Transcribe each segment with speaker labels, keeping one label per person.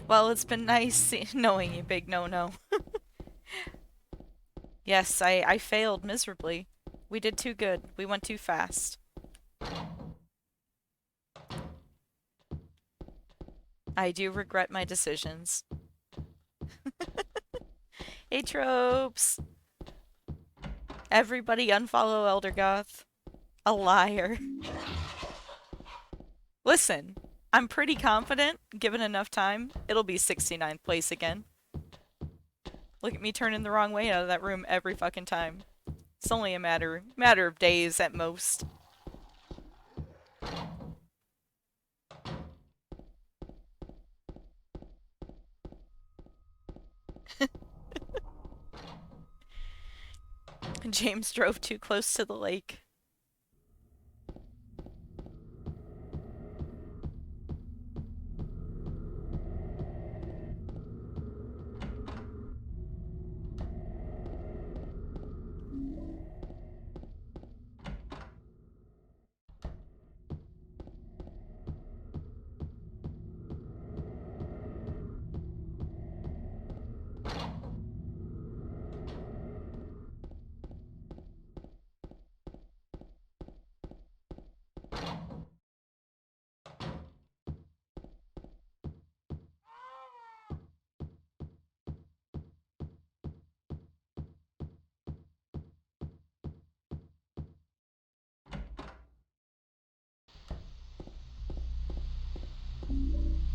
Speaker 1: Well, it's been nice knowing you, big no-no. Yes, I failed miserably. We did too good. We went too fast. I do regret my decisions. Hey, tropes! Everybody unfollow Eldergoth. A liar. Listen, I'm pretty confident, given enough time, it'll be 69th place again. Look at me turning the wrong way out of that room every fucking time. It's only a matter of days at most. James drove too close to the lake.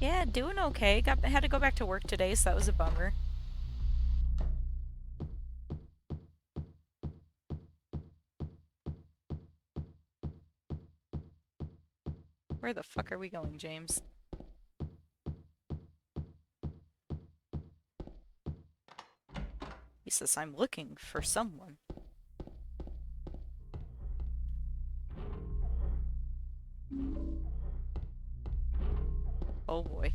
Speaker 1: Yeah, doing okay. Had to go back to work today, so that was a bummer. Where the fuck are we going, James? He says I'm looking for someone. Oh boy.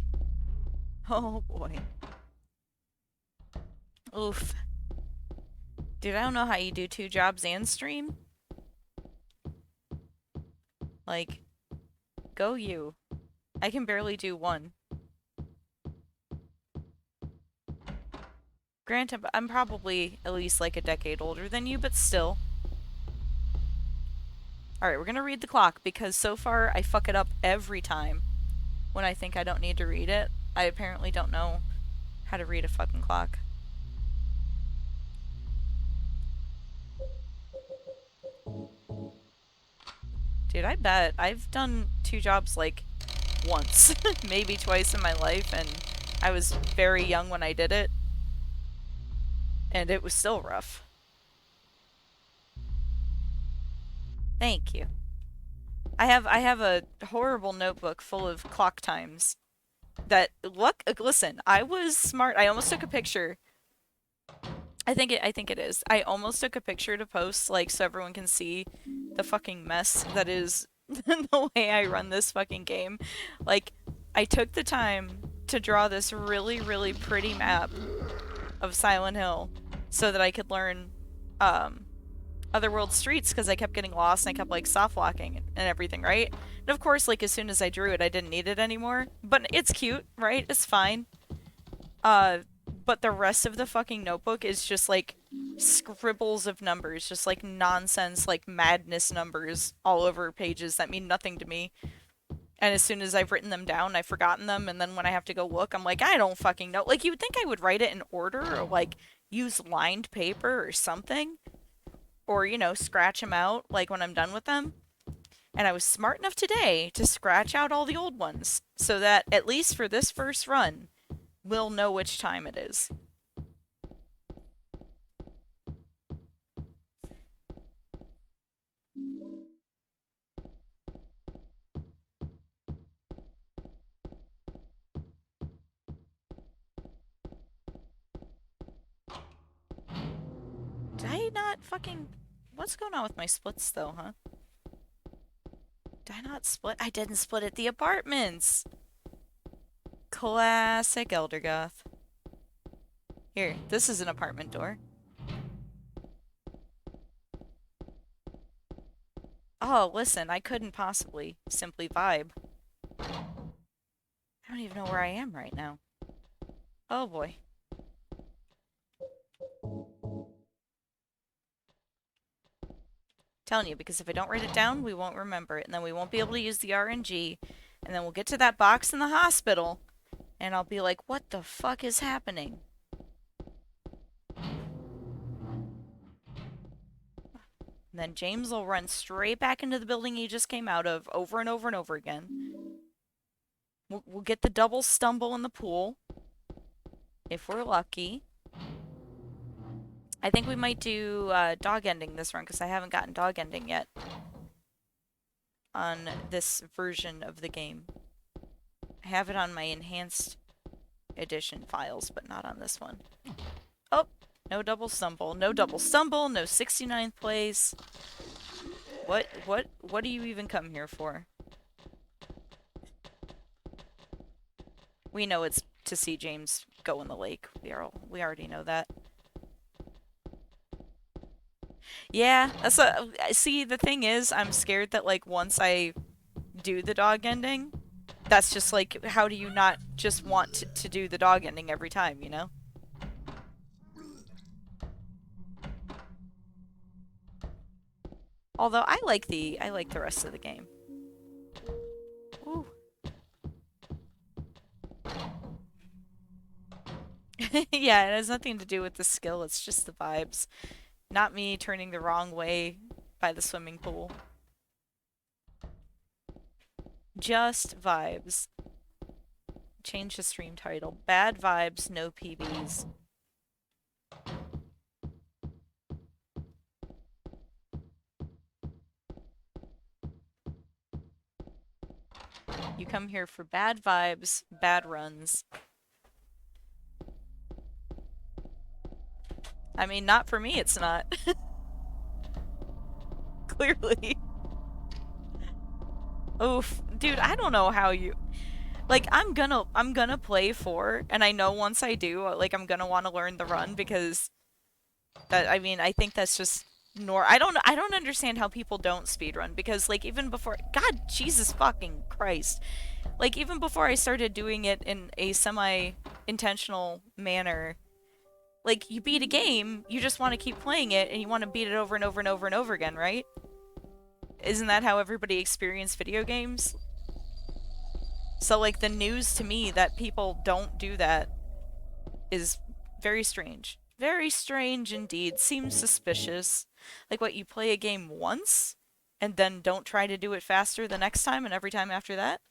Speaker 1: Oh boy. Oof. Dude, I don't know how you do 2 jobs and stream. Like, go you. I can barely do one. Granted, I'm probably at least like a decade older than you, but still. Alright, we're gonna read the clock because so far I fuck it up every time when I think I don't need to read it. I apparently don't know how to read a fucking clock. Dude, I bet I've done 2 jobs like once, maybe twice in my life, and I was very young when I did it, and it was still rough. Thank you. I have a horrible notebook full of clock times that listen, I was smart. I almost took a picture. I think it is. I almost took a picture to post like so everyone can see the fucking mess that is the way I run this fucking game. Like I took the time to draw this really really pretty map of Silent Hill so that I could learn um Otherworld streets because I kept getting lost and I kept like soft locking and everything, right? And of course, like as soon as I drew it, I didn't need it anymore. But it's cute, right? It's fine. Uh, but the rest of the fucking notebook is just like scribbles of numbers, just like nonsense, like madness numbers all over pages that mean nothing to me. And as soon as I've written them down, I've forgotten them, and then when I have to go look, I'm like, I don't fucking know. Like you would think I would write it in order or like use lined paper or something or, scratch them out like when I'm done with them. And I was smart enough today to scratch out all the old ones so that at least for this first run, we'll know which time it is. Did I not fucking. What's going on with my splits though, huh? Did I not split? I didn't split at the apartments! Classic Eldergoth. Here, this is an apartment door. Oh, listen, I couldn't possibly simply vibe. don't even know where I am right now. Oh boy. Telling you, because if I don't write it down, we won't remember it, and then we won't be able to use the RNG, and then we'll get to that box in the hospital, and I'll be like, what the fuck is happening? And then James will run straight back into the building he just came out of, over and over and over again. We'll get the double stumble in the pool, if we're lucky. I think we might do dog ending this run, because I haven't gotten dog ending yet on this version of the game. I have it on my enhanced edition files, but not on this one. Oh, no double stumble. No double stumble, no 69th place. What do you even come here for? We know it's to see James go in the lake. We already know that. Yeah, see, the thing is, I'm scared that, like, once I do the dog ending, that's just, like, how do you not just want to do the dog ending every time, you know? Although, I like the rest of the game. Ooh. Yeah, it has nothing to do with the skill, it's just the vibes. Not me turning the wrong way by the swimming pool. Just vibes. Change the stream title. Bad vibes, no PBs. You come here for bad vibes, bad runs. I mean, not for me, it's not. Clearly. Oof. Dude, I don't know how you... Like, I'm gonna play 4, and I know once I do, like, I'm gonna want to learn the run, because... I mean, I think that's just... I don't understand how people don't speedrun, because, like, even before... God, Jesus fucking Christ. Like, even before I started doing it in a semi-intentional manner... Like, you beat a game, you just want to keep playing it, and you want to beat it over and over and over and over again, right? Isn't that how everybody experienced video games? So, like, the news to me that people don't do that is very strange. Very strange indeed. Seems suspicious. Like, what, you play a game once, and then don't try to do it faster the next time and every time after that?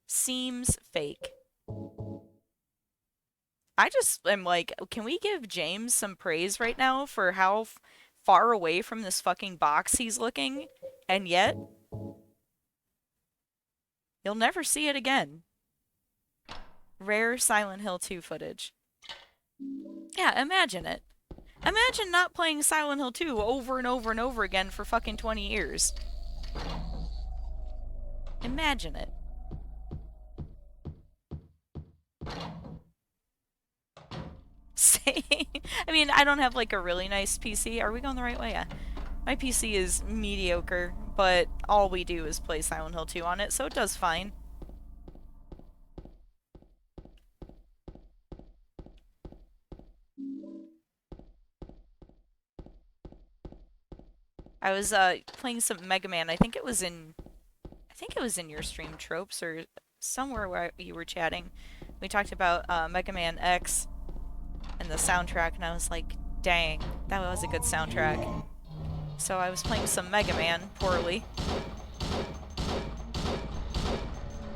Speaker 1: Seems fake. I just am like, can we give James some praise right now for how far away from this fucking box he's looking? And yet, you'll never see it again. Rare Silent Hill 2 footage. Yeah, imagine it. Imagine not playing Silent Hill 2 over and over and over again for fucking 20 years. Imagine it. I mean, I don't have, like, a really nice PC. Are we going the right way? Yeah. My PC is mediocre, but all we do is play Silent Hill 2 on it, so it does fine. I was playing some Mega Man. I think it was in your stream, Tropes, or somewhere where you were chatting. We talked about Mega Man X and the soundtrack, and I was like, dang, that was a good soundtrack. So I was playing some Mega Man poorly.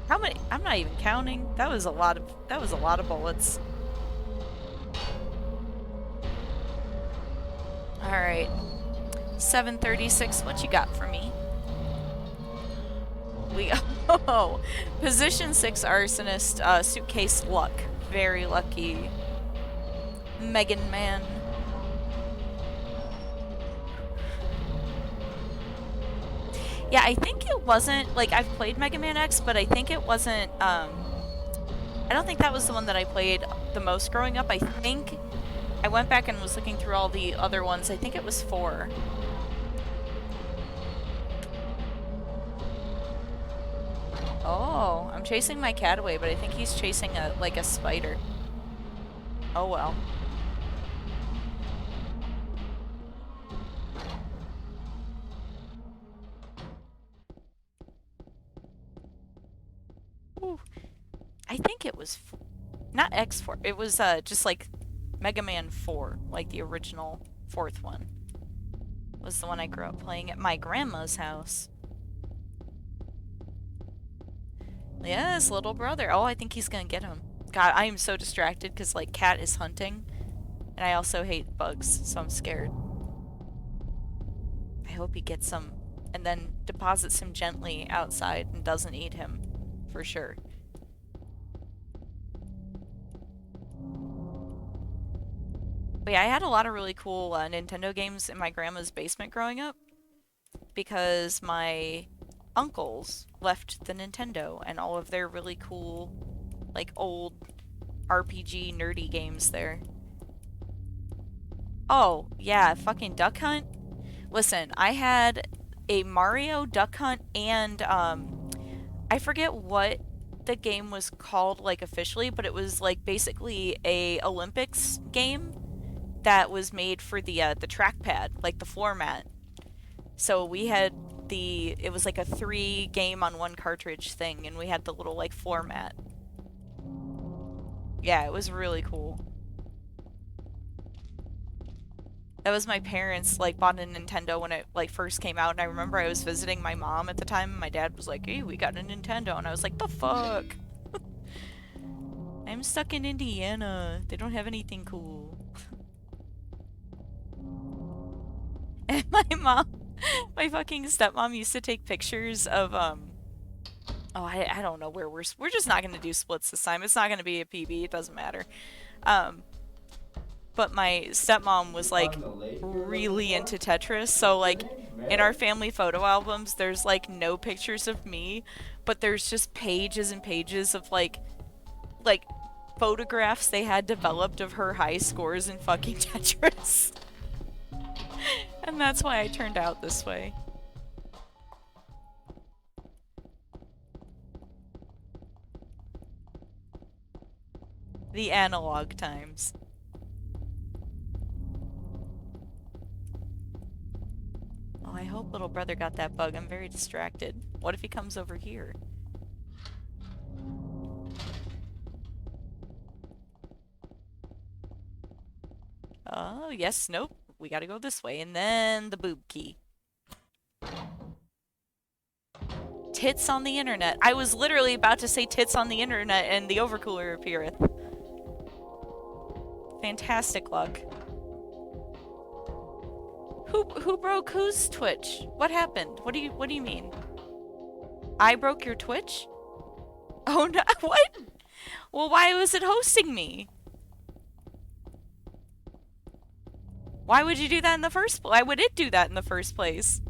Speaker 1: How many? I'm not even counting. That was a lot of bullets. All right. 736, what you got for me? Oh, position 6 arsonist, suitcase luck. Very lucky. Megan Man. Yeah, I think it wasn't, like, I've played Mega Man X, but I think it wasn't, I don't think that was the one that I played the most growing up. I think I went back and was looking through all the other ones. I think it was 4. Oh, I'm chasing my cat away, but I think he's chasing like a spider. Oh well. Ooh. I think it was not X4. It was just like Mega Man 4, like the original fourth one. Was the one I grew up playing at my grandma's house. Yes, little brother. Oh, I think he's gonna get him. God, I am so distracted because like cat is hunting, and I also hate bugs, so I'm scared. I hope he gets him and then deposits him gently outside and doesn't eat him, for sure. But yeah, I had a lot of really cool Nintendo games in my grandma's basement growing up because my uncles left the Nintendo and all of their really cool, like, old RPG nerdy games there. Oh, yeah, fucking Duck Hunt. Listen, I had a Mario Duck Hunt and, I forget what the game was called, like, officially, but it was, like, basically a Olympics game that was made for the trackpad, like the floor mat. So we had it was like a 3 game on 1 cartridge thing, and we had the little like floor mat. Yeah, it was really cool. That was my parents like bought a Nintendo when it like first came out, and I remember I was visiting my mom at the time, and my dad was like, "Hey, we got a Nintendo," and I was like, "The fuck." I'm stuck in Indiana. They don't have anything cool. And my fucking stepmom used to take pictures of, oh, I don't know where we're just not gonna do splits this time. It's not gonna be a PB, it doesn't matter. But my stepmom was, like, really into Tetris, so, like, in our family photo albums, there's, like, no pictures of me, but there's just pages and pages of, like, photographs they had developed of her high scores in fucking Tetris. And that's why I turned out this way. The analog times. Oh, I hope little brother got that bug. I'm very distracted. What if he comes over here? Oh, yes, nope. We gotta go this way, and then the boob key. Tits on the internet. I was literally about to say tits on the internet, and the overcooler appeareth. Fantastic luck. Who broke whose Twitch? What happened? What do you mean? I broke your Twitch? Oh no, what? Well, why was it hosting me? Why would you do that in the first place? Why would it do that in the first place?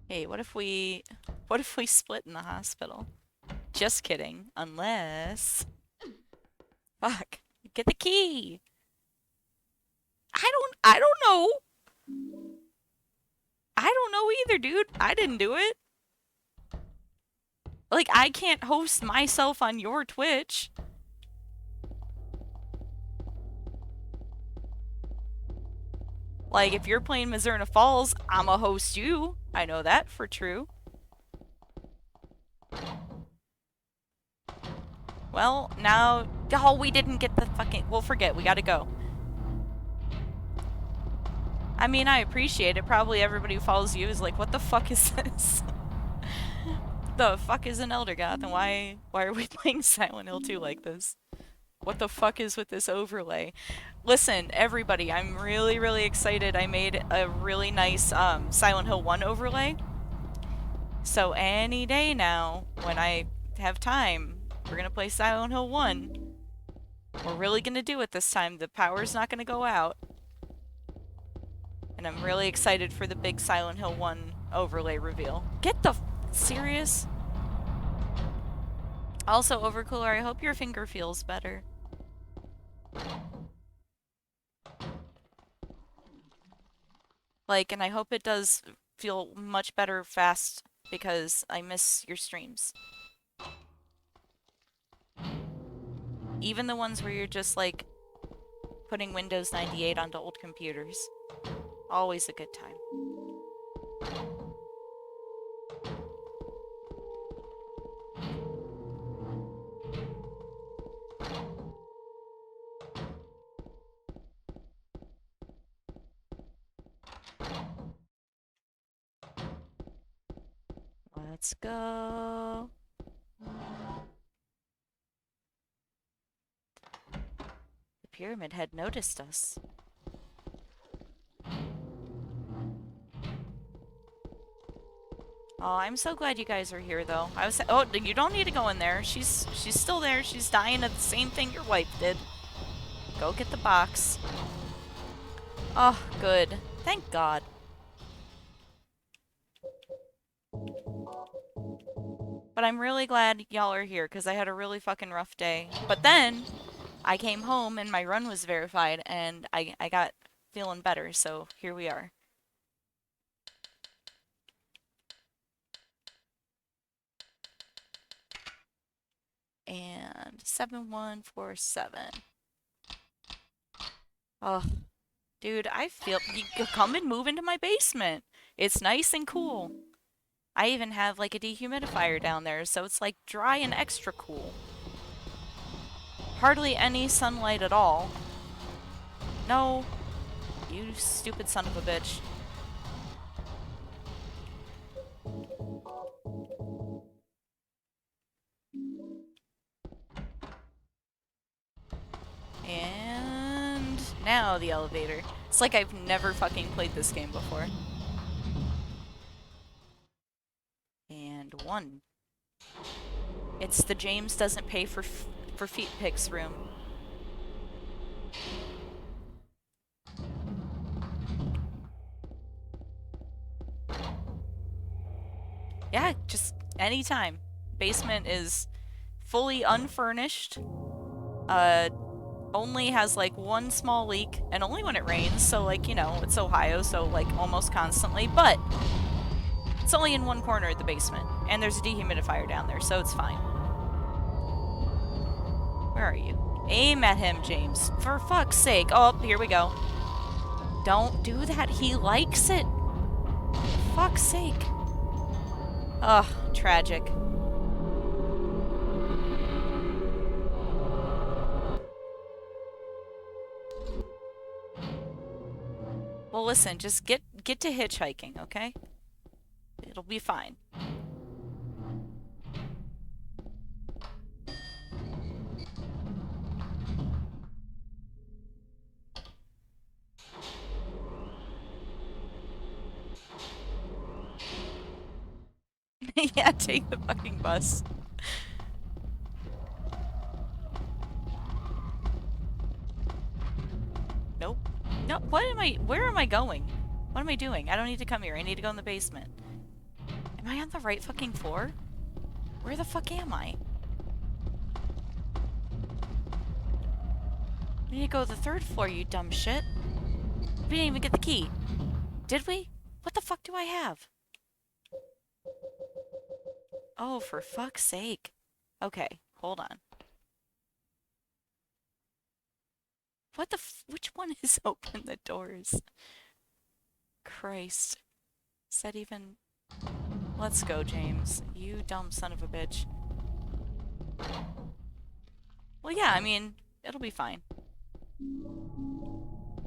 Speaker 1: Hey, what if we split in the hospital? Just kidding. Unless... Fuck. Get the key! I don't know! I don't know either, dude. I didn't do it. Like, I can't host myself on your Twitch. Like, if you're playing Mizurna Falls, I'ma host you. I know that for true. Well, now... Oh, we didn't get the fucking... We'll forget. We gotta go. I mean, I appreciate it. Probably everybody who follows you is like, what the fuck is this? The fuck is an Elder Goth, and why are we playing Silent Hill 2 like this? What the fuck is with this overlay? Listen, everybody, I'm really, really excited. I made a really nice Silent Hill 1 overlay. So any day now, when I have time, we're gonna play Silent Hill 1. We're really gonna do it this time. The power's not gonna go out. And I'm really excited for the big Silent Hill 1 overlay reveal. Get the... serious? Also, Overcooler, I hope your finger feels better. Like, and I hope it does feel much better fast because I miss your streams. Even the ones where you're just like putting Windows 98 onto old computers. Always a good time. Let's go. The pyramid had noticed us. Oh, I'm so glad you guys are here, though. Oh, you don't need to go in there. She's still there. She's dying of the same thing your wife did. Go get the box. Oh, good. Thank God. But I'm really glad y'all are here, because I had a really fucking rough day. But then, I came home and my run was verified, and I got feeling better, so here we are. And 7147. Oh, dude, I feel you come and move into my basement. It's nice and cool. I even have like a dehumidifier down there, so it's like dry and extra cool. Hardly any sunlight at all. No, you stupid son of a bitch. And now the elevator. It's like I've never fucking played this game before. And one. It's the James doesn't pay for feet pics room. Yeah, just anytime. Basement is fully unfurnished. Only has like one small leak, and only when it rains, so like, you know, it's Ohio, so like almost constantly, but it's only in one corner of the basement, and there's a dehumidifier down there, so it's fine. Where are you? Aim at him, James. For fuck's sake. Oh, here we go. Don't do that. He likes it. For fuck's sake. Ugh, tragic. Well, listen, just get to hitchhiking, okay? It'll be fine. Yeah, take the fucking bus. Nope. No, where am I going? What am I doing? I don't need to come here. I need to go in the basement. Am I on the right fucking floor? Where the fuck am I? We need to go to the third floor, you dumb shit. We didn't even get the key. Did we? What the fuck do I have? Oh, for fuck's sake. Okay, hold on. What the which one is open the doors? Christ. Is that even... Let's go, James. You dumb son of a bitch. Well, yeah, I mean, it'll be fine.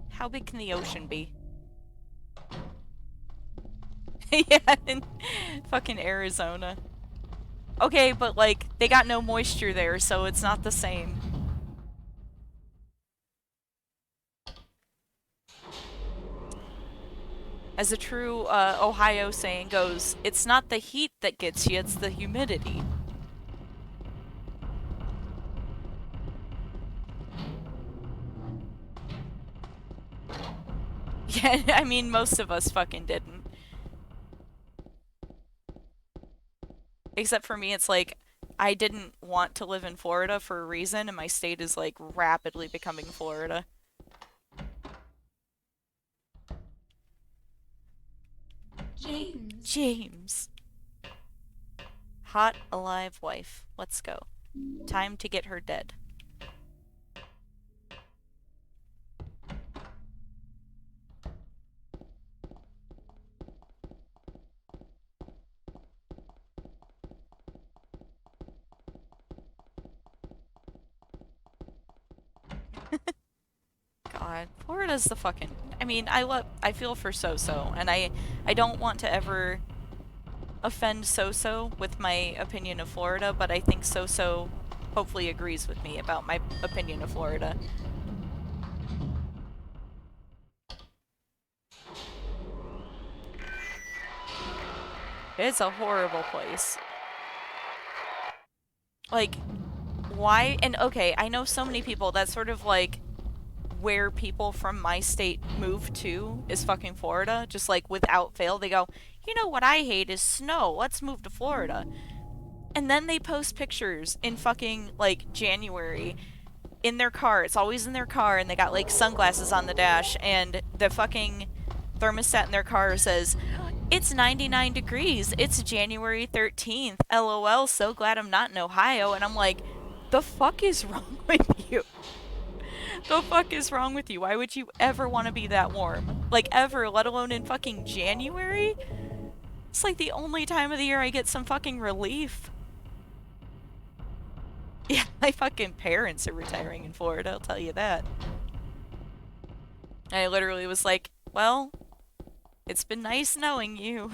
Speaker 1: How big can the ocean be? Yeah, in fucking Arizona. Okay, but like, they got no moisture there, so it's not the same. As a true Ohio saying goes, it's not the heat that gets you, it's the humidity. Yeah, I mean, most of us fucking didn't. Except for me, it's like, I didn't want to live in Florida for a reason, and my state is like rapidly becoming Florida.
Speaker 2: James.
Speaker 1: James. Hot, alive wife. Let's go. Time to get her dead. God, Florida's the fucking. I mean, I feel for So-So, and I don't want to ever offend So-So with my opinion of Florida, but I think So-So hopefully agrees with me about my opinion of Florida. It's a horrible place. Like, why? And okay, I know so many people that's sort of like where people from my state move to is fucking Florida. Just like without fail, they go, you know what I hate is snow. Let's move to Florida. And then they post pictures in fucking like January in their car. It's always in their car, and they got like sunglasses on the dash, and the fucking thermostat in their car says, "It's 99 degrees. It's January 13th. LOL. So glad I'm not in Ohio." And I'm like, the fuck is wrong with you? The fuck is wrong with you? Why would you ever want to be that warm? Like, ever, let alone in fucking January? It's like the only time of the year I get some fucking relief. Yeah, my fucking parents are retiring in Florida, I'll tell you that. I literally was like, well, it's been nice knowing you.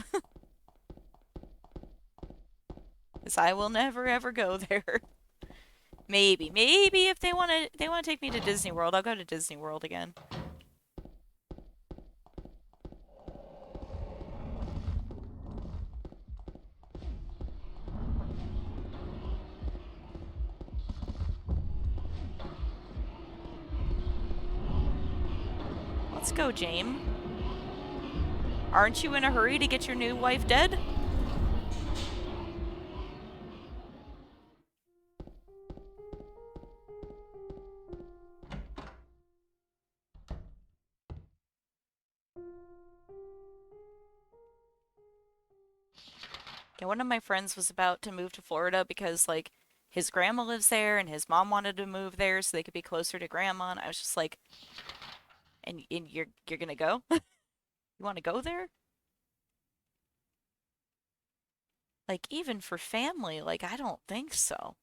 Speaker 1: Because I will never ever go there. Maybe if they want to take me to Disney World, I'll go to Disney World again. Let's go, James. Aren't you in a hurry to get your new wife dead? Yeah, one of my friends was about to move to Florida because like his grandma lives there and his mom wanted to move there so they could be closer to grandma. And I was just like, and you're gonna go? You want to go there? Like even for family, like I don't think so.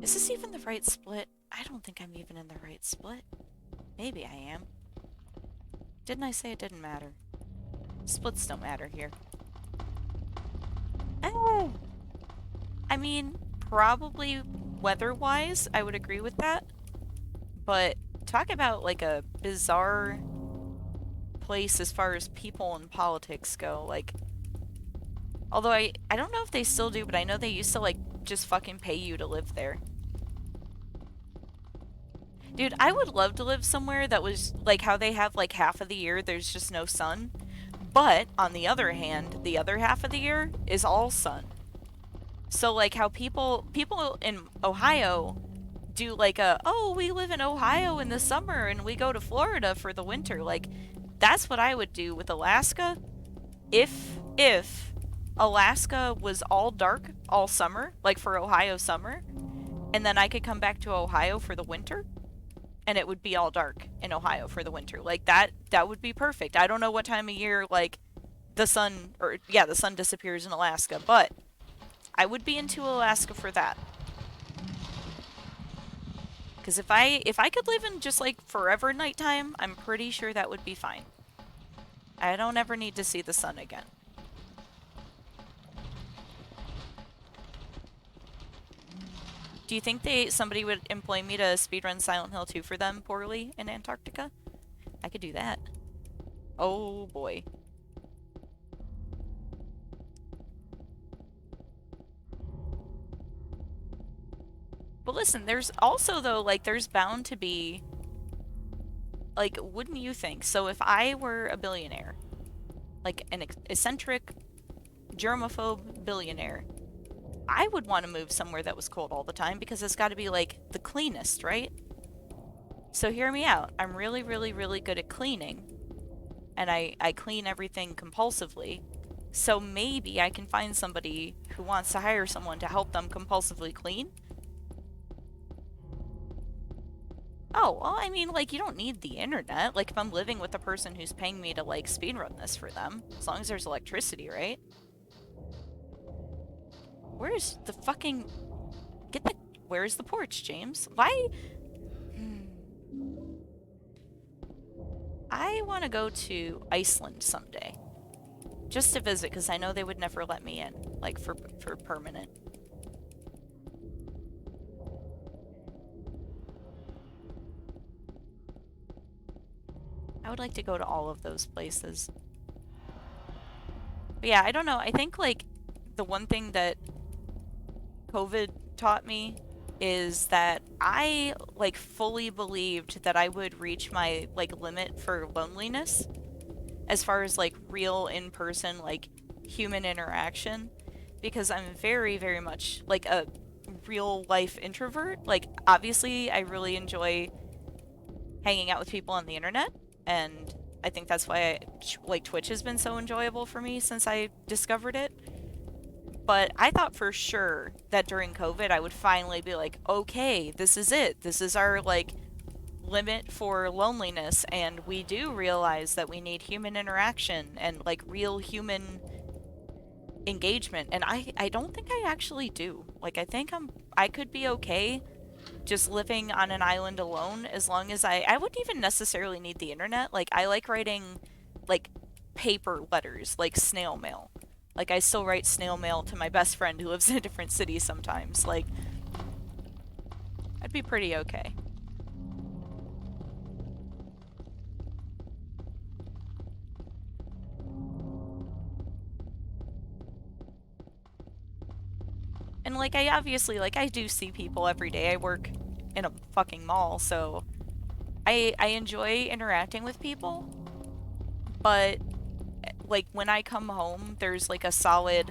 Speaker 1: Is this even the right split? I don't think I'm even in the right split. Maybe I am. Didn't I say it didn't matter? Splits don't matter here. Oh! I mean, probably weather-wise, I would agree with that. But talk about like a bizarre place as far as people and politics go. Like, although I don't know if they still do, but I know they used to like just fucking pay you to live there. Dude, I would love to live somewhere that was like how they have like half of the year there's just no sun. But on the other hand, the other half of the year is all sun. So like how people in Ohio do like a, oh, we live in Ohio in the summer and we go to Florida for the winter. Like that's what I would do with Alaska if Alaska was all dark all summer, like for Ohio summer, and then I could come back to Ohio for the winter and it would be all dark in Ohio for the winter. Like that would be perfect. I don't know what time of year like the sun disappears in Alaska, but I would be into Alaska for that. Because if I could live in just like forever nighttime, I'm pretty sure that would be fine. I don't ever need to see the sun again. Do you think somebody would employ me to speedrun Silent Hill 2 for them poorly in Antarctica? I could do that. Oh boy. But listen, there's also, though, like, there's bound to be, like, wouldn't you think? So if I were a billionaire, like an eccentric, germaphobe billionaire, I would want to move somewhere that was cold all the time because it's got to be, like, the cleanest, right? So hear me out. I'm really, really, really good at cleaning, and I clean everything compulsively. So maybe I can find somebody who wants to hire someone to help them compulsively clean. Oh, well, I mean, like, you don't need the internet. Like, if I'm living with a person who's paying me to, like, speedrun this for them, as long as there's electricity, right? Where's the fucking... Get the... Where's the porch, James? Why... Hmm. I want to go to Iceland someday. Just to visit, because I know they would never let me in, like, for permanent. I would like to go to all of those places. But yeah, I don't know. I think, like, the one thing that COVID taught me is that I, like, fully believed that I would reach my, like, limit for loneliness as far as, like, real in-person, like, human interaction, because I'm very, very much, like, a real-life introvert. Like, obviously, I really enjoy hanging out with people on the internet, and I think that's why like, Twitch has been so enjoyable for me since I discovered it. But I thought for sure that during COVID I would finally be like, okay, this is it. This is our, like, limit for loneliness, and we do realize that we need human interaction and, like, real human engagement. And I don't think I actually do. Like, I think I could be okay just living on an island alone, as long as I wouldn't even necessarily need the internet. Like, I like writing, like, paper letters, like snail mail. Like, I still write snail mail to my best friend who lives in a different city sometimes. Like, I'd be pretty okay. And, like, I obviously, like, I do see people every day. I work in a fucking mall, so I enjoy interacting with people, but, like, when I come home, there's, like, a solid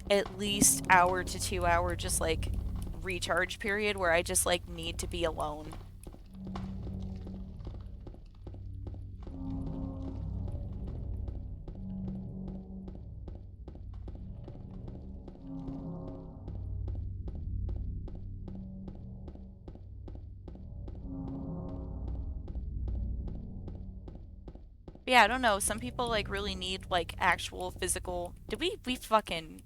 Speaker 1: at least hour to 2 hour just, like, recharge period where I just, like, need to be alone. But yeah, I don't know. Some people, like, really need, like, actual physical... Did we fucking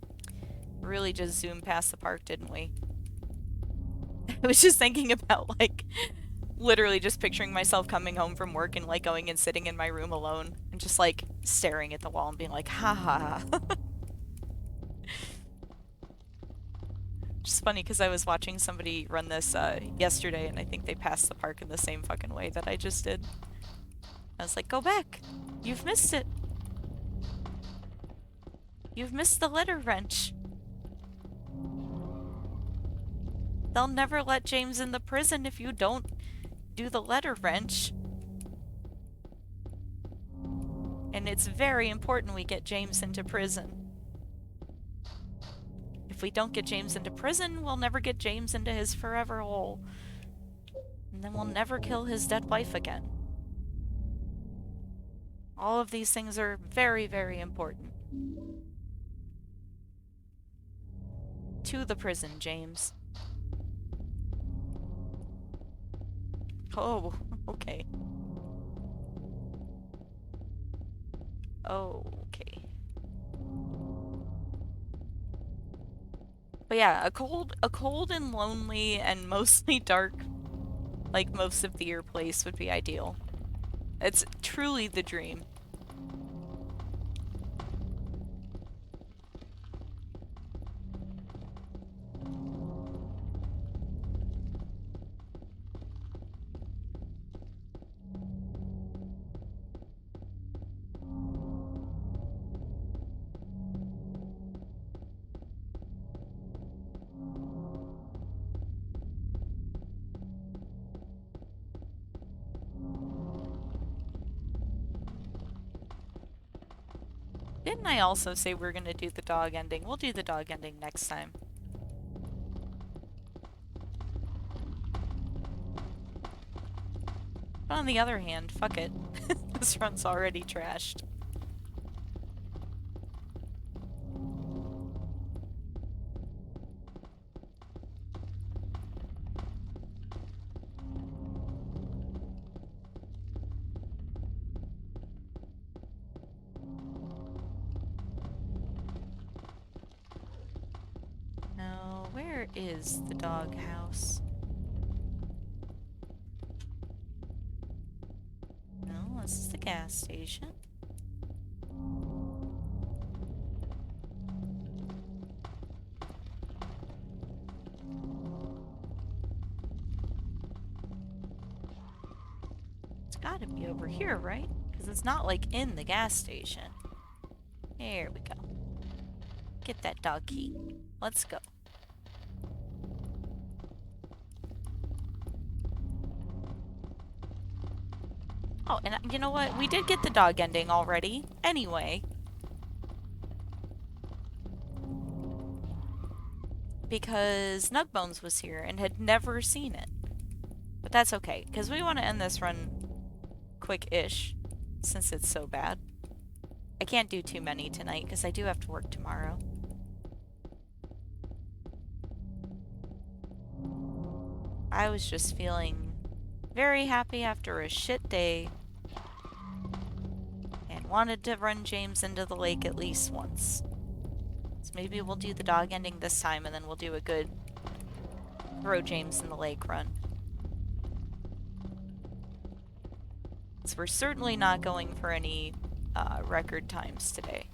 Speaker 1: really just zoom past the park, didn't we? I was just thinking about, like, literally just picturing myself coming home from work and, like, going and sitting in my room alone and just, like, staring at the wall and being like, ha ha ha. Just funny because I was watching somebody run this yesterday, and I think they passed the park in the same fucking way that I just did. I was like, go back. You've missed it. You've missed the letter wrench. They'll never let James in the prison if you don't do the letter wrench. And it's very important we get James into prison. If we don't get James into prison, we'll never get James into his forever hole. And then we'll never kill his dead wife again. All of these things are very, very important. To the prison, James. Oh, okay. Okay. But yeah, a cold and lonely and mostly dark, like most of the year place would be ideal. It's truly the dream. Didn't I also say we're gonna do the dog ending? We'll do the dog ending next time. But on the other hand, fuck it. This run's already trashed. No, where is the dog house? No, this is the gas station. It's gotta be over here, right? Because it's not like in the gas station. There we go. Get that dog key. Let's go. Oh, and you know what? We did get the dog ending already. Anyway. Because Nugbones was here and had never seen it. But that's okay, because we want to end this run quick-ish, since it's so bad. I can't do too many tonight, because I do have to work tomorrow. I was just feeling very happy after a shit day, and wanted to run James into the lake at least once. So maybe we'll do the dog ending this time, and then we'll do a good throw James in the lake run. So we're certainly not going for any record times today.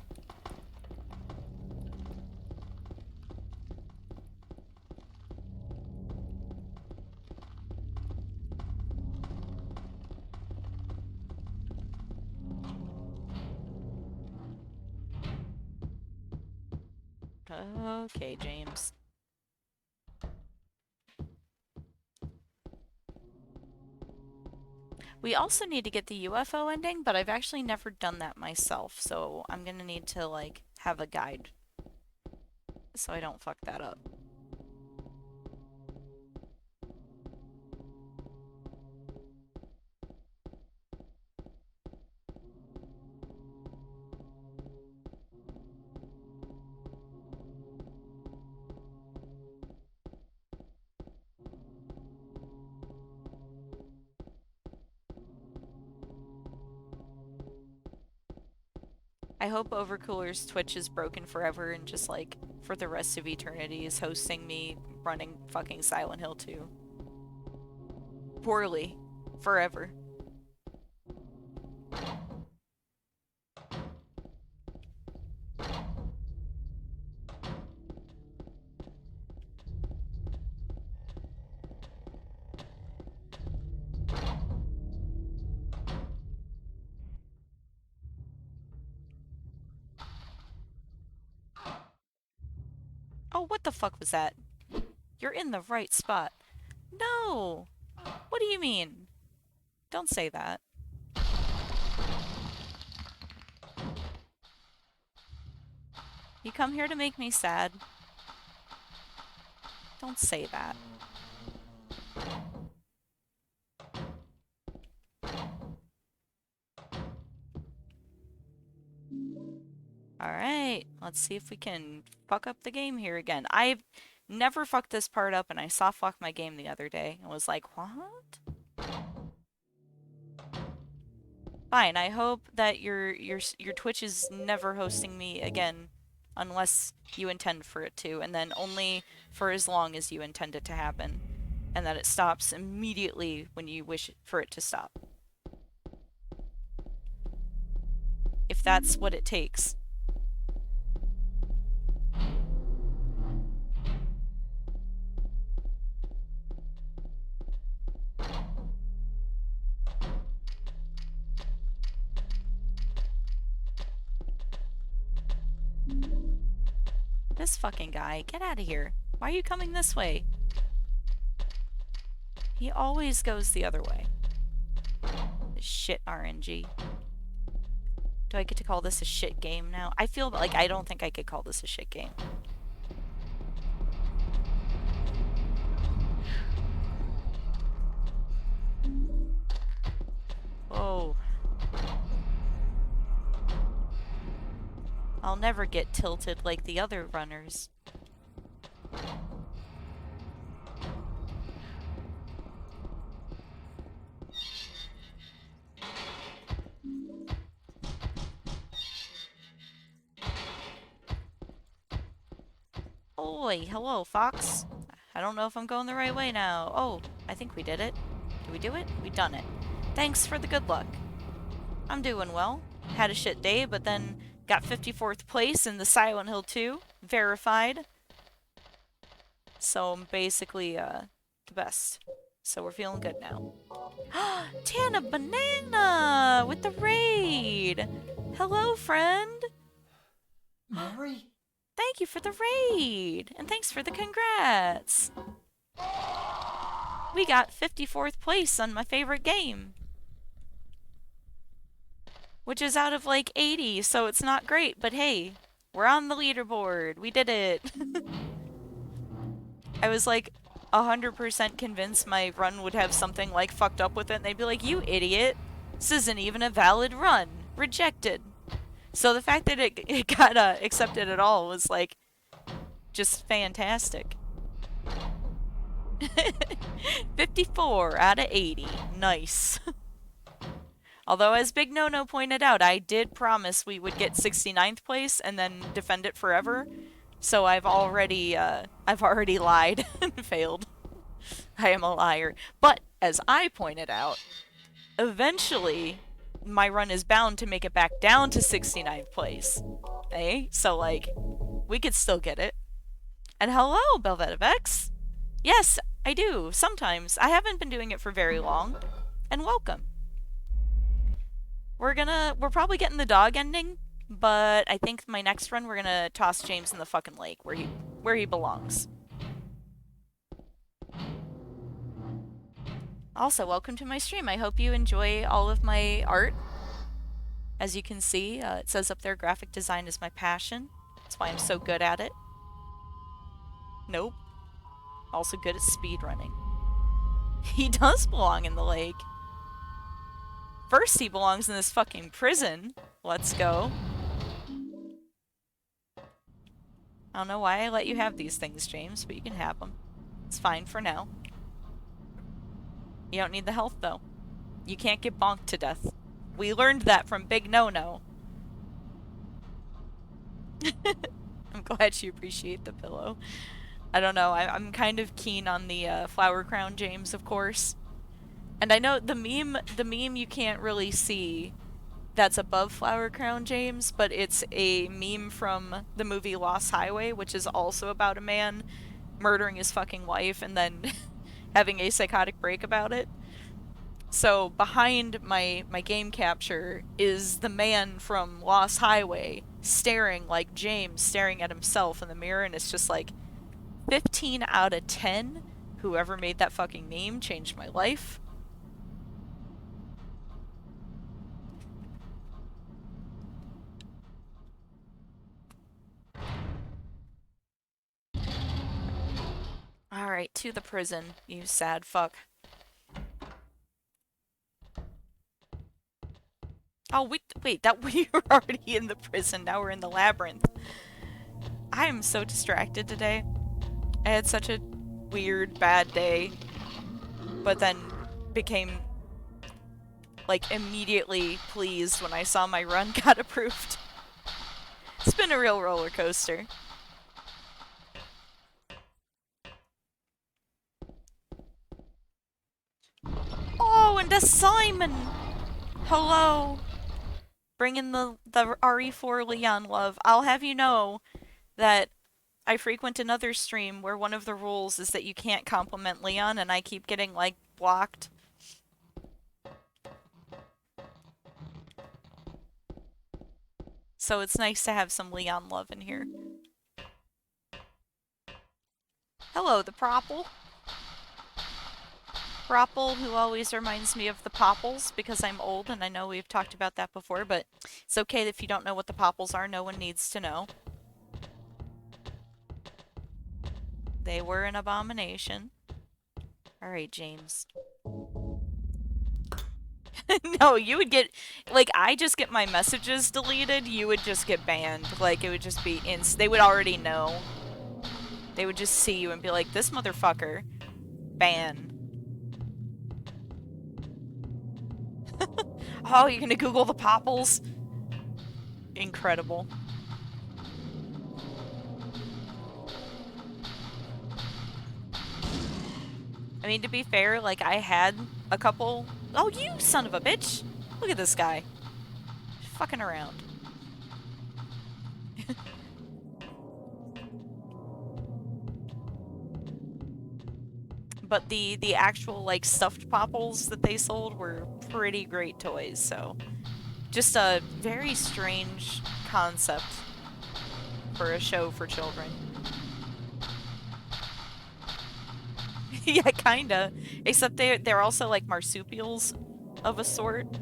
Speaker 1: Okay, James. We also need to get the UFO ending, but I've actually never done that myself, so I'm gonna need to, like, have a guide so I don't fuck that up. I hope Overcooler's Twitch is broken forever and just, like, for the rest of eternity is hosting me running fucking Silent Hill 2. Poorly. Forever. Oh, what the fuck was that? You're in the right spot. No! What do you mean? Don't say that. You come here to make me sad. Don't say that. Alright, let's see if we can fuck up the game here again. I've never fucked this part up, and I soft locked my game the other day and was like, what? Fine, I hope that your Twitch is never hosting me again unless you intend for it to, and then only for as long as you intend it to happen, and that it stops immediately when you wish for it to stop. If that's what it takes. This fucking guy, get out of here. Why are you coming this way? He always goes the other way. Shit RNG. Do I get to call this a shit game now? I feel like I don't think I could call this a shit game. Oh. I'll never get tilted like the other runners. Oi, hello, Fox. I don't know if I'm going the right way now. Oh, I think we did it. Did we do it? We done it. Thanks for the good luck. I'm doing well. Had a shit day, but then got 54th place in the Silent Hill 2. Verified. So I'm basically, the best. So we're feeling good now. Tana Banana with the raid! Hello, friend!
Speaker 2: Mary?
Speaker 1: Thank you for the raid! And thanks for the congrats! We got 54th place on my favorite game. Which is out of like 80, so it's not great, but hey, we're on the leaderboard. We did it. I was like 100% convinced my run would have something like fucked up with it, and they'd be like, you idiot. This isn't even a valid run. Rejected. So the fact that it got accepted at all was like just fantastic. 54 out of 80. Nice. Although, as Big No-No pointed out, I did promise we would get 69th place and then defend it forever. So I've already lied and failed. I am a liar. But, as I pointed out, eventually my run is bound to make it back down to 69th place. Eh? So, like, we could still get it. And hello, Belvetivex! Yes, I do, sometimes. I haven't been doing it for very long. And welcome. We're probably getting the dog ending, but I think my next run we're gonna toss James in the fucking lake where he belongs. Also, welcome to my stream. I hope you enjoy all of my art. As you can see, it says up there, graphic design is my passion. That's why I'm so good at it. Nope. Also good at speedrunning. He does belong in the lake. First he belongs in this fucking prison. Let's go. I don't know why I let you have these things, James, but you can have them. It's fine for now. You don't need the health, though. You can't get bonked to death. We learned that from Big No-No. I'm glad you appreciate the pillow. I don't know, I'm kind of keen on the flower crown, James, of course. And I know the meme you can't really see that's above Flower Crown James, but it's a meme from the movie Lost Highway, which is also about a man murdering his fucking wife and then having a psychotic break about it. So behind my game capture is the man from Lost Highway staring like James staring at himself in the mirror, and it's just like 15 out of 10. Whoever made that fucking meme changed my life. Alright, to the prison, you sad fuck. Oh, wait, that we were already in the prison, now we're in the labyrinth. I am so distracted today. I had such a weird, bad day, but then became, like, immediately pleased when I saw my run got approved. It's been a real roller coaster. Oh, and a Simon! Hello! Bringing the RE4 Leon love. I'll have you know that I frequent another stream where one of the rules is that you can't compliment Leon, and I keep getting, like, blocked. So it's nice to have some Leon love in here. Hello, the Propple. Propple, who always reminds me of the Popples because I'm old and I know we've talked about that before, but it's okay if you don't know what the Popples are. No one needs to know. They were an abomination. Alright, James. No, you would get, like, I just get my messages deleted, you would just get banned. Like, it would just be they would already know. They would just see you and be like, this motherfucker, ban. Oh, you're gonna Google the Popples? Incredible. I mean, to be fair, like, I had a couple... Oh, you son of a bitch! Look at this guy. Just fucking around. But the actual, like, stuffed Popples that they sold were pretty great toys, so... Just a very strange concept for a show for children. Yeah, kinda. Except they're also like marsupials of a sort.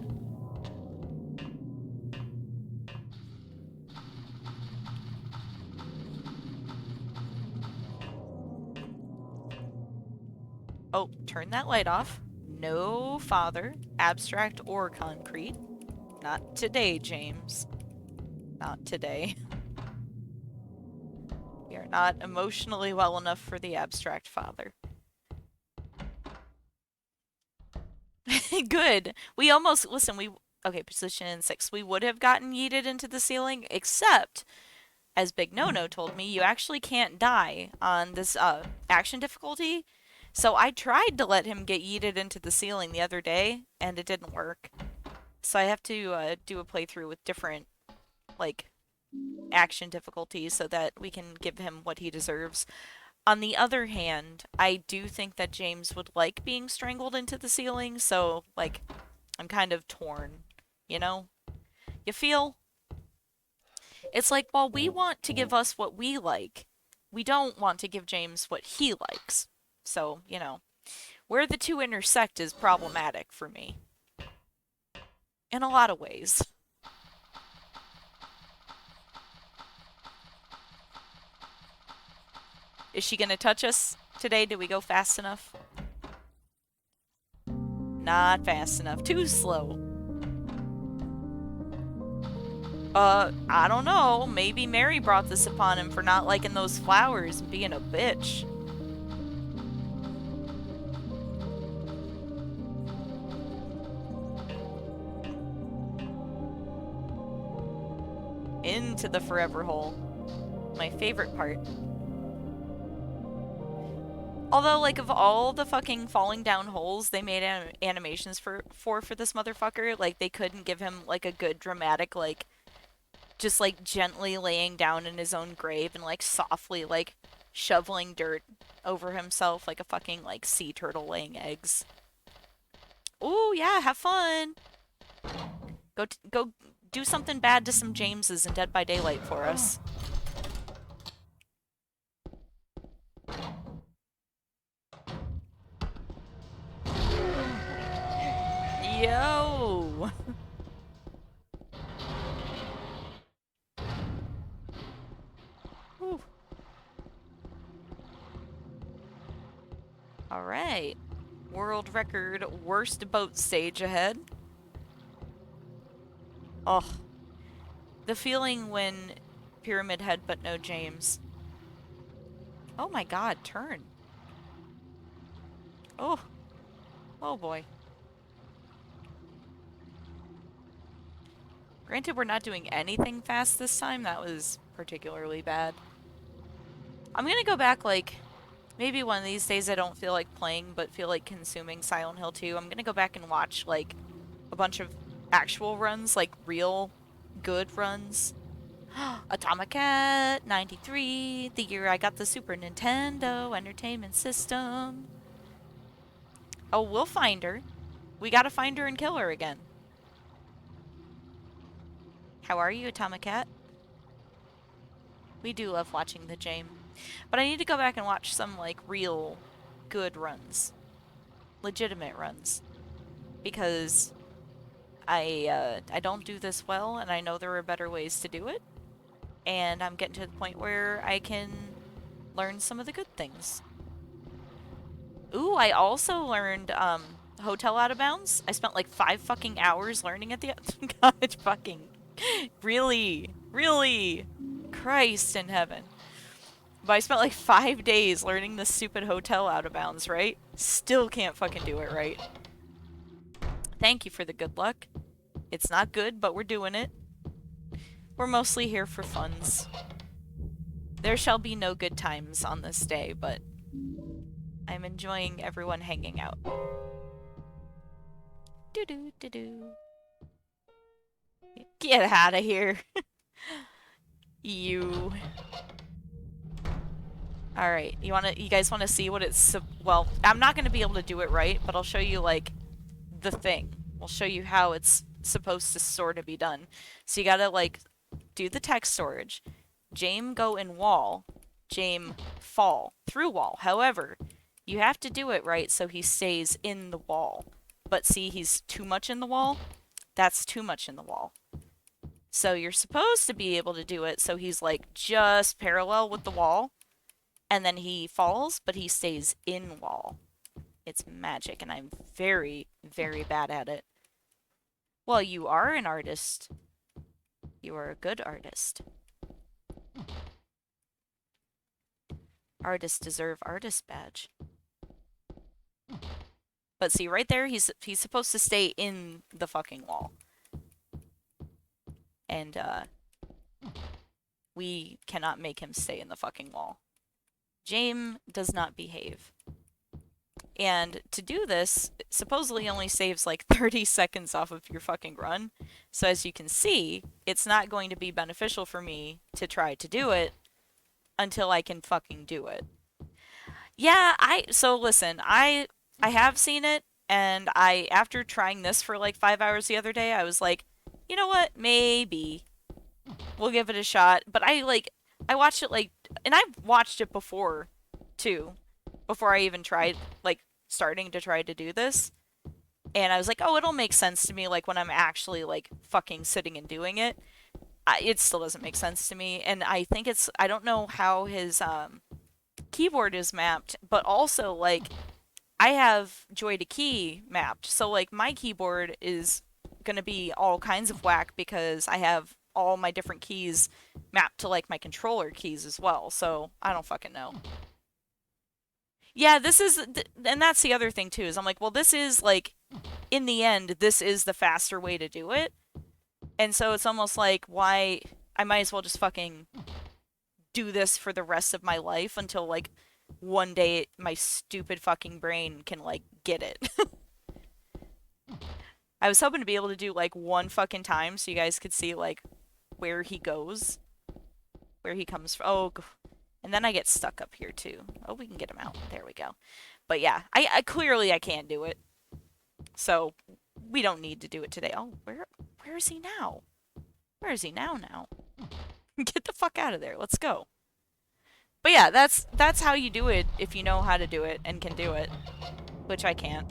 Speaker 1: Oh, turn that light off. No father, abstract or concrete. Not today, James. Not today. We are not emotionally well enough for the abstract father. Good. We almost, listen, okay, position 6. We would have gotten yeeted into the ceiling, except, as Big No-No told me, you actually can't die on this action difficulty. So I tried to let him get yeeted into the ceiling the other day, and it didn't work. So I have to do a playthrough with different, like, action difficulties so that we can give him what he deserves. On the other hand, I do think that James would like being strangled into the ceiling, so, like, I'm kind of torn, you know? You feel? It's like, while we want to give us what we like, we don't want to give James what he likes. So, you know, where the two intersect is problematic for me. In a lot of ways. Is she gonna touch us today? Did we go fast enough? Not fast enough. Too slow. I don't know. Maybe Mary brought this upon him for not liking those flowers and being a bitch. Into the forever hole. My favorite part. Although, like, of all the fucking falling down holes they made animations for this motherfucker, like, they couldn't give him, like, a good dramatic, like, just, like, gently laying down in his own grave and, like, softly, like, shoveling dirt over himself like a fucking, like, sea turtle laying eggs. Ooh, yeah, have fun! Go do something bad to some Jameses in Dead by Daylight for us. Yo! Alright. World record worst boat stage ahead. Oh. The feeling when Pyramid Head but no James. Oh my god, turn. Oh. Oh boy. Granted, we're not doing anything fast this time. That was particularly bad. I'm gonna go back, like, maybe one of these days I don't feel like playing, but feel like consuming Silent Hill 2. I'm gonna go back and watch, like, a bunch of actual runs, like, real good runs. Atomic Cat, 93, the year I got the Super Nintendo Entertainment System. Oh, we'll find her. We gotta find her and kill her again. How are you, Atomic Cat? We do love watching the Jame. But I need to go back and watch some, like, real good runs. legitimate runs because I don't do this well, and I know there are better ways to do it, and I'm getting to the point where I can learn some of the good things. Ooh, I also learned hotel out of bounds. I spent like 5 fucking hours learning at the God, fucking really, Christ in heaven. But I spent like 5 days learning this stupid hotel out of bounds, right? Still can't fucking do it right. Thank you for the good luck. It's not good, but we're doing it. We're mostly here for funs. There shall be no good times on this day, but I'm enjoying everyone hanging out. Do do do do. Get out of here. You. All right. You guys wanna see what it's well, I'm not going to be able to do it right, but I'll show you like the thing. We'll show you how it's supposed to sort of be done. So you got to like do the text storage. Jame go in wall. Jame fall through wall. However, you have to do it right so he stays in the wall. But see, he's too much in the wall. That's too much in the wall. So you're supposed to be able to do it so he's like just parallel with the wall, and then he falls, but he stays in wall. It's magic, and I'm very, very bad at it. Well, you are an artist. You are a good artist. Artists deserve artist badge. But see, right there, he's supposed to stay in the fucking wall. And, we cannot make him stay in the fucking wall. Jame does not behave. And to do this, it supposedly only saves like 30 seconds off of your fucking run. So as you can see, it's not going to be beneficial for me to try to do it until I can fucking do it. Yeah, so listen, I have seen it, and after trying this for like 5 hours the other day, I was like, you know what? Maybe we'll give it a shot. But I watched it like, and I've watched it before too, before I even tried like starting to try to do this. And I was like, oh, it'll make sense to me like when I'm actually like fucking sitting and doing it. It still doesn't make sense to me, and I think I don't know how his keyboard is mapped, but also like I have Joy to Key mapped. So like my keyboard is gonna be all kinds of whack because I have all my different keys mapped to like my controller keys as well. So I don't fucking know. Yeah, and that's the other thing too, is I'm like, well, this is like, in the end, this is the faster way to do it. And so it's almost like, why, I might as well just fucking do this for the rest of my life until like one day my stupid fucking brain can like get it. I was hoping to be able to do like one fucking time so you guys could see like where he goes, where he comes from. Oh, and then I get stuck up here too. Oh, we can get him out. There we go. But yeah, I clearly I can't do it. So we don't need to do it today. Oh, where is he now? Where is he now? Get the fuck out of there. Let's go. But yeah, that's how you do it if you know how to do it and can do it, which I can't.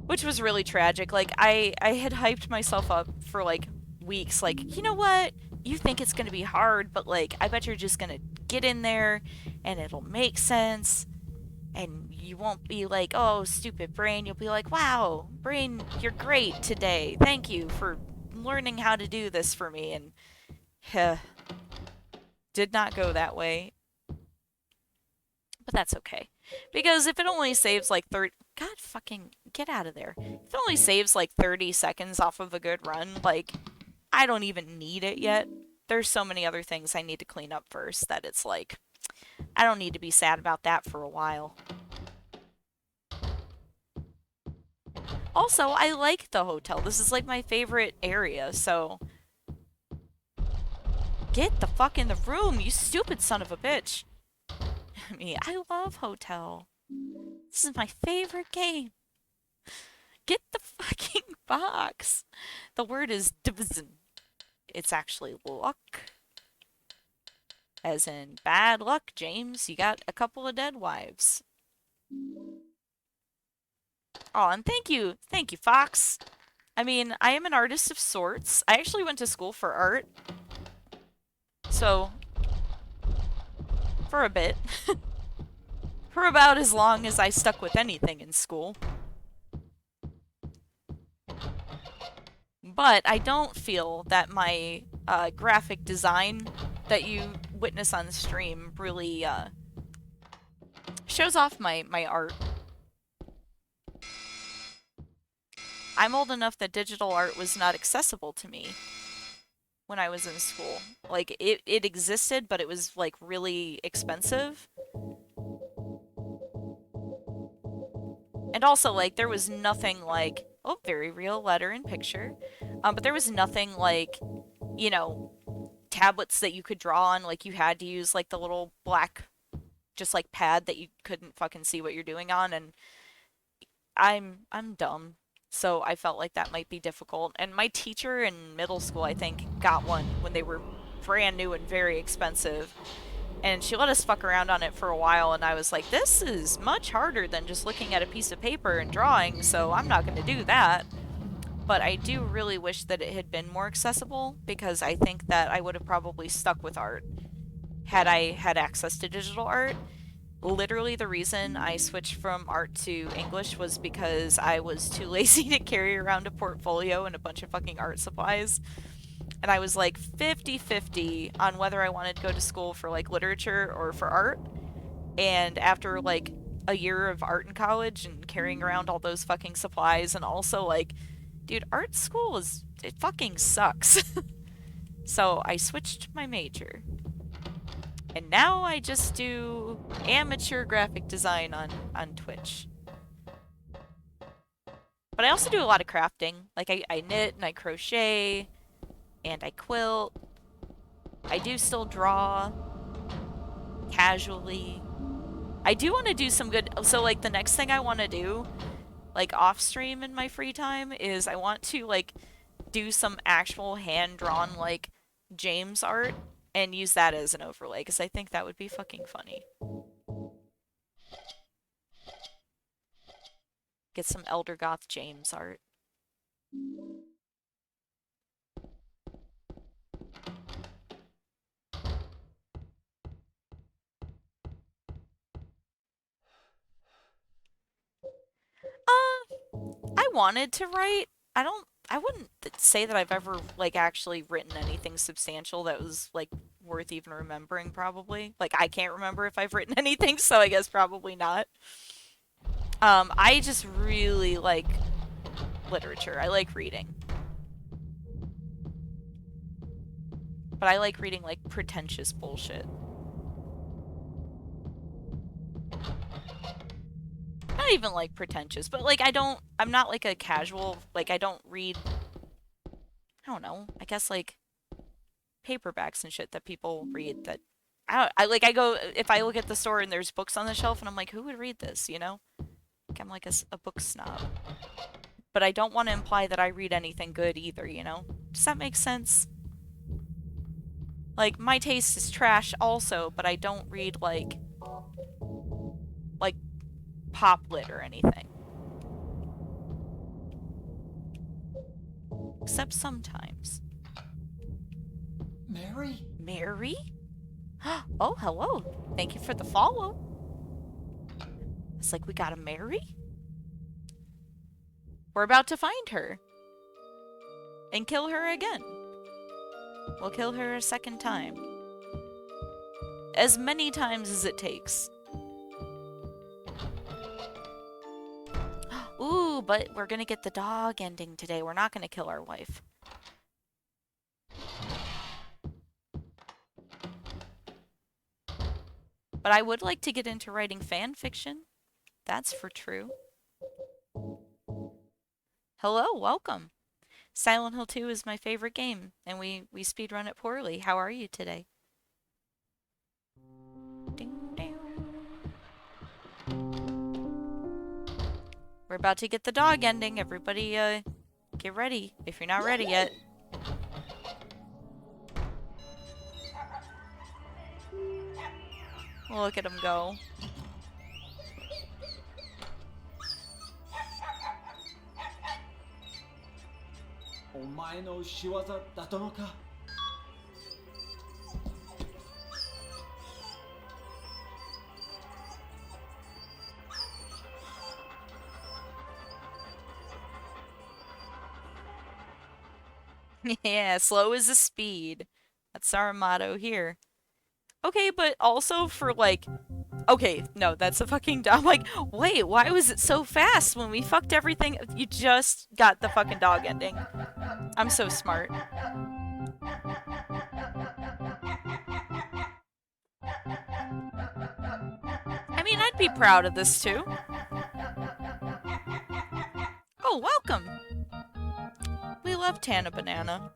Speaker 1: Which was really tragic. Like I had hyped myself up for like weeks like, you know what? You think it's going to be hard, but like I bet you're just going to get in there and it'll make sense and you won't be like, "Oh, stupid brain." You'll be like, "Wow, brain, you're great today. Thank you for learning how to do this for me." And did not go that way. But that's okay. Because if it only saves like 30... God fucking get out of there. If it only saves like 30 seconds off of a good run, like, I don't even need it yet. There's so many other things I need to clean up first that it's like, I don't need to be sad about that for a while. Also, I like the hotel. This is like my favorite area, so... Get the fuck in the room, you stupid son of a bitch. I love Hotel. This is my favorite game. Get the fucking box. The word is division. It's actually luck. As in bad luck, James. You got a couple of dead wives. Oh, and thank you, Fox. I mean, I am an artist of sorts. I actually went to school for art, so for a bit. For about as long as I stuck with anything in school. But I don't feel that my graphic design that you witness on stream really shows off my art. I'm old enough that digital art was not accessible to me when I was in school. Like, it existed, but it was, like, really expensive. And also, like, there was nothing like, oh, very real letter and picture. But there was nothing like, you know, tablets that you could draw on. Like, you had to use, like, the little black, just, like, pad that you couldn't fucking see what you're doing on. And I'm dumb. So I felt like that might be difficult. And my teacher in middle school, I think, got one when they were brand new and very expensive. And she let us fuck around on it for a while, and I was like, this is much harder than just looking at a piece of paper and drawing, so I'm not going to do that. But I do really wish that it had been more accessible, because I think that I would have probably stuck with art had I had access to digital art. Literally, the reason I switched from art to English was because I was too lazy to carry around a portfolio and a bunch of fucking art supplies. And I was like 50-50 on whether I wanted to go to school for like literature or for art. And after like a year of art in college and carrying around all those fucking supplies, and also like, dude, art school is, it fucking sucks. So I switched my major. And now I just do amateur graphic design on Twitch. But I also do a lot of crafting. Like I knit and I crochet and I quilt. I do still draw casually. I do want to do some good. So, like, the next thing I want to do, like, off stream in my free time, is I want to, like, do some actual hand drawn, like, James art and use that as an overlay, because I think that would be fucking funny. Get some Elder Goth James art. I wanted to write. I wouldn't say that I've ever, like, actually written anything substantial that was, like, worth even remembering, probably. Like, I can't remember if I've written anything, so I guess probably not. I just really like literature. I like reading. But I like reading, like, pretentious bullshit. Not even, like, pretentious, but, like, I'm not, like, a casual, like, I don't read, I don't know, I guess, like, paperbacks and shit that people read that, I go, if I look at the store and there's books on the shelf and I'm like, who would read this, you know? Like, I'm like a book snob. But I don't want to imply that I read anything good either, you know? Does that make sense? Like, my taste is trash also, but I don't read, like, pop lit or anything. Except sometimes.
Speaker 2: Mary?
Speaker 1: Mary? Oh, hello. Thank you for the follow. It's like we got a Mary? We're about to find her. And kill her again. We'll kill her a second time. As many times as it takes. Ooh, but we're gonna get the dog ending today. We're not gonna kill our wife. But I would like to get into writing fan fiction. That's for true. Hello, welcome. Silent Hill 2 is my favorite game, and we speedrun it poorly. How are you today? Ding, ding. We're about to get the dog ending. Everybody, get ready if you're not ready yet. Look at him go.
Speaker 2: お前の仕業だったのか。
Speaker 1: Yeah, slow is a speed. That's our motto here. Okay, but also for like, okay, no, that's a fucking dumb. Like, wait, why was it so fast when we fucked everything? You just got the fucking dog ending. I'm so smart. I mean, I'd be proud of this too. Oh, welcome. We love Tana Banana.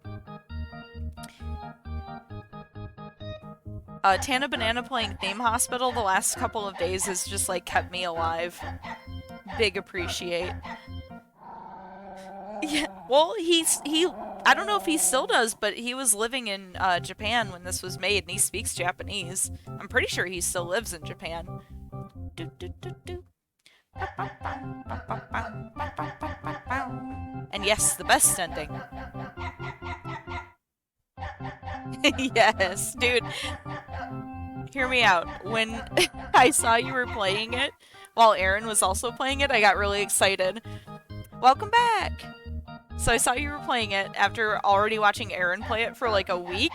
Speaker 1: Tana Banana playing Theme Hospital the last couple of days has just like kept me alive. Big appreciate. Yeah, well, he. I don't know if he still does, but he was living in Japan when this was made, and he speaks Japanese. I'm pretty sure he still lives in Japan. Do, do, do, do. And yes, the best ending. Yes, dude. Hear me out. When I saw you were playing it, while Aaron was also playing it, I got really excited. Welcome back! So I saw you were playing it after already watching Aaron play it for like a week,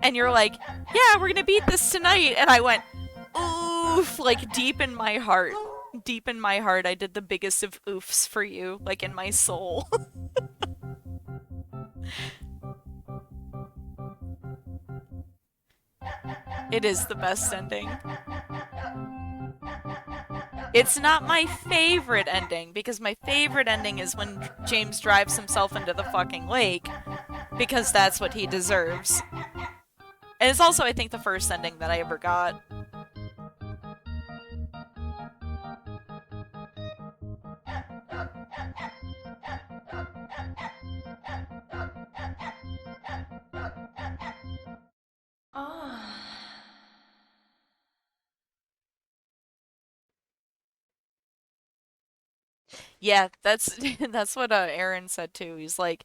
Speaker 1: and you're like, yeah, we're gonna beat this tonight, and I went, oof, like deep in my heart. Deep in my heart, I did the biggest of oofs for you, like in my soul. It is the best ending. It's not my favorite ending, because my favorite ending is when James drives himself into the fucking lake, because that's what he deserves. And it's also, I think, the first ending that I ever got.
Speaker 3: Ah.
Speaker 1: Yeah, that's that's what Aaron said too. He's like,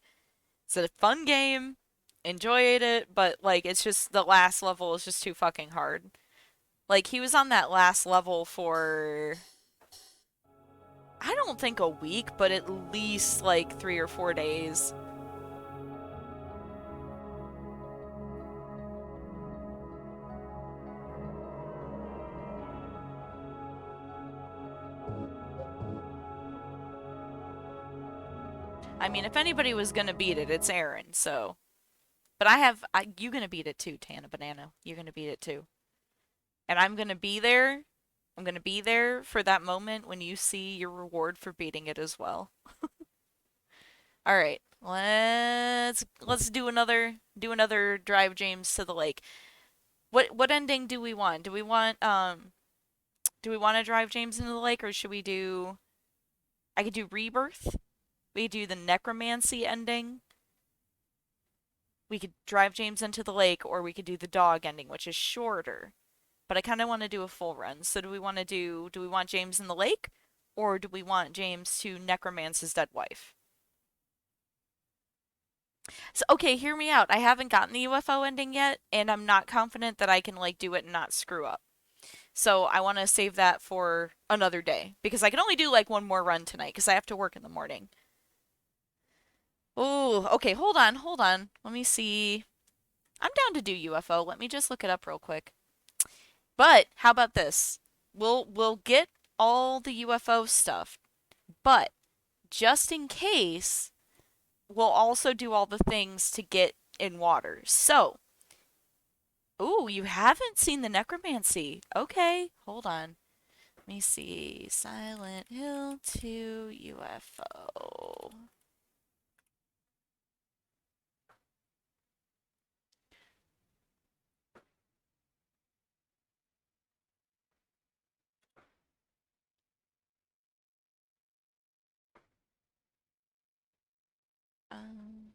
Speaker 1: it's a fun game, enjoyed it, but like it's just the last level is just too fucking hard. Like he was on that last level for I don't think a week, but at least like 3 or 4 days. I mean, if anybody was gonna beat it, it's Aaron. So, but you gonna beat it too, Tana Banana. You're gonna beat it too, and I'm gonna be there. I'm gonna be there for that moment when you see your reward for beating it as well. All right, let's do another drive James to the lake. What ending do we want? Do we want to drive James into the lake, or should we do? I could do rebirth. We could do the necromancy ending. We could drive James into the lake, or we could do the dog ending, which is shorter. But I kind of want to do a full run. So do we want James in the lake, or do we want James to necromance his dead wife? So okay, hear me out. I haven't gotten the UFO ending yet, and I'm not confident that I can like do it and not screw up. So I want to save that for another day because I can only do like one more run tonight because I have to work in the morning. Oh, okay, hold on, hold on. Let me see. I'm down to do UFO. Let me just look it up real quick. But how about this? We'll get all the UFO stuff, but just in case, we'll also do all the things to get in water. So, ooh, you haven't seen the necromancy. Okay, hold on. Let me see. Silent Hill 2 UFO. Um,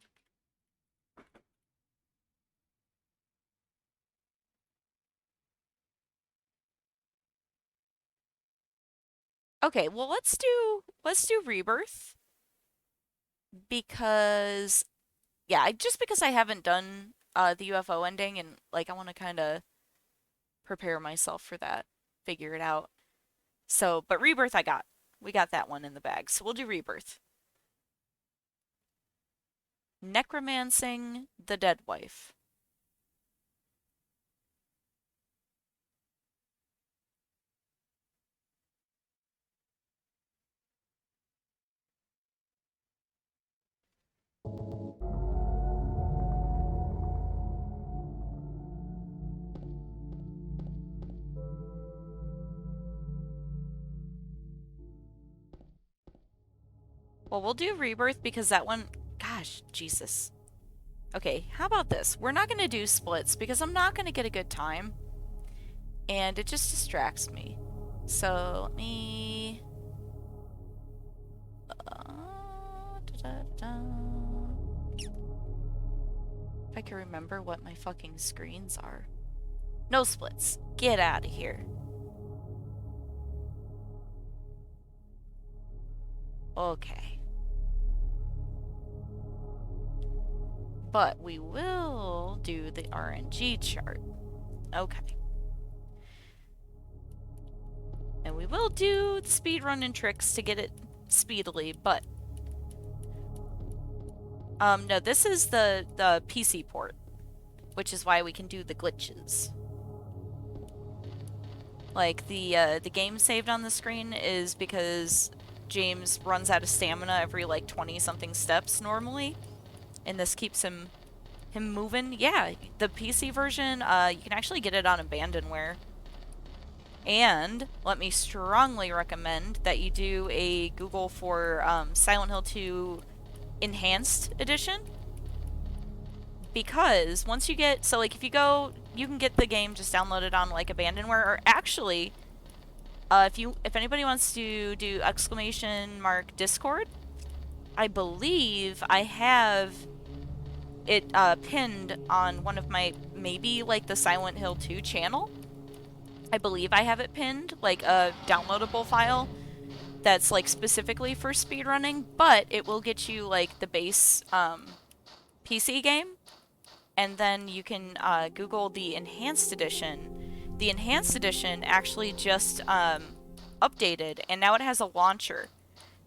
Speaker 1: okay, well let's do Rebirth. because yeah, just because I haven't done the UFO ending and like I want to kind of prepare myself for that, figure it out. So, but Rebirth I got. We got that one in the bag. So we'll do Rebirth. Necromancing the Dead Wife. Well, we'll do Rebirth because that one, gosh, Jesus. Okay, how about this? We're not going to do splits because I'm not going to get a good time and it just distracts me. So let me. If I can remember what my fucking screens are. No splits. Get out of here. Okay. But we will do the RNG chart. Okay. And we will do the speedrunning tricks to get it speedily, but no, this is the PC port, which is why we can do the glitches. Like the game saved on the screen is because James runs out of stamina every like 20 something steps normally, and this keeps him moving. Yeah, the PC version, you can actually get it on Abandonware. And let me strongly recommend that you do a Google for Silent Hill 2 Enhanced Edition. Because once you get, so like if you go, you can get the game just downloaded on like Abandonware, or actually, if anybody wants to do !Discord, I believe I have it pinned on one of my, maybe like the Silent Hill 2 channel. I believe I have it pinned, like a downloadable file that's like specifically for speedrunning, but it will get you like the base PC game, and then you can Google the Enhanced Edition. The Enhanced Edition actually just updated, and now it has a launcher.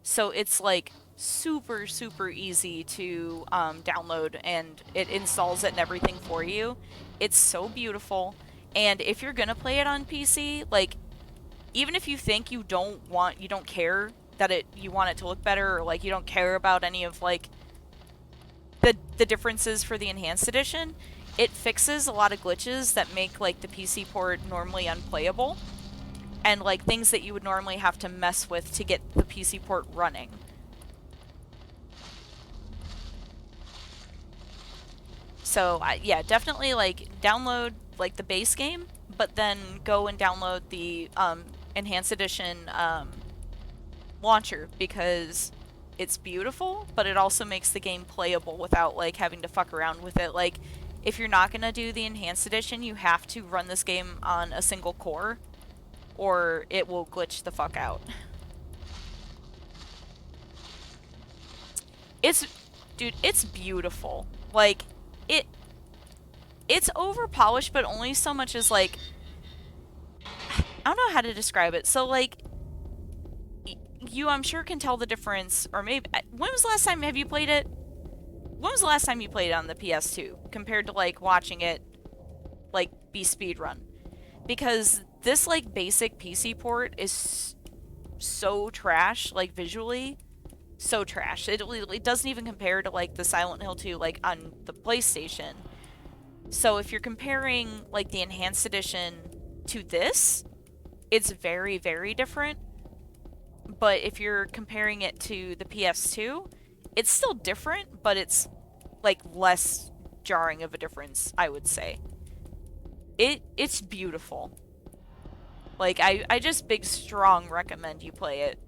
Speaker 1: So it's like super, super easy to download, and it installs it and everything for you. It's so beautiful. And if you're gonna play it on PC, like, even if you think you don't care that you want it to look better, or like you don't care about any of like the differences for the enhanced edition, it fixes a lot of glitches that make like the PC port normally unplayable, and like things that you would normally have to mess with to get the PC port running. So yeah, definitely like download like the base game, but then go and download the enhanced edition launcher, because it's beautiful, but it also makes the game playable without like having to fuck around with it. Like, if you're not gonna do the enhanced edition, you have to run this game on a single core, or it will glitch the fuck out. It's, dude, it's beautiful. Like, it, it's over polished, but only so much as like, I don't know how to describe it. So like, you, I'm sure, can tell the difference, or maybe, when was the last time have you played it? When was the last time you played it on the PS2 compared to like watching it like be speedrun? Because this like basic PC port is so trash, like visually, so trash. It doesn't even compare to like the Silent Hill 2 like on the PlayStation. So if you're comparing like the enhanced edition to this, it's very, very different. But if you're comparing it to the PS2, it's still different, but it's like less jarring of a difference, I would say. It's beautiful. Like, I just big strong recommend you play it.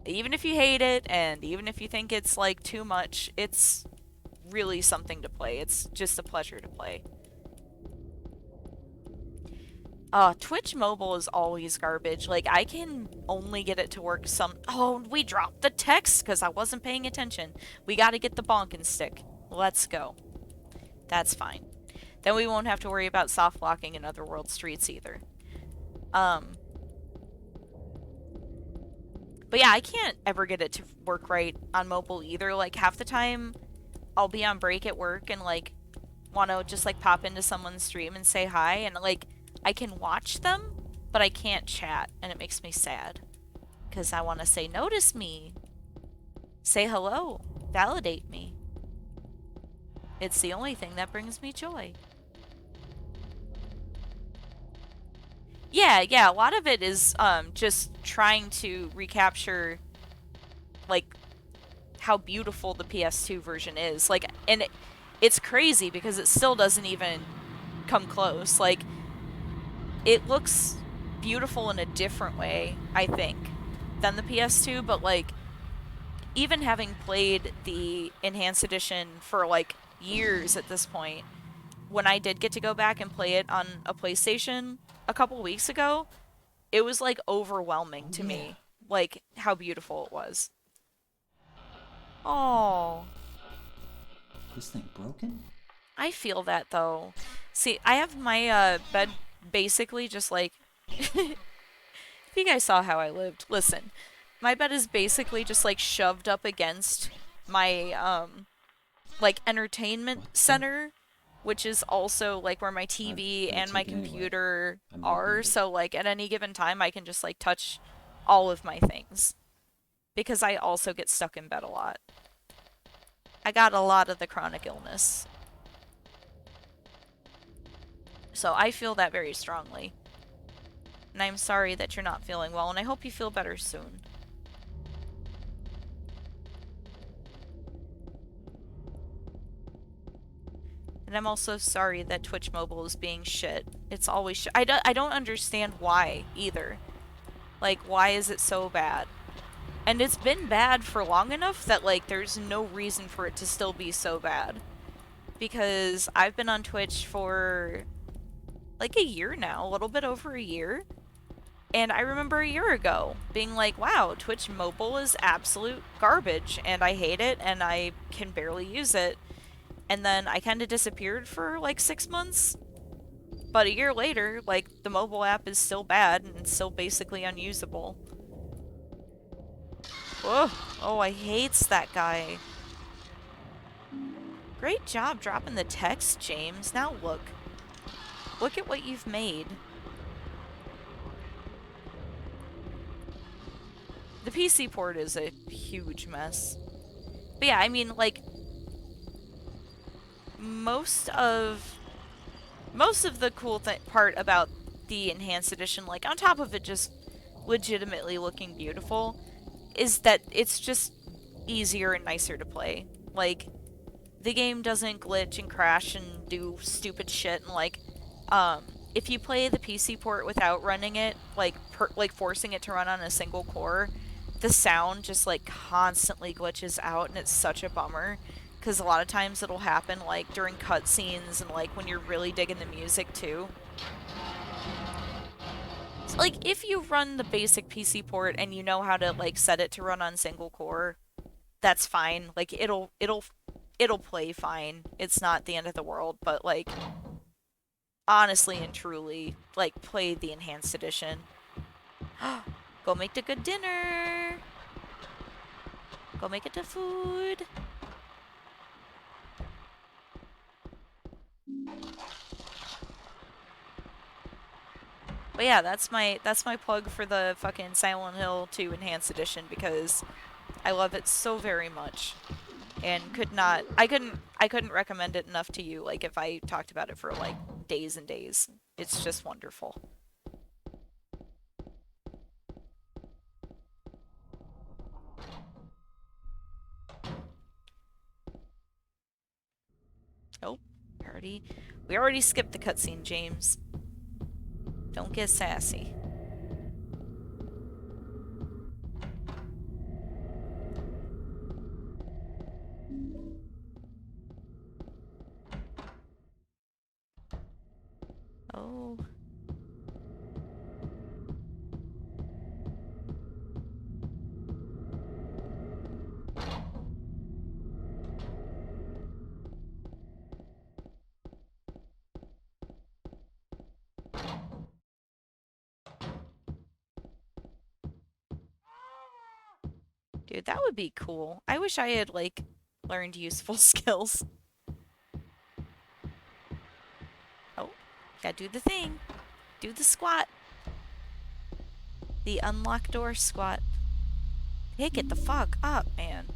Speaker 1: Even if you hate it, and even if you think it's like too much, it's really something to play. It's just a pleasure to play. Twitch mobile is always garbage. Like, I can only get it to work some. Oh, we dropped the text because I wasn't paying attention. We gotta get the bonkin' stick. Let's go. That's fine. Then we won't have to worry about soft locking in Otherworld streets either. Um, but yeah, I can't ever get it to work right on mobile either. Like, half the time, I'll be on break at work and, like, want to just, like, pop into someone's stream and say hi, and, like, I can watch them, but I can't chat, and it makes me sad. Because I want to say, notice me. Say hello. Validate me. It's the only thing that brings me joy. Yeah, a lot of it is just trying to recapture, like, how beautiful the PS2 version is. Like, and it's crazy because it still doesn't even come close. Like, it looks beautiful in a different way, I think, than the PS2, but, like, even having played the enhanced edition for, like, years at this point, when I did get to go back and play it on a PlayStation a couple weeks ago, it was, like, overwhelming
Speaker 2: Oh
Speaker 1: to
Speaker 2: yeah.
Speaker 1: me, like, how beautiful it was. Oh,
Speaker 2: This thing broken?
Speaker 1: I feel that though. See, I have my bed basically just like if you guys saw how I lived, listen. My bed is basically just like shoved up against my like entertainment
Speaker 2: Okay.
Speaker 1: center, which is also like where my
Speaker 2: I'm
Speaker 1: TV
Speaker 2: gonna
Speaker 1: and my
Speaker 2: take it anyway.
Speaker 1: computer
Speaker 2: I might
Speaker 1: are,
Speaker 2: need it.
Speaker 1: so like at any given time I can just like touch all of my things because I also get stuck in bed a lot. I got a lot of the chronic illness. So I feel that very strongly. And I'm sorry that you're not feeling well, and I hope you feel better soon. And I'm also sorry that Twitch Mobile is being shit. It's always shit. I don't understand why, either. Like, why is it so bad? And it's been bad for long enough that, like, there's no reason for it to still be so bad. Because I've been on Twitch for, like, a year now, a little bit over a year. And I remember a year ago being like, wow, Twitch Mobile is absolute garbage, and I hate it, and I can barely use it. And then I kind of disappeared for like 6 months. But a year later, like, the mobile app is still bad and it's still basically unusable. Ugh. Oh, I hates that guy. Great job dropping the text, James. Now look. Look at what you've made. The PC port is a huge mess. But yeah, I mean, like, most of the cool part about the enhanced edition, like on top of it just legitimately looking beautiful, is that it's just easier and nicer to play. Like, the game doesn't glitch and crash and do stupid shit, and like um if you play the PC port without running it, like like forcing it to run on a single core, the sound just like constantly glitches out, and it's such a bummer because a lot of times it'll happen like during cutscenes and like when you're really digging the music too. So, like, if you run the basic PC port and you know how to like set it to run on single core, that's fine. Like, it'll play fine. It's not the end of the world, but like honestly and truly, like, play the enhanced edition. Go make the good dinner. Go make it the food. But yeah, that's my plug for the fucking Silent Hill 2 Enhanced Edition because I love it so very much and I couldn't recommend it enough to you, like, if I talked about it for like days and days. It's just wonderful. Oh, we already skipped the cutscene, James. Don't get sassy. Oh. Dude, that would be cool. I wish I had, like, learned useful skills. Oh, gotta do the thing. Do the squat. The unlock door squat. Pick it the fuck up, man.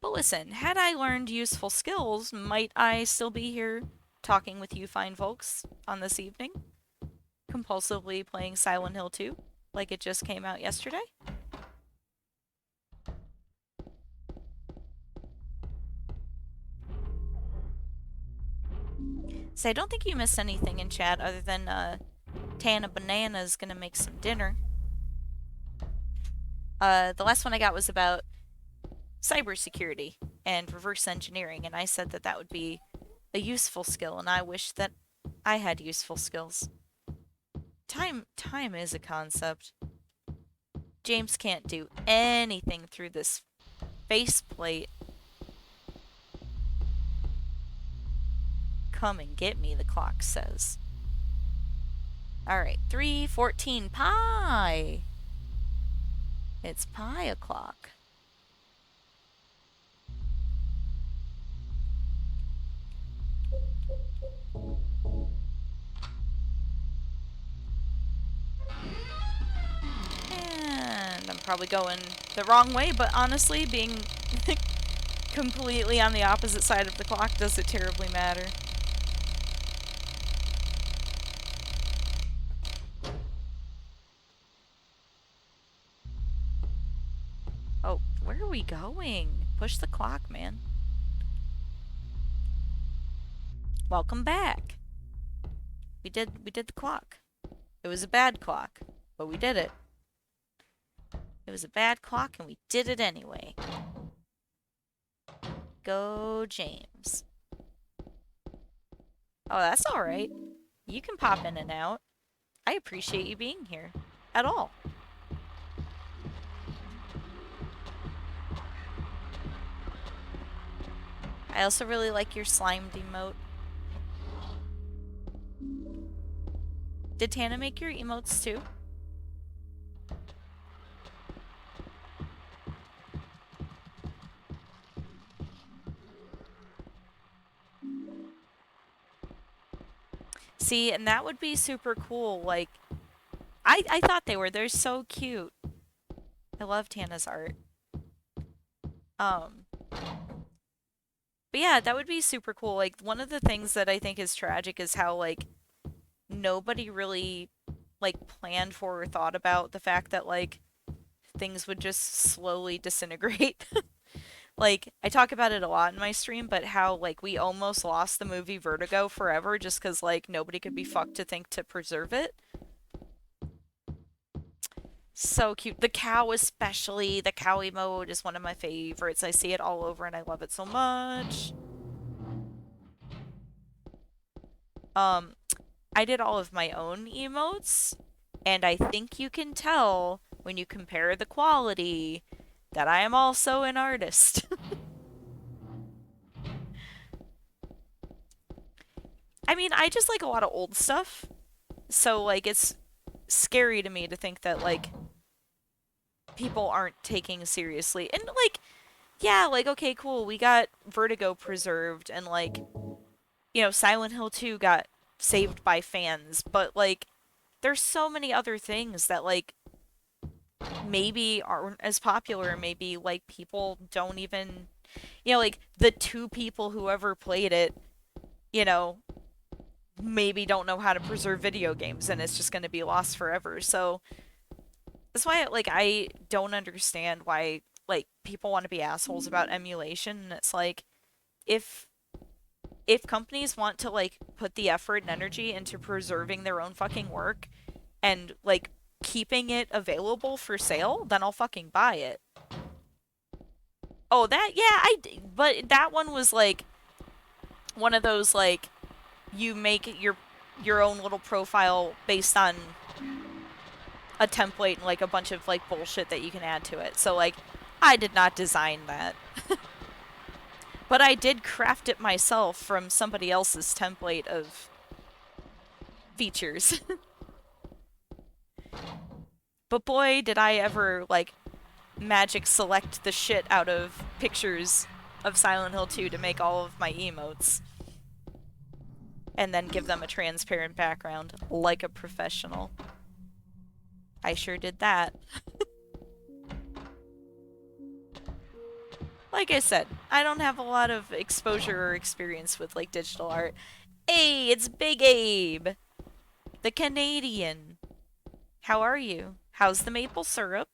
Speaker 1: But listen, had I learned useful skills, might I still be here talking with you fine folks on this evening? Compulsively playing Silent Hill 2, like it just came out yesterday? So I don't think you missed anything in chat other than Tana Banana's gonna make some dinner. The last one I got was about cybersecurity and reverse engineering, and I said that that would be a useful skill, and I wish that I had useful skills. Time is a concept. James can't do anything through this faceplate. Come and get me, the clock says. Alright, 3:14 pie. It's pie o'clock. And I'm probably going the wrong way, but honestly, being completely on the opposite side of the clock doesn't terribly matter. Oh, where are we going? Push the clock, man. Welcome back. We did the clock. It was a bad clock, but we did it. It was a bad clock and we did it anyway. Go, James. Oh, that's alright. You can pop in and out. I appreciate you being here. At all. I also really like your slimed emote. Did Tana make your emotes too? See, and that would be super cool. Like, I thought they were. They're so cute. I love Tana's art. But yeah, that would be super cool. Like, one of the things that I think is tragic is how, like, nobody really, like, planned for or thought about the fact that, like, things would just slowly disintegrate. Like, I talk about it a lot in my stream, but how, like, we almost lost the movie Vertigo forever just because, like, nobody could be fucked to think to preserve it. So cute. The cow especially. The cow emote is one of my favorites. I see it all over and I love it so much. Um, I did all of my own emotes, and I think you can tell when you compare the quality that I am also an artist. I mean, I just like a lot of old stuff. So, like, it's scary to me to think that, like, people aren't taking seriously. And, like, yeah, like, okay, cool, we got Vertigo preserved, and, like, you know, Silent Hill 2 got saved by fans, but, like, there's so many other things that, like, maybe aren't as popular, maybe, like, people don't even, you know, like, the two people who ever played it, you know, maybe don't know how to preserve video games, and it's just going to be lost forever. So that's why, like, I don't understand why, like, people want to be assholes about emulation. And it's like, if companies want to, like, put the effort and energy into preserving their own fucking work and, like, keeping it available for sale, then I'll fucking buy it. Oh, that, yeah, but that one was, like, one of those, like, you make your own little profile based on a template and, like, a bunch of, like, bullshit that you can add to it. So, like, I did not design that. But I did craft it myself from somebody else's template of features. But boy, did I ever, like, magic select the shit out of pictures of Silent Hill 2 to make all of my emotes. And then give them a transparent background, like a professional. I sure did that. Like I said, I don't have a lot of exposure or experience with, like, digital art. Hey, it's Big Abe, the Canadian. How are you? How's the maple syrup?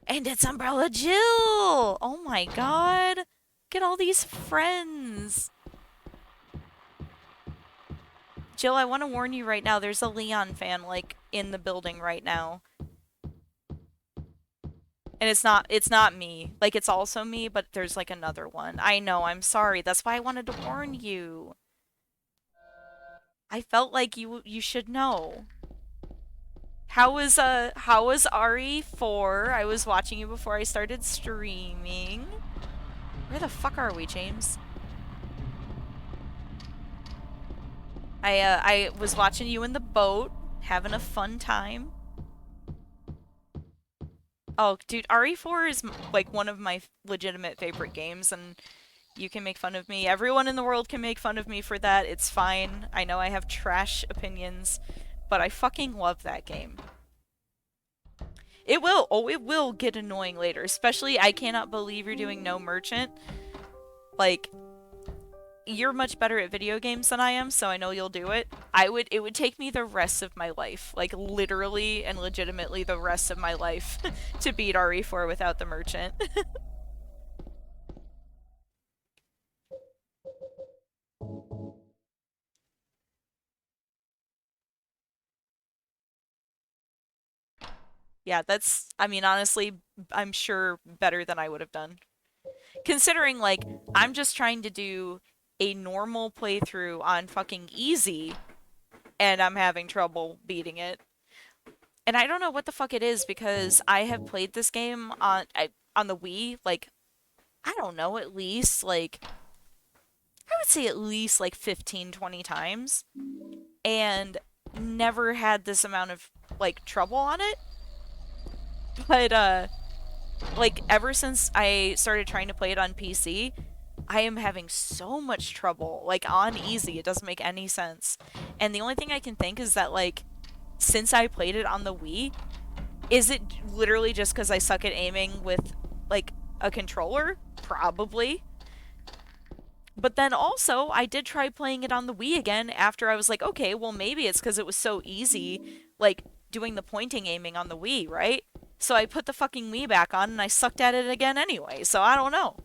Speaker 1: And it's Umbrella Jill! Oh my god! Get all these friends! Jill, I want to warn you right now, there's a Leon fan, like, in the building right now. And it's not me. Like, it's also me, but there's, like, another one. I know, I'm sorry. That's why I wanted to warn you. I felt like you should know. How was RE4? I was watching you before I started streaming. Where the fuck are we, James? I was watching you in the boat, having a fun time. Oh, dude, RE4 is like one of my legitimate favorite games, and you can make fun of me. Everyone in the world can make fun of me for that. It's fine. I know I have trash opinions, but I fucking love that game. It will get annoying later, especially I cannot believe you're doing no merchant. Like, you're much better at video games than I am, so I know you'll do it. It would take me the rest of my life, like literally and legitimately the rest of my life to beat RE4 without the merchant. Yeah, that's, I mean, honestly, I'm sure better than I would have done. Considering, like, I'm just trying to do a normal playthrough on fucking easy, and I'm having trouble beating it. And I don't know what the fuck it is because I have played this game on the Wii, like, I don't know, at least, like, I would say at least, like, 15, 20 times, and never had this amount of, like, trouble on it. But, like, ever since I started trying to play it on PC, I am having so much trouble. Like, on easy, it doesn't make any sense. And the only thing I can think is that, like, since I played it on the Wii, is it literally just because I suck at aiming with, like, a controller? Probably. But then also, I did try playing it on the Wii again after I was like, okay, well, maybe it's because it was so easy, like, doing the pointing aiming on the Wii, right? So I put the fucking Wii back on and I sucked at it again anyway, so I don't know.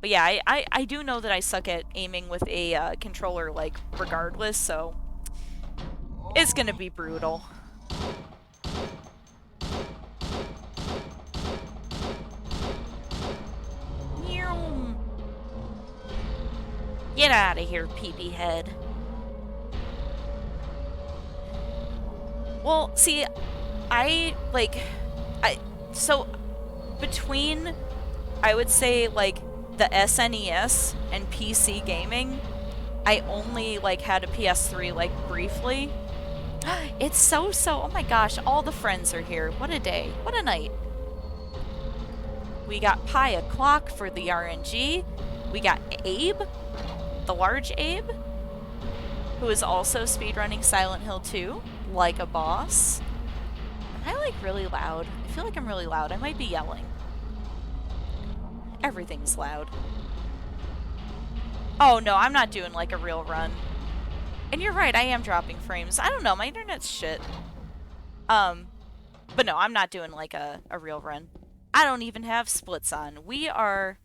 Speaker 1: But yeah, I do know that I suck at aiming with a controller, like, regardless, so it's gonna be brutal. Get out of here, peepee head. Well, see, I, like, so between, I would say, like, the SNES and PC gaming, I only, like, had a PS3, like, briefly. It's oh my gosh, all the friends are here. What a day. What a night. We got Pi o'clock for the RNG. We got Abe, the large Abe, who is also speedrunning Silent Hill 2, like a boss. Am I, like, really loud? I feel like I'm really loud. I might be yelling. Everything's loud. Oh no, I'm not doing, like, a real run. And you're right, I am dropping frames. I don't know, my internet's shit. But no, I'm not doing, like, a real run. I don't even have splits on. We are...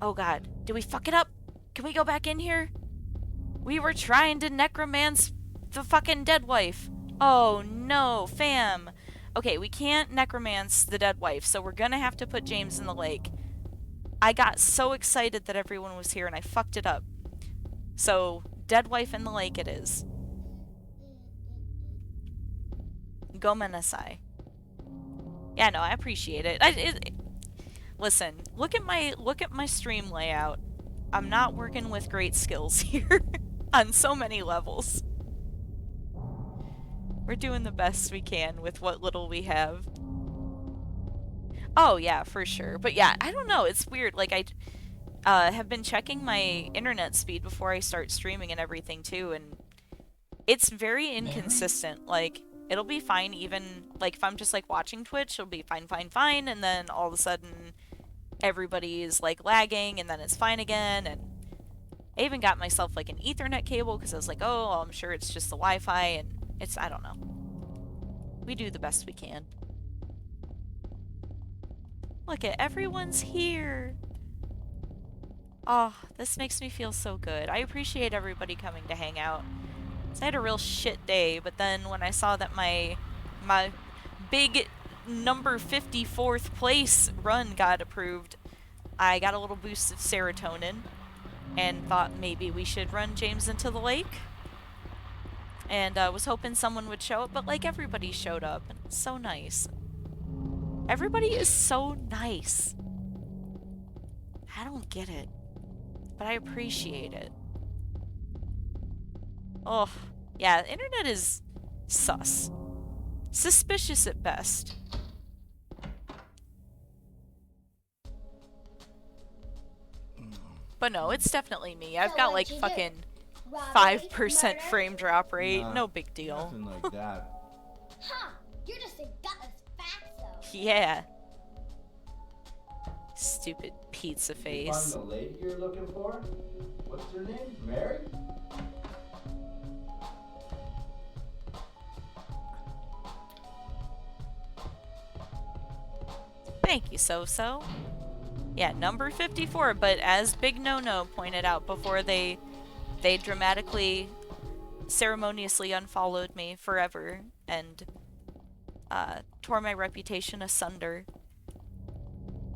Speaker 1: Oh god, did we fuck it up? Can we go back in here? We were trying to necromance the fucking dead wife. Oh no, fam. Okay, we can't necromance the dead wife, so we're gonna have to put James in the lake. I got so excited that everyone was here and I fucked it up. So, dead wife in the lake it is. Gomenasai. Yeah, no, I appreciate it. Listen, look at my stream layout. I'm not working with great skills here on so many levels. We're doing the best we can with what little we have. Oh, yeah, for sure. But yeah, I don't know. It's weird. Like, I have been checking my internet speed before I start streaming and everything, too, and it's very
Speaker 2: Mary?
Speaker 1: inconsistent. Like, it'll be fine even, like, if I'm just, like, watching Twitch, it'll be fine, fine, fine, and then all of a sudden everybody's, like, lagging, and then it's fine again, and I even got myself, like, an Ethernet cable, because I was like, oh, well, I'm sure it's just the Wi-Fi, and it's, I don't know. We do the best we can. Look at everyone's here. Oh, this makes me feel so good. I appreciate everybody coming to hang out. So I had a real shit day, but then when I saw that my big number 54th place run got approved, I got a little boost of serotonin and thought maybe we should run James into the lake. And was hoping someone would show up, but like everybody showed up, and it's so nice. Everybody is so nice. I don't get it, but I appreciate it. Oh, yeah, the internet is sus. Suspicious at best. But no, it's definitely me. I've
Speaker 3: So
Speaker 1: got
Speaker 3: what'd
Speaker 1: like
Speaker 3: you do?
Speaker 1: fucking
Speaker 3: Robbery?
Speaker 1: 5%
Speaker 3: Murder?
Speaker 1: frame drop rate.
Speaker 2: Nah,
Speaker 1: No big deal.
Speaker 2: Nothing like that.
Speaker 3: Huh, you're just a gutless fatso.
Speaker 1: Yeah. Stupid pizza
Speaker 4: Did you find
Speaker 1: face.
Speaker 4: the lady you're looking for? What's her name? Mary?
Speaker 1: Thank you, So-So. Yeah, number 54, but as Big No-No pointed out before, they dramatically, ceremoniously unfollowed me forever and tore my reputation asunder.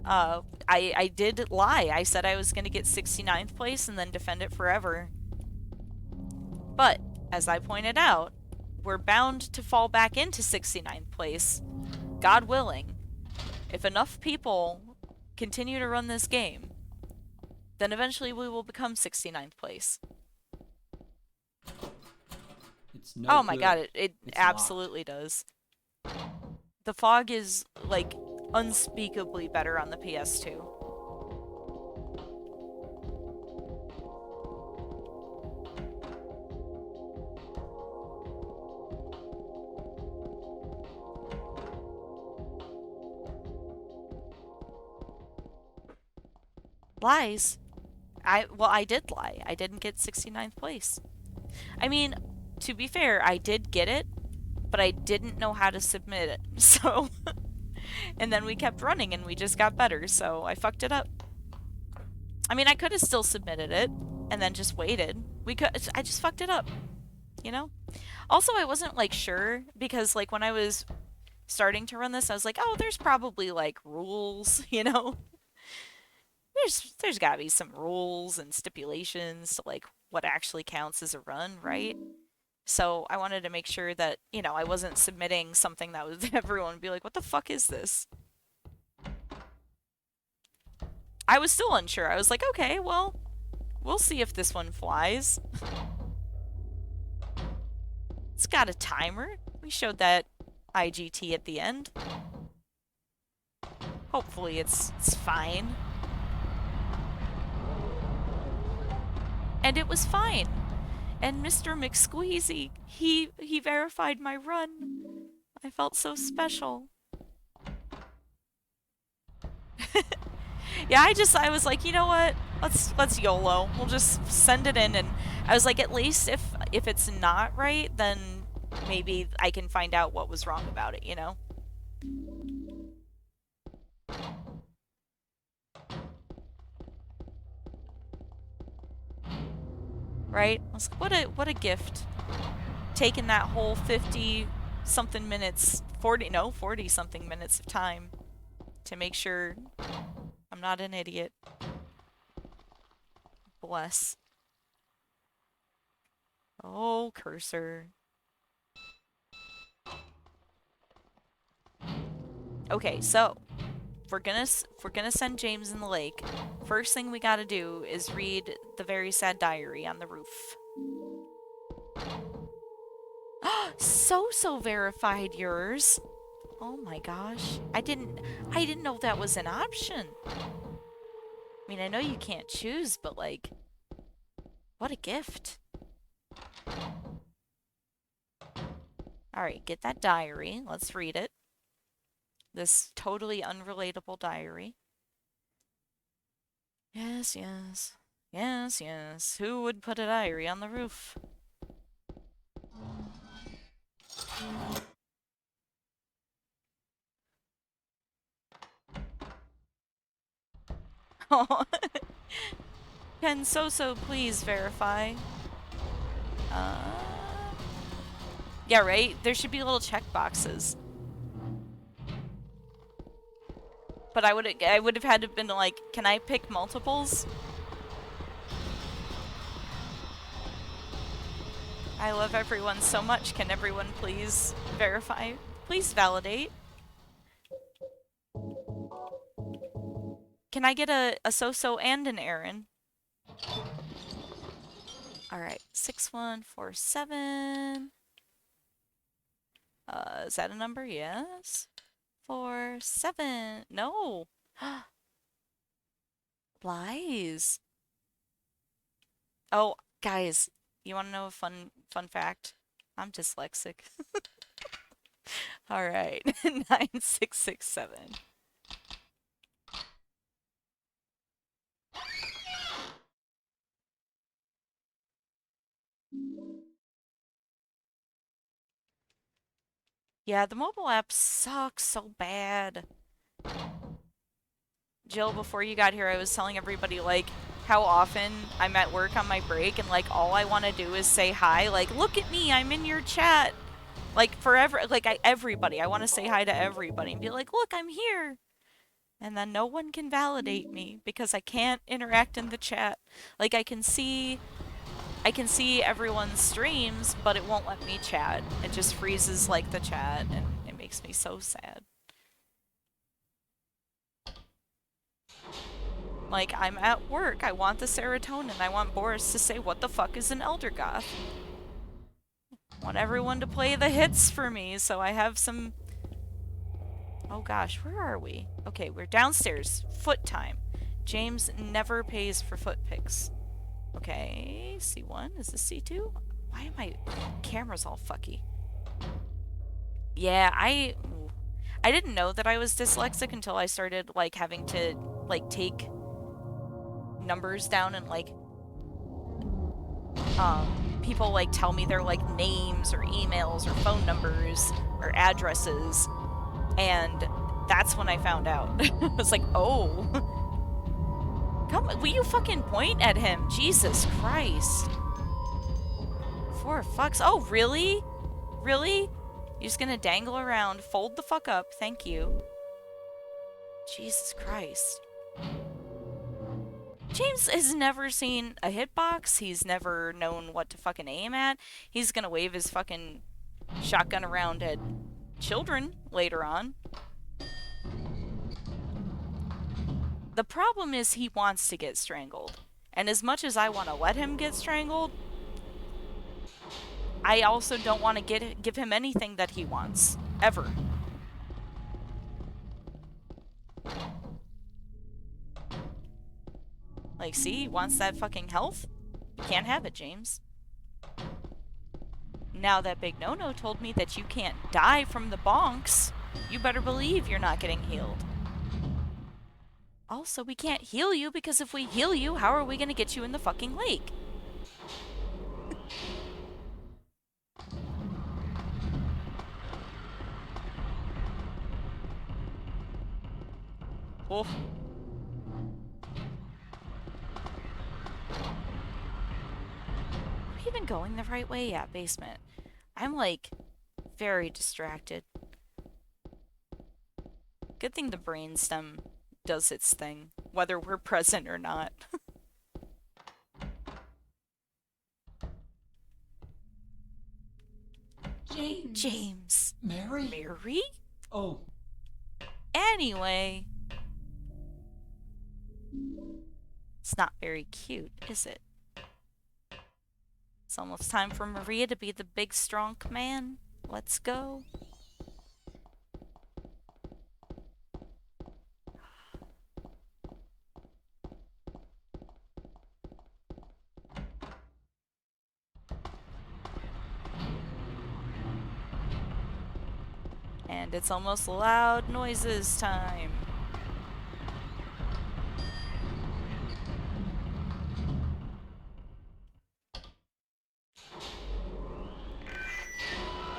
Speaker 1: I did lie. I said I was going to get 69th place and then defend it forever. But, as I pointed out, we're bound to fall back into 69th place, God willing. If enough people continue to run this game, then eventually we will become 69th place.
Speaker 2: It's no
Speaker 1: Oh my
Speaker 2: good.
Speaker 1: god, it
Speaker 2: It's
Speaker 1: absolutely does. The fog is, like, unspeakably better on the PS2. Lies. I did lie. I didn't get 69th place. I mean, to be fair, I did get it, but I didn't know how to submit it. So, and then we kept running and we just got better, so I fucked it up. I mean, I could have still submitted it and then just waited. I just fucked it up, you know? Also, I wasn't like sure because like when I was starting to run this, I was like, "Oh, there's probably like rules, you know? There's got to be some rules and stipulations to like what actually counts as a run, right?" So I wanted to make sure that, you know, I wasn't submitting something that was everyone would be like, what the fuck is this? I was still unsure. I was like, okay, well, we'll see if this one flies. It's got a timer. We showed that IGT at the end. Hopefully it's fine. And it was fine. And Mr. McSqueezy, he verified my run. I felt so special. Yeah, I was like, you know what? Let's YOLO. We'll just send it in, and I was like, at least if it's not right, then maybe I can find out what was wrong about it, you know? Right? I was like, what a gift. Taking that whole 50 something minutes, 40 something minutes of time to make sure I'm not an idiot. Bless. Oh, cursor. Okay, so if we're gonna send James in the lake, first thing we gotta do is read the very sad diary on the roof. So verified yours. Oh my gosh. I didn't know that was an option. I mean, I know you can't choose, but like, what a gift. Alright, get that diary. Let's read it. This totally unrelatable diary. Yes, yes. Yes, yes. Who would put a diary on the roof? Oh. Can So please verify? Uh... Yeah, right? There should be little check boxes. But I would have had to have been like, can I pick multiples? I love everyone so much. Can everyone please verify? Please validate. Can I get a So and an Aaron? Alright, 6147. Is that a number? Yes. 47. No. Lies. Oh, guys, you want to know a fun fact? I'm dyslexic. All right, 9667. Yeah, the mobile app sucks so bad. Jill, before you got here, I was telling everybody, like, how often I'm at work on my break and, like, all I want to do is say hi. Like, look at me, I'm in your chat. Like, forever, like, everybody. I want to say hi to everybody and be like, look, I'm here. And then no one can validate me because I can't interact in the chat. Like, I can see everyone's streams, but it won't let me chat. It just freezes, like, the chat, and it makes me so sad. Like, I'm at work, I want the serotonin, I want Boris to say, what the fuck is an Elder Goth? I want everyone to play the hits for me, so I have some... Oh gosh, where are we? Okay, we're downstairs. Foot time. James never pays for foot pics. Okay, C1. Is this C2? Why am my camera's all fucky? Yeah, I didn't know that I was dyslexic until I started, like, having to, like, take numbers down and, like, people, like, tell me their, like, names or emails or phone numbers or addresses, and that's when I found out. I was like, oh. Come, will you fucking point at him? Jesus Christ. For fucks. Oh, really? Really? You're just gonna dangle around. Fold the fuck up. Thank you. Jesus Christ. James has never seen a hitbox. He's never known what to fucking aim at. He's gonna wave his fucking shotgun around at children later on. The problem is he wants to get strangled. And as much as I want to let him get strangled, I also don't want to give him anything that he wants. Ever. Like, see? He wants that fucking health? You can't have it, James. Now that Big No-No told me that you can't die from the bonks, you better believe you're not getting healed. Also, we can't heal you because if we heal you, how are we gonna get you in the fucking lake? Oh. Are we even going the right way? Yeah, basement. I'm, like, very distracted. Good thing the brainstem does its thing, whether we're present or not.
Speaker 2: James.
Speaker 1: James.
Speaker 2: Mary?
Speaker 1: Mary?
Speaker 2: Oh.
Speaker 1: Anyway, It's not very cute, is it? It's almost time for Maria to be the big, strong man. Let's go. And it's almost loud noises time.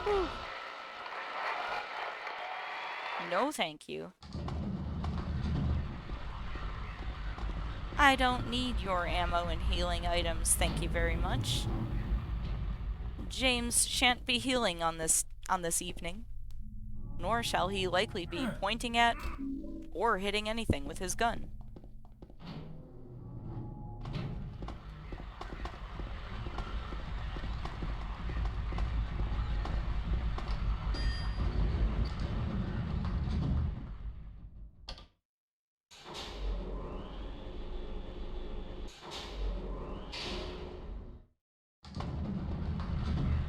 Speaker 1: Whew. No, thank you. I don't need your ammo and healing items, thank you very much. James shan't be healing on this evening, nor shall he likely be pointing at or hitting anything with his gun.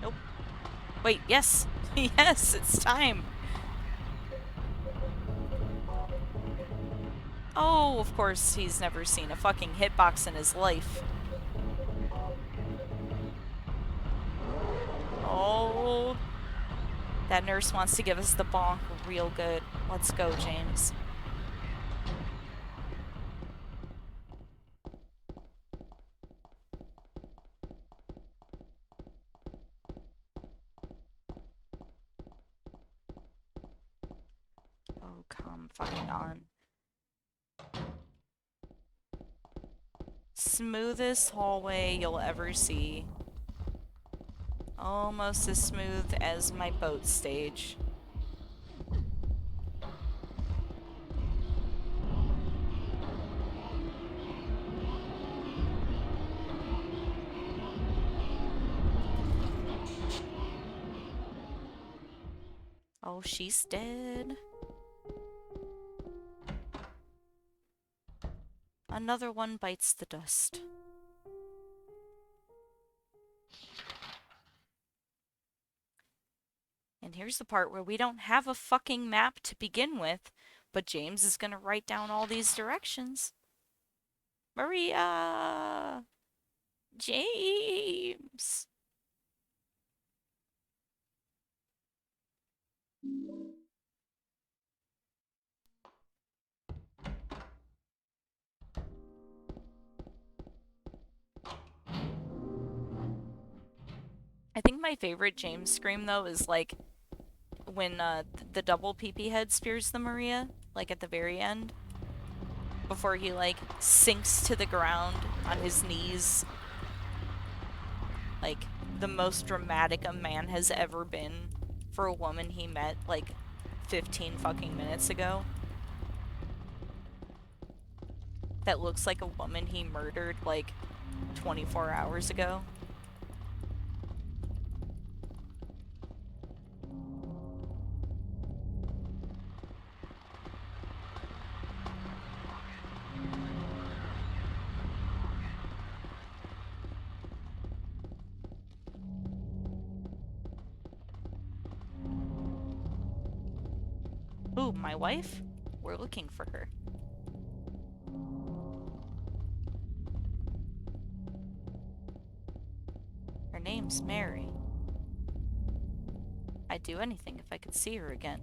Speaker 1: Nope. Wait, yes. Yes, it's time. Oh, of course, he's never seen a fucking hitbox in his life. Oh. That nurse wants to give us the bonk real good. Let's go, James. Oh, come fucking on. Smoothest hallway you'll ever see. Almost as smooth as my boat stage. Oh, she's dead. Another one bites the dust. And here's the part where we don't have a fucking map to begin with, but James is gonna write down all these directions. Maria! James! I think my favorite James scream, though, is like when the double PP head spears the Maria, like at the very end, before he like sinks to the ground on his knees. Like the most dramatic a man has ever been for a woman he met like 15 fucking minutes ago. That looks like a woman he murdered like 24 hours ago. Ooh, my wife? We're looking for her. Her name's Mary. I'd do anything if I could see her again.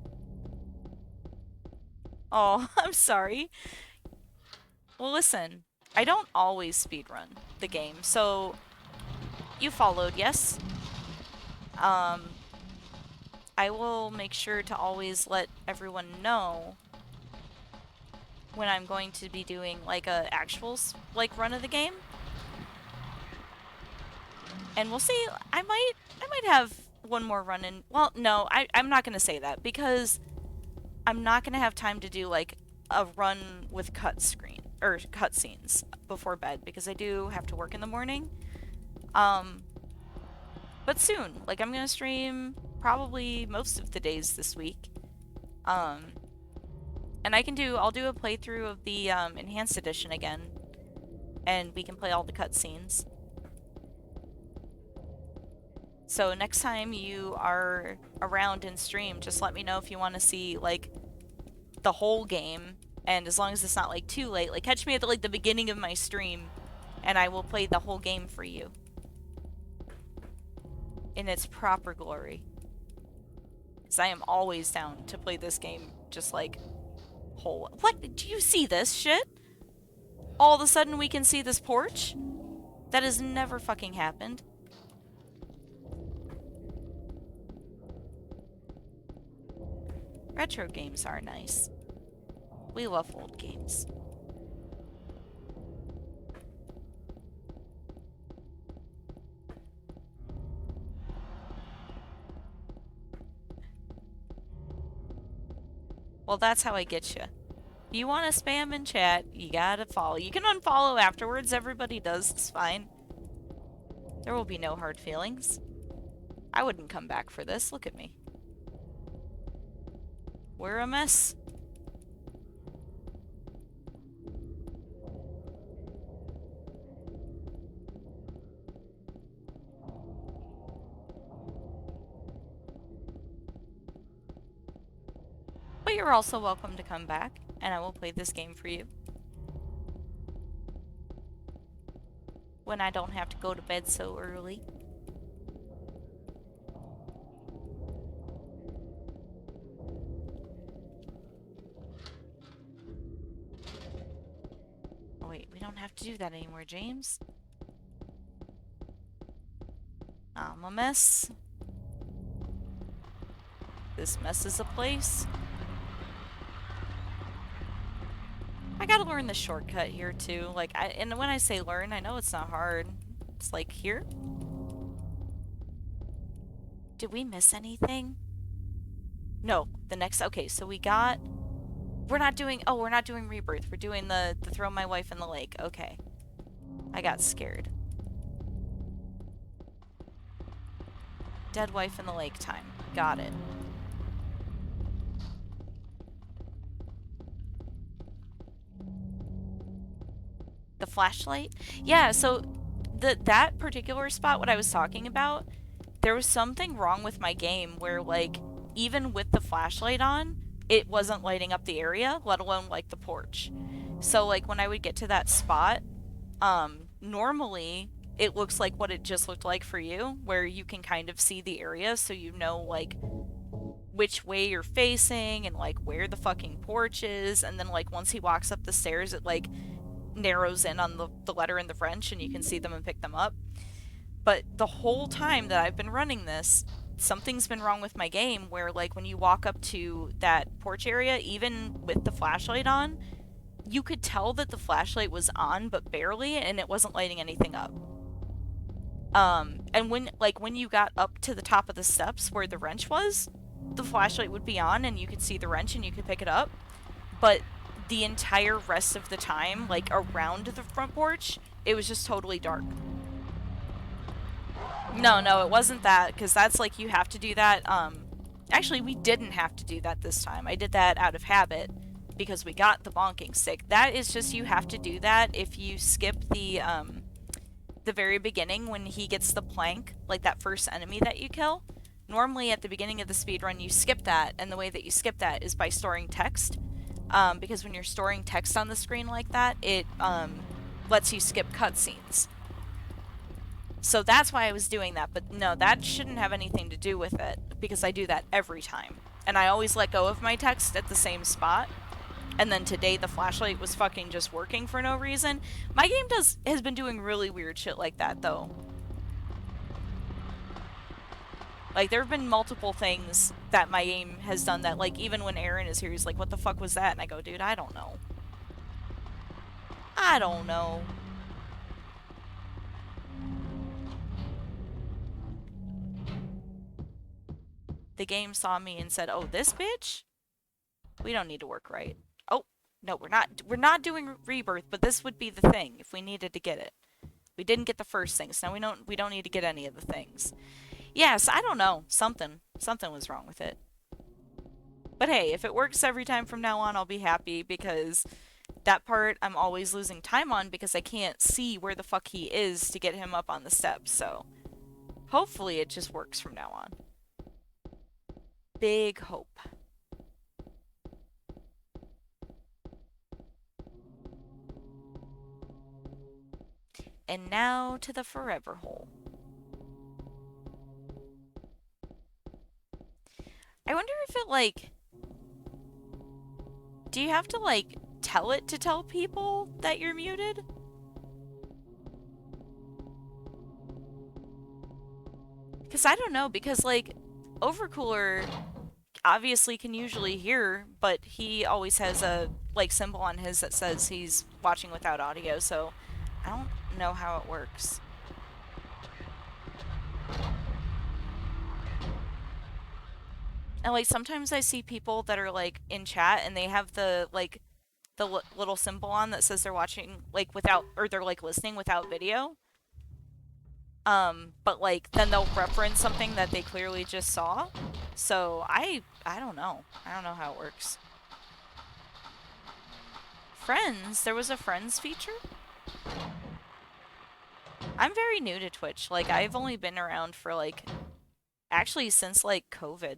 Speaker 1: Oh, I'm sorry. Well, listen, I don't always speedrun the game, so you followed, yes? I will make sure to always let everyone know when I'm going to be doing like a actual like run of the game. And we'll see. I might have one more run in. Well, no, I'm not gonna say that because I'm not gonna have time to do like a run with cutscenes before bed because I do have to work in the morning. But soon, like I'm gonna stream probably most of the days this week. And I'll do a playthrough of the enhanced edition again, and we can play all the cutscenes. So next time you are around in stream, just let me know if you want to see like the whole game, and as long as it's not like too late, like catch me at the beginning of my stream, and I will play the whole game for you in its proper glory. Because I am always down to play this game just like whole. What? Do you see this shit? All of a sudden we can see this porch? That has never fucking happened. Retro games are nice. We love old games. Well, that's how I get you. If you want to spam in chat, you gotta follow. You can unfollow afterwards. Everybody does. It's fine. There will be no hard feelings. I wouldn't come back for this. Look at me. We're a mess. But you're also welcome to come back, and I will play this game for you. When I don't have to go to bed so early. Oh wait, we don't have to do that anymore, James. I'm a mess. This mess is a place. I gotta learn the shortcut here too. And when I say learn, I know it's not hard. It's like here. Did we miss anything? No, the next. Okay, so we got. We're not doing Rebirth. We're doing the throw my wife in the lake. Okay, I got scared. Dead wife in the lake time. Got it. The flashlight? Yeah, so that particular spot, what I was talking about, there was something wrong with my game where, like, even with the flashlight on, it wasn't lighting up the area, let alone, like, the porch. So, like, when I would get to that spot, normally it looks like what it just looked like for you, where you can kind of see the area so you know, like, which way you're facing and, like, where the fucking porch is. And then, like, once he walks up the stairs, it, like, narrows in on the letter in the French and you can see them and pick them up. But the whole time that I've been running this, something's been wrong with my game where, like, when you walk up to that porch area, even with the flashlight on, you could tell that the flashlight was on, but barely, and it wasn't lighting anything up. And when you got up to the top of the steps where the wrench was, the flashlight would be on and you could see the wrench and you could pick it up. But the entire rest of the time, like, around the front porch, it was just totally dark. No, it wasn't that, because that's, like, you have to do that. Actually, we didn't have to do that this time. I did that out of habit, because we got the bonking stick. That is just, you have to do that if you skip the very beginning when he gets the plank, like that first enemy that you kill. Normally, at the beginning of the speedrun, you skip that, and the way that you skip that is by storing text. Because when you're storing text on the screen like that, it lets you skip cutscenes. So that's why I was doing that, but no, that shouldn't have anything to do with it, because I do that every time. And I always let go of my text at the same spot. And then today the flashlight was fucking just working for no reason. My game has been doing really weird shit like that, though. Like, there have been multiple things that my game has done that, like, even when Aaron is here, he's like, what the fuck was that? And I go, dude, I don't know. I don't know. The game saw me and said, oh, this bitch? We don't need to work right. Oh, no, we're not doing Rebirth, but this would be the thing if we needed to get it. We didn't get the first thing, so now we don't need to get any of the things. Yes, I don't know. Something was wrong with it. But hey, if it works every time from now on, I'll be happy because that part I'm always losing time on because I can't see where the fuck he is to get him up on the steps. So hopefully it just works from now on. Big hope. And now to the forever hole. I wonder if it like, do you have to like tell it to tell people that you're muted? Because I don't know, because like Overcooler obviously can usually hear, but he always has a like symbol on his that says he's watching without audio, so I don't know how it works. And like sometimes I see people that are like in chat and they have the like the little symbol on that says they're watching like without or they're like listening without video. But like then they'll reference something that they clearly just saw. So I don't know. I don't know how it works. Friends, there was a friends feature? I'm very new to Twitch. Like I've only been around for like actually since like COVID.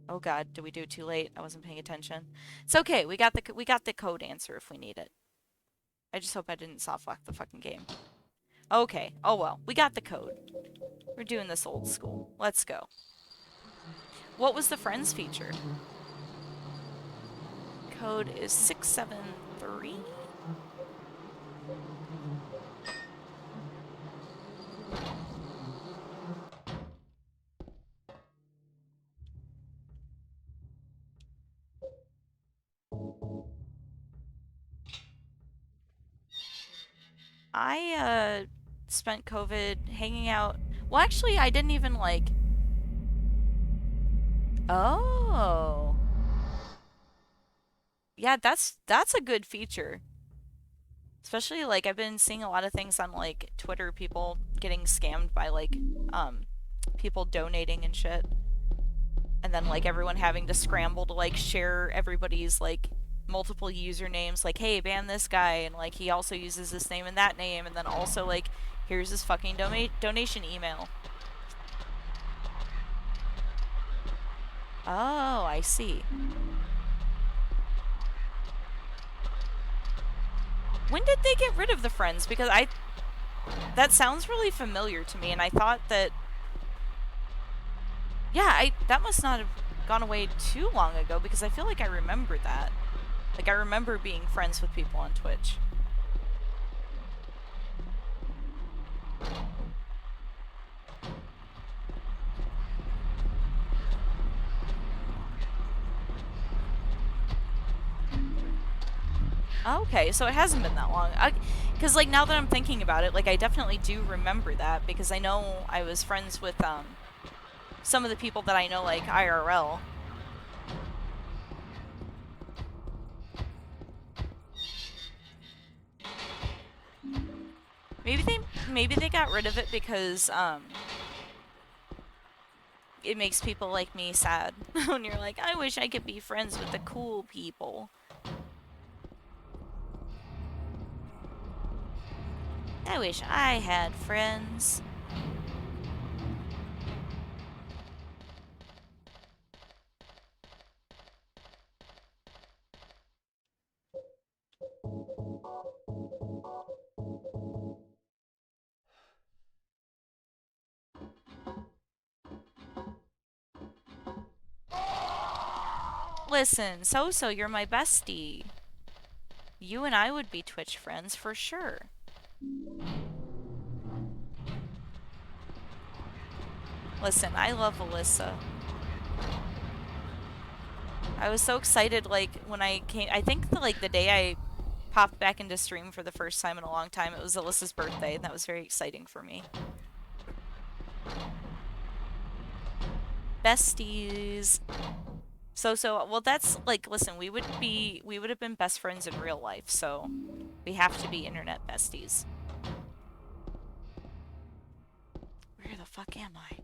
Speaker 1: Oh god, did we do it too late? I wasn't paying attention. It's okay. We got the code answer if we need it. I just hope I didn't soft lock the fucking game. Okay. Oh well. We got the code. We're doing this old school. Let's go. What was the friends feature? Code is 673. I spent COVID hanging out. Well, actually, I didn't even like. Oh. Yeah, that's a good feature. Especially like I've been seeing a lot of things on like Twitter, people getting scammed by like people donating and shit. And then like everyone having to scramble to like share everybody's like multiple usernames, like, hey, ban this guy, and like he also uses this name and that name, and then also like here's his fucking donation email. Oh, I see. When did they get rid of the friends? Because that sounds really familiar to me, and I thought that yeah, that must not have gone away too long ago because I feel like I remember that. Like I remember being friends with people on Twitch. Okay, so it hasn't been that long. Because like now that I'm thinking about it, like I definitely do remember that because I know I was friends with some of the people that I know like IRL. Maybe they got rid of it because it makes people like me sad when you're like, I wish I could be friends with the cool people. I wish I had friends. Listen, So, you're my bestie. You and I would be Twitch friends for sure. Listen, I love Alyssa. I was so excited, like, when I came, I think like the day I popped back into stream for the first time in a long time, it was Alyssa's birthday, and that was very exciting for me. Besties. So, well, that's, like, listen, we would have been best friends in real life, so we have to be internet besties. Where the fuck am I?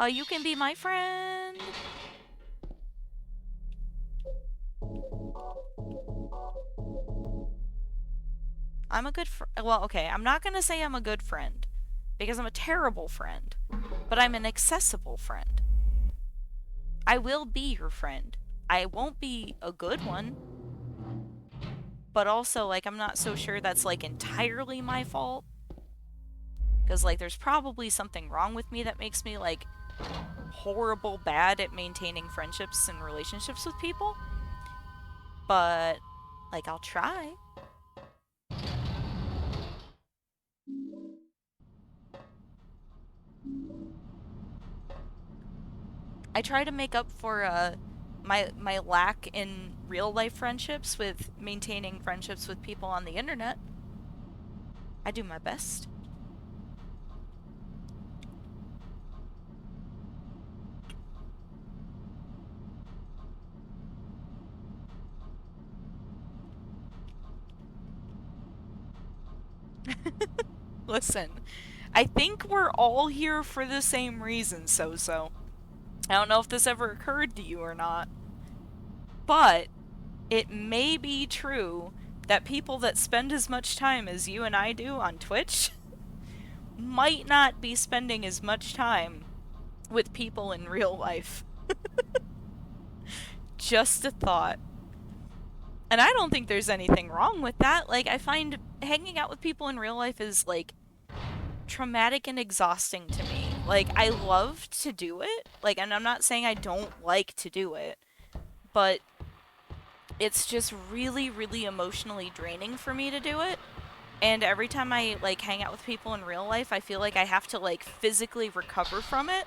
Speaker 1: You can be my friend. I'm a good well, okay, I'm not gonna say I'm a good friend because I'm a terrible friend, but I'm an accessible friend. I will be your friend. I won't be a good one, but also like I'm not so sure that's like entirely my fault because like there's probably something wrong with me that makes me like horrible bad at maintaining friendships and relationships with people, but like I'll try. I try to make up for my lack in real life friendships with maintaining friendships with people on the internet. I do my best. Listen, I think we're all here for the same reason, so. I don't know if this ever occurred to you or not, but it may be true that people that spend as much time as you and I do on Twitch might not be spending as much time with people in real life. Just a thought. And I don't think there's anything wrong with that. Like, I find hanging out with people in real life is, like, traumatic and exhausting to me. Like, I love to do it. Like, and I'm not saying I don't like to do it, but it's just really, really emotionally draining for me to do it. And every time I, like, hang out with people in real life, I feel like I have to, like, physically recover from it,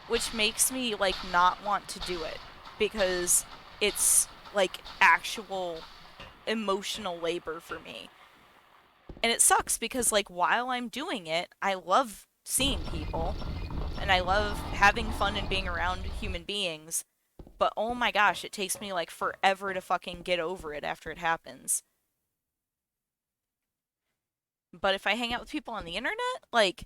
Speaker 1: which makes me, like, not want to do it. Because it's, like, actual emotional labor for me. And it sucks because, like, while I'm doing it, I love seeing people and I love having fun and being around human beings. But oh my gosh, it takes me, like, forever to fucking get over it after it happens. But if I hang out with people on the internet, like,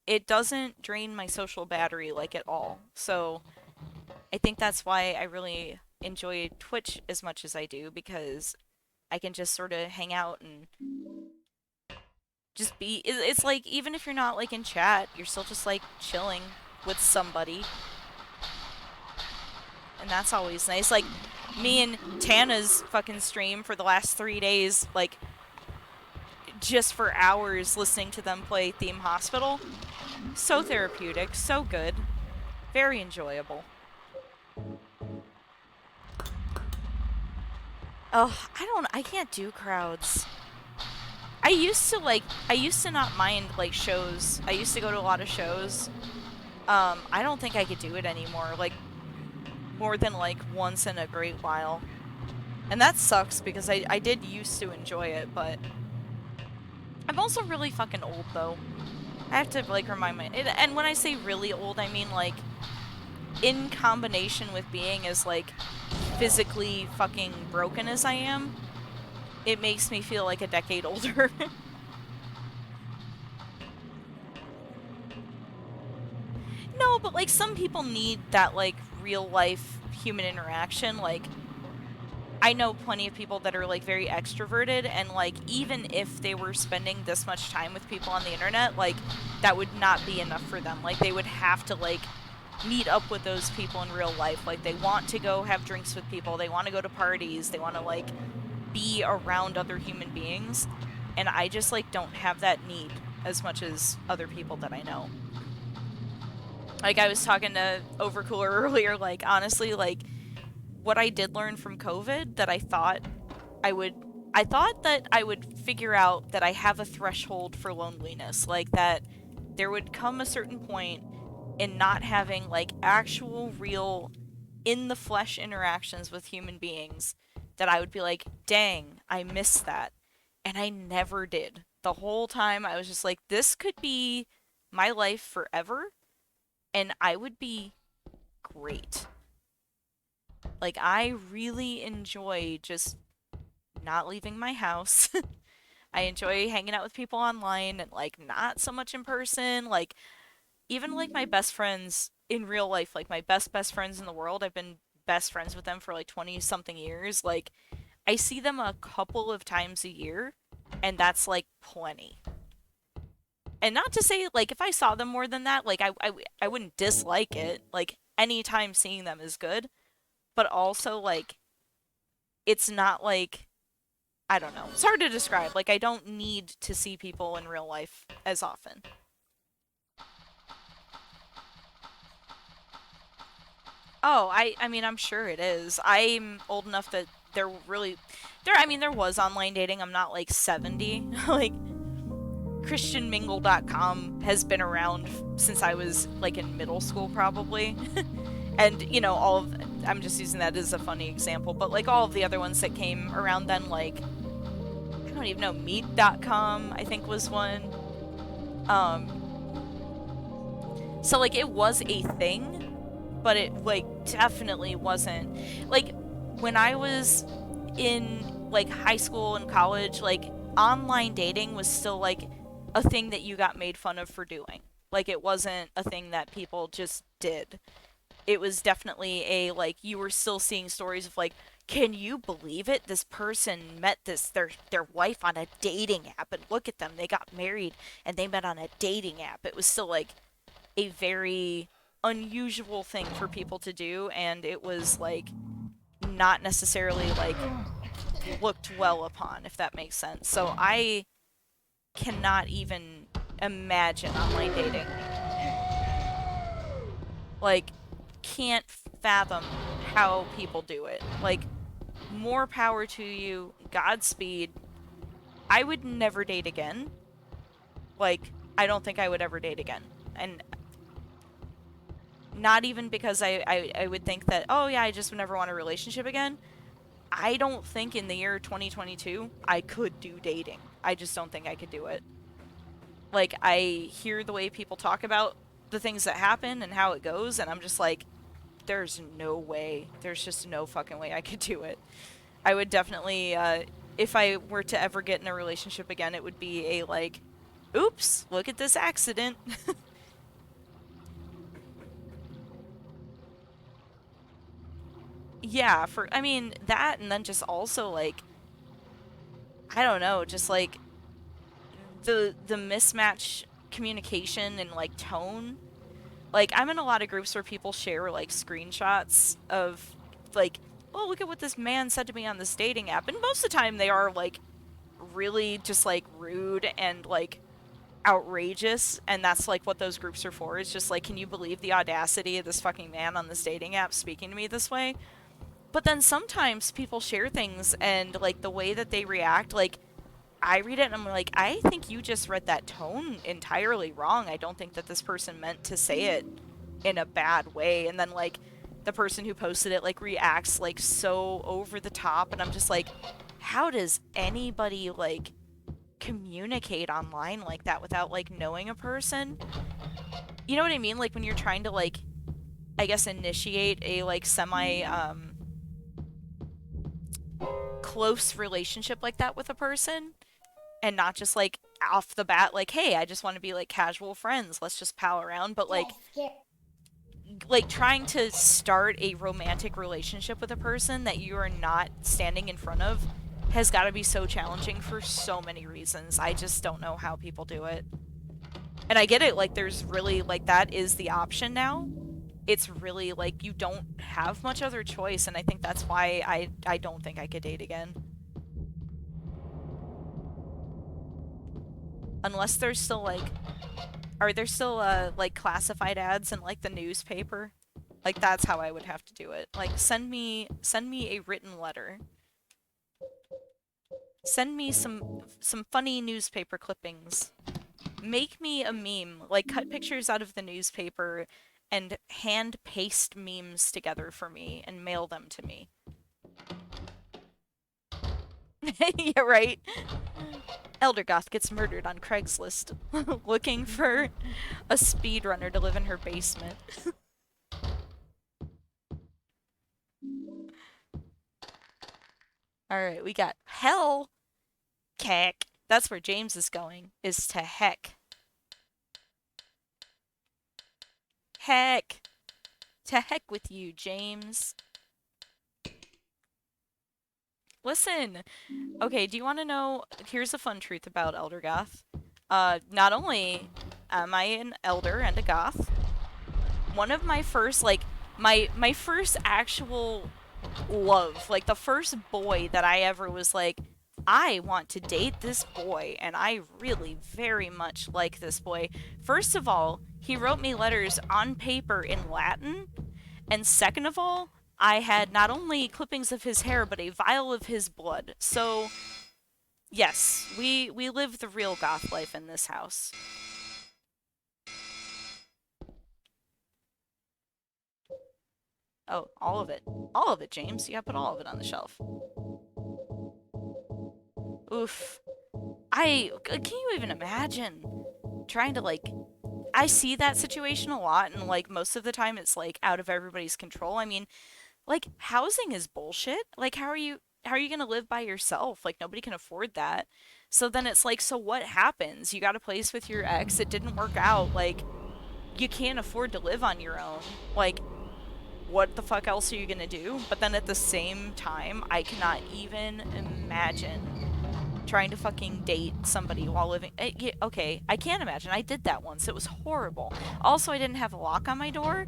Speaker 1: it doesn't drain my social battery, like, at all. So I think that's why I really enjoy Twitch as much as I do because I can just sort of hang out and just be it's like even if you're not like in chat, you're still just like chilling with somebody, and that's always nice. Like me and Tana's fucking stream for the last 3 days, like just for hours listening to them play Theme Hospital. So therapeutic, so good, very enjoyable. Oh, I can't do crowds. I used to not mind like shows. I used to go to a lot of shows. I don't think I could do it anymore. Like more than like once in a great while. And that sucks because I did used to enjoy it, but I'm also really fucking old though. I have to like remind my and when I say really old, I mean like in combination with being as like physically fucking broken as I am, it makes me feel like a decade older. No, but like some people need that like real life human interaction. Like I know plenty of people that are like very extroverted and like even if they were spending this much time with people on the internet, like that would not be enough for them. Like they would have to like meet up with those people in real life. Like they want to go have drinks with people, they want to go to parties, they want to like be around other human beings. And I just like don't have that need as much as other people that I know. Like I was talking to Overcooler earlier, like honestly, like what I did learn from COVID that I would I thought that I would figure out that I have a threshold for loneliness, like that there would come a certain point in not having like actual real in the flesh interactions with human beings that I would be like, "Dang, I missed that." And I never did. The whole time I was just like, this could be my life forever and I would be great. Like I really enjoy just not leaving my house. I enjoy hanging out with people online and like not so much in person. Like even like my best friends in real life, like my best friends in the world, I've been best friends with them for like 20 something years. Like I see them a couple of times a year, and that's like plenty. And not to say like if I saw them more than that, like I wouldn't dislike it. Like anytime seeing them is good, but also like it's not like I don't know. It's hard to describe. Like I don't need to see people in real life as often. Oh, I mean, I'm sure it is. I'm old enough that there was online dating. I'm not like 70. Like christianmingle.com has been around since I was like in middle school probably. And I'm just using that as a funny example, but like all of the other ones that came around then, like I don't even know, meet.com I think was one. So like it was a thing, but it like definitely wasn't like when I was in like high school and college, like online dating was still like a thing that you got made fun of for doing. Like it wasn't a thing that people just did. It was definitely a like you were still seeing stories of like, can you believe it? This person met their wife on a dating app, and look at them, they got married and they met on a dating app. It was still like a very unusual thing for people to do, and it was like not necessarily like looked well upon, if that makes sense. So I cannot even imagine online dating. Like, can't fathom how people do it. Like, more power to you, Godspeed. I would never date again. Like, I don't think I would ever date again. And not even because I would think that, oh yeah, I just would never want a relationship again. I don't think in the year 2022 I could do dating. I just don't think I could do it. Like, I hear the way people talk about the things that happen and how it goes, and I'm just like, there's no way. There's just no fucking way I could do it. I would definitely, if I were to ever get in a relationship again, it would be a like, oops, look at this accident. Yeah, I mean, that, and then just also like, I don't know, just like the mismatch communication and like tone. Like I'm in a lot of groups where people share like screenshots of like, oh, look at what this man said to me on this dating app. And most of the time they are like really just like rude and like outrageous, and that's like what those groups are for. It's just like, can you believe the audacity of this fucking man on this dating app speaking to me this way? But then sometimes people share things and like the way that they react, like I read it and I'm like, I think you just read that tone entirely wrong. I don't think that this person meant to say it in a bad way. And then like the person who posted it like reacts like so over the top, and I'm just like, how does anybody like communicate online like that without like knowing a person? You know what I mean? Like when you're trying to like, I guess, initiate a like semi close relationship like that with a person, and not just like off the bat like, hey, I just want to be like casual friends, let's just pal around, but
Speaker 3: Yeah, scare.
Speaker 1: like trying to start a romantic relationship with a person that you are not standing in front of has got to be so challenging for so many reasons. I just don't know how people do it. And I get it, like there's really like that is the option now. It's really like you don't have much other choice, and I think that's why I don't think I could date again. Unless there's still like, are there still like classified ads in like the newspaper? Like that's how I would have to do it. Like send me a written letter. Send me some funny newspaper clippings. Make me a meme. Like cut pictures out of the newspaper and hand paste memes together for me and mail them to me. Yeah, right. Eldergoth gets murdered on Craigslist looking for a speedrunner to live in her basement. Alright, we got hell. Cack. That's where James is going, is to heck. Heck. To heck with you, James. Listen. Okay, do you want to know? Here's a fun truth about Elder Goth. Not only am I an elder and a goth, one of my first, like, my first actual love, like the first boy that I ever was like, I want to date this boy, and I really very much like this boy. First of all, he wrote me letters on paper in Latin, and second of all, I had not only clippings of his hair, but a vial of his blood. So, yes, we live the real goth life in this house. Oh, all of it. All of it, James. You gotta put all of it on the shelf. Oof. Can you even imagine trying to, like, I see that situation a lot, and, like, most of the time it's, like, out of everybody's control. I mean, like, housing is bullshit. Like, how are you gonna live by yourself? Like, nobody can afford that. So then it's like, so what happens? You got a place with your ex, it didn't work out, like, you can't afford to live on your own. Like, what the fuck else are you gonna do? But then at the same time, I cannot even imagine trying to fucking date somebody while living. Okay, I can't imagine. I did that once. It was horrible. Also, I didn't have a lock on my door,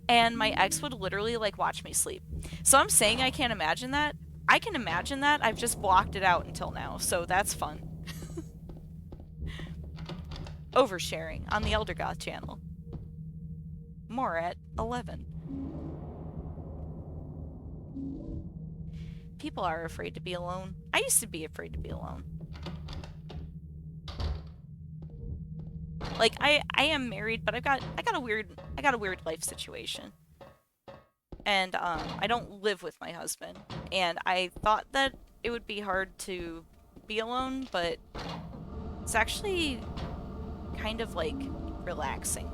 Speaker 1: and my ex would literally like watch me sleep. So I'm saying I can't imagine that. I can imagine that. I've just blocked it out until now, so that's fun. Oversharing on the Elder Goth channel. More at 11. People are afraid to be alone. I used to be afraid to be alone. Like I am married, but I got a weird life situation. And I don't live with my husband. And I thought that it would be hard to be alone, but it's actually kind of like relaxing.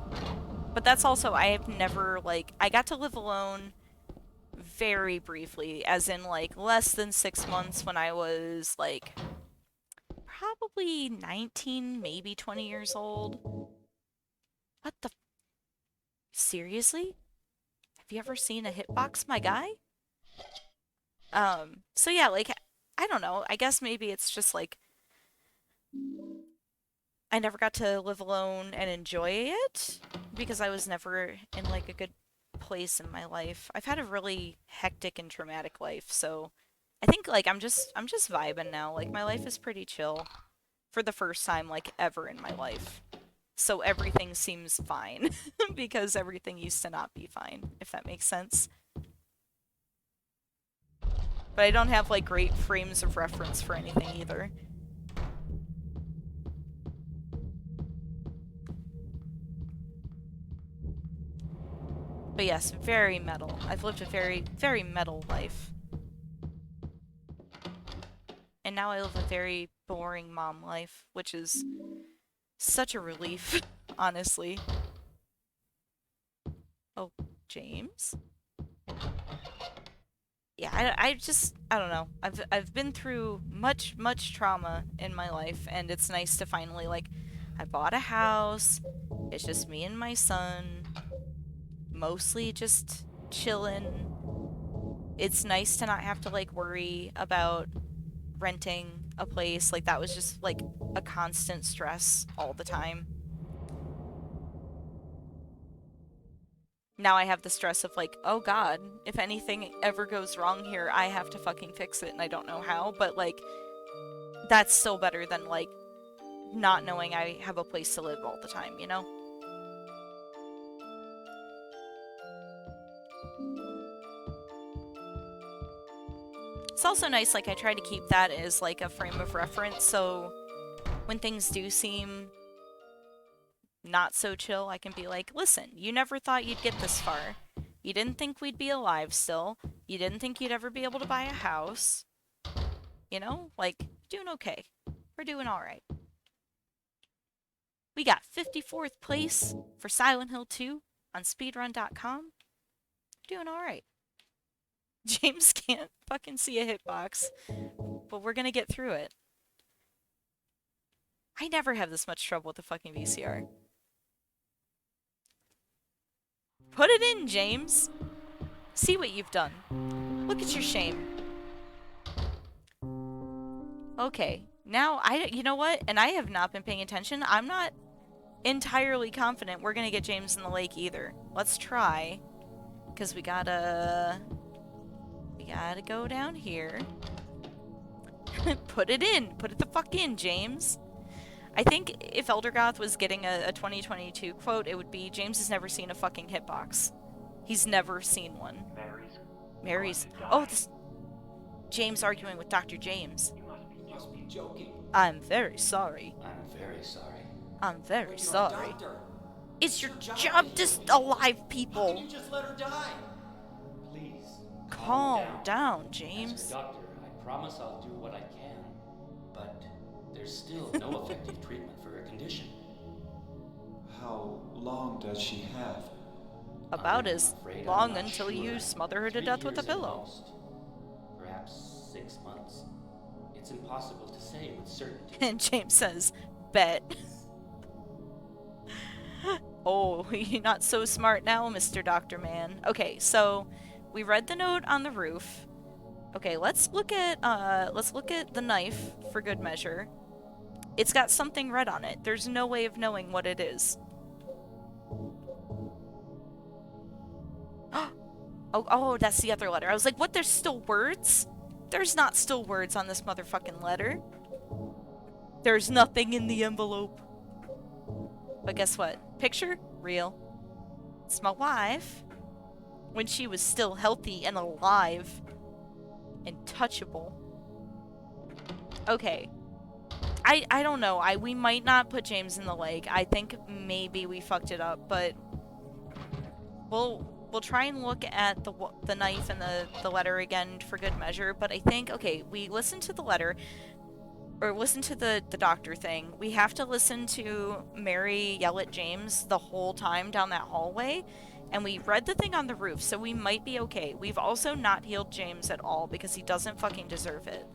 Speaker 1: But that's also I have never like I got to live alone very briefly, as in like less than 6 months when I was like probably 19, maybe 20 years old. What the? Seriously? Have you ever seen a hitbox, my guy? So yeah, like, I don't know. I guess maybe it's just like I never got to live alone and enjoy it because I was never in like a good place in my life. I've had a really hectic and traumatic life, so I think like I'm just vibing now. Like my life is pretty chill for the first time like ever in my life. So everything seems fine because everything used to not be fine, if that makes sense. But I don't have like great frames of reference for anything either. But yes, very metal. I've lived a very, very metal life. And now I live a very boring mom life, which is such a relief, honestly. Oh, James? Yeah, I don't know. I've been through much trauma in my life, and it's nice to finally, like, I bought a house. It's just me and my son, mostly just chillin'. It's nice to not have to, like, worry about renting a place. Like, that was just, like, a constant stress all the time. Now I have the stress of, like, oh god, if anything ever goes wrong here, I have to fucking fix it, and I don't know how, but, like, that's still better than, like, not knowing I have a place to live all the time, you know? It's also nice, like, I try to keep that as, like, a frame of reference, so when things do seem not so chill, I can be like, listen, you never thought you'd get this far. You didn't think we'd be alive still. You didn't think you'd ever be able to buy a house. You know? Like, doing okay. We're doing alright. We got 54th place for Silent Hill 2 on speedrun.com. Doing alright. James can't fucking see a hitbox, but we're gonna get through it. I never have this much trouble with the fucking VCR. Put it in, James. See what you've done. Look at your shame. Okay, now you know what? And I have not been paying attention. I'm not entirely confident we're gonna get James in the lake either. Let's try, because we gotta go down here. Put it in. Put it the fuck in, James. I think if Eldergoth was getting a 2022 quote, it would be, James has never seen a fucking hitbox. He's never seen one. Mary's. Oh, this. James arguing with Dr. James.
Speaker 2: You must be joking.
Speaker 1: I'm very sorry.
Speaker 5: I'm very sorry.
Speaker 1: I'm very
Speaker 2: But you're a
Speaker 1: sorry.
Speaker 2: doctor.
Speaker 1: It's your job to alive
Speaker 2: How
Speaker 1: people.
Speaker 2: can you just let her die?
Speaker 5: Please.
Speaker 1: Calm down,
Speaker 5: As
Speaker 1: James.
Speaker 5: your doctor, I promise I'll do what I can. But there's still no effective treatment for her condition.
Speaker 4: How long does she have?
Speaker 1: About
Speaker 5: I'm
Speaker 1: as
Speaker 5: afraid I'm
Speaker 1: long
Speaker 5: not
Speaker 1: until
Speaker 5: sure.
Speaker 1: you smother her to
Speaker 5: 3
Speaker 1: death with a
Speaker 5: years at
Speaker 1: pillow.
Speaker 5: most. Perhaps 6 months. It's impossible to say with certainty.
Speaker 1: And James says, bet. Oh, you're not so smart now, Mr. Doctor Man. Okay, so we read the note on the roof. Okay, let's look at the knife for good measure. It's got something red on it. There's no way of knowing what it is. Oh, that's the other letter. I was like, what? There's still words? There's not still words on this motherfucking letter. There's nothing in the envelope. But guess what? Picture? Real. It's my wife. When she was still healthy and alive. And touchable. Okay. I don't know. We might not put James in the lake. I think maybe we fucked it up, but we'll try and look at the knife and the letter again for good measure. But I think, okay, we listened to the letter, or listen to the doctor thing. We have to listen to Mary yell at James the whole time down that hallway. And we read the thing on the roof, so we might be okay. We've also not healed James at all because he doesn't fucking deserve it.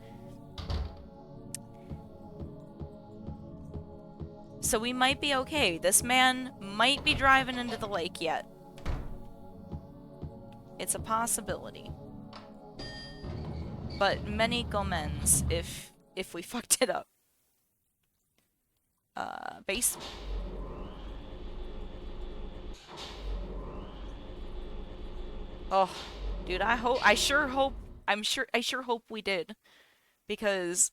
Speaker 1: So we might be okay. This man might be driving into the lake yet. It's a possibility. But many commends if we fucked it up. Base. Oh, dude, I sure hope we did. Because